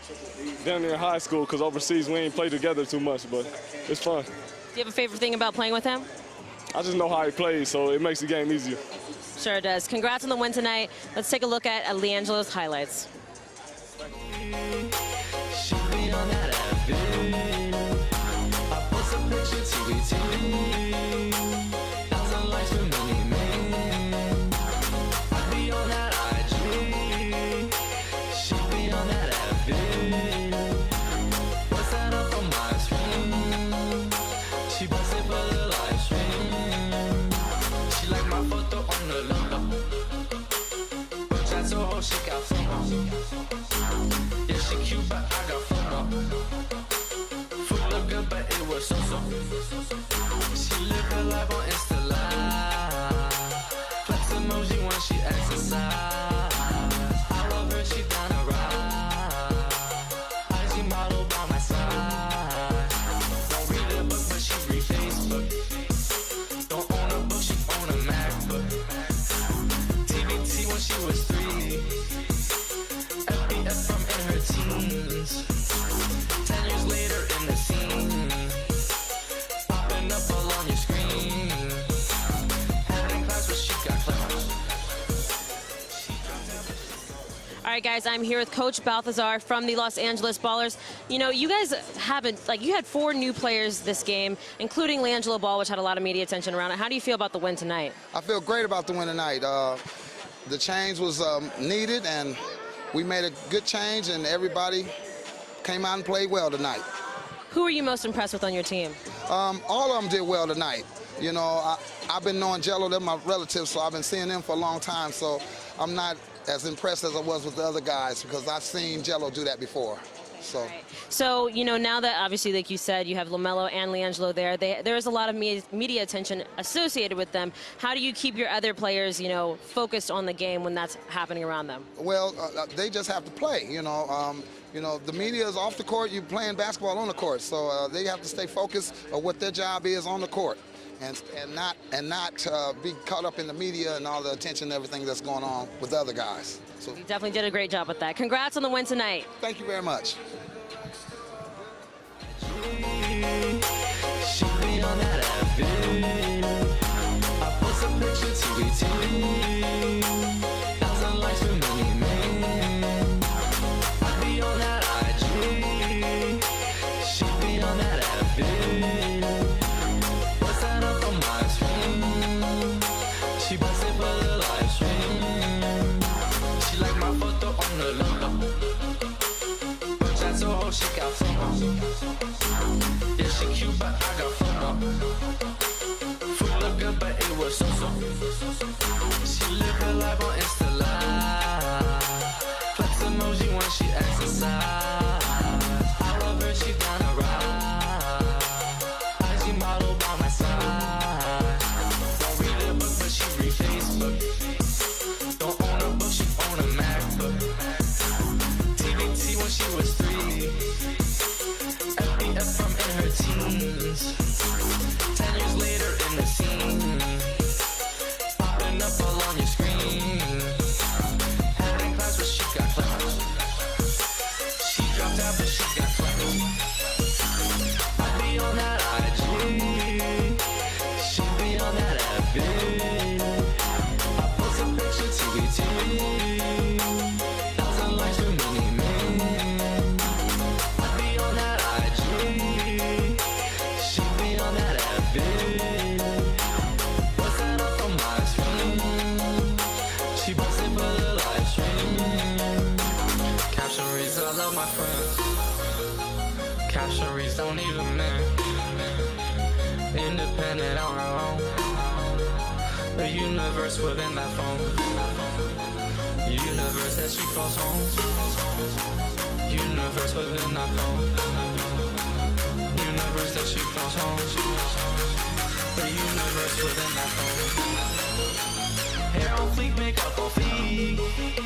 down near high school, because overseas we ain't played together too much, but it's fun. Do you have a favorite thing about playing with him? I just know how he plays, so it makes the game easier. Sure does. Congrats on the win tonight. Let's take a look at Liangelo's highlights. Yeah, she cute, but I got FOMO. Food look good, but it was so-so. She live her life on Insta Live. Flex emoji when she exercise. I love her, she down to ride. IG model. right, guys, I'm here with Coach Balthazar from the Los Angeles Ballers. You know, you guys haven't, like, you had 4 new players this game, including Liangelo Ball, which had a lot of media attention around it. How do you feel about the win tonight? I feel great about the win tonight. The change was needed, and we made a good change, and everybody came out and played well tonight. Who are you most impressed with on your team? All of them did well tonight. You know, I've been knowing Jello, they're my relatives, so I've been seeing them for a long time, so I'm not as impressed as I was with the other guys because I've seen Jello do that before. So, right. So, you know, now that obviously, like you said, you have LaMelo and Liangelo there, there is a lot of media attention associated with them. How do you keep your other players, you know, focused on the game when that's happening around them? Well, they just have to play, you know. You know, the media is off the court, you're playing basketball on the court, so they have to stay focused on what their job is on the court. And not be caught up in the media and all the attention and everything that's going on with the other guys. So you definitely did a great job with that. Congrats on the win tonight. Thank you very much. She be on that I post a picture TBT. 1,000 likes for many men. I be on that IG. She be on that What's that up on my screen? She bustin' for the live stream. She like my photo on the logo. But that's so whole she got FOMO. Yeah, she cute, but I got FOMO. Food look good, but it was so-so. She live her life on Insta Live. Flex emoji when she exercise. I love her, she down to ride. IG model by my side. Don't read a book, but she read Facebook. Don't own a book, she own a MacBook. TBT when she was 3. FBF from in her teens. 10 years later in the scene. Popping up all on your screen. Had in class where she got clapped. She dropped out but she got clapped. I be on that IG. She be on that FB. I post a picture TBT. 1,000 likes for many men. I be on that IG. She be on that FB. What's that up on my screen? She bustin' for the live stream. Caption reads, I love my friends. Caption reads, don't even man. Independent on her own. The universe within that phone. Universe that she calls home. Universe within that phone. Universe that she calls home. The universe within that phone. Hair on fleek, makeup on fleek.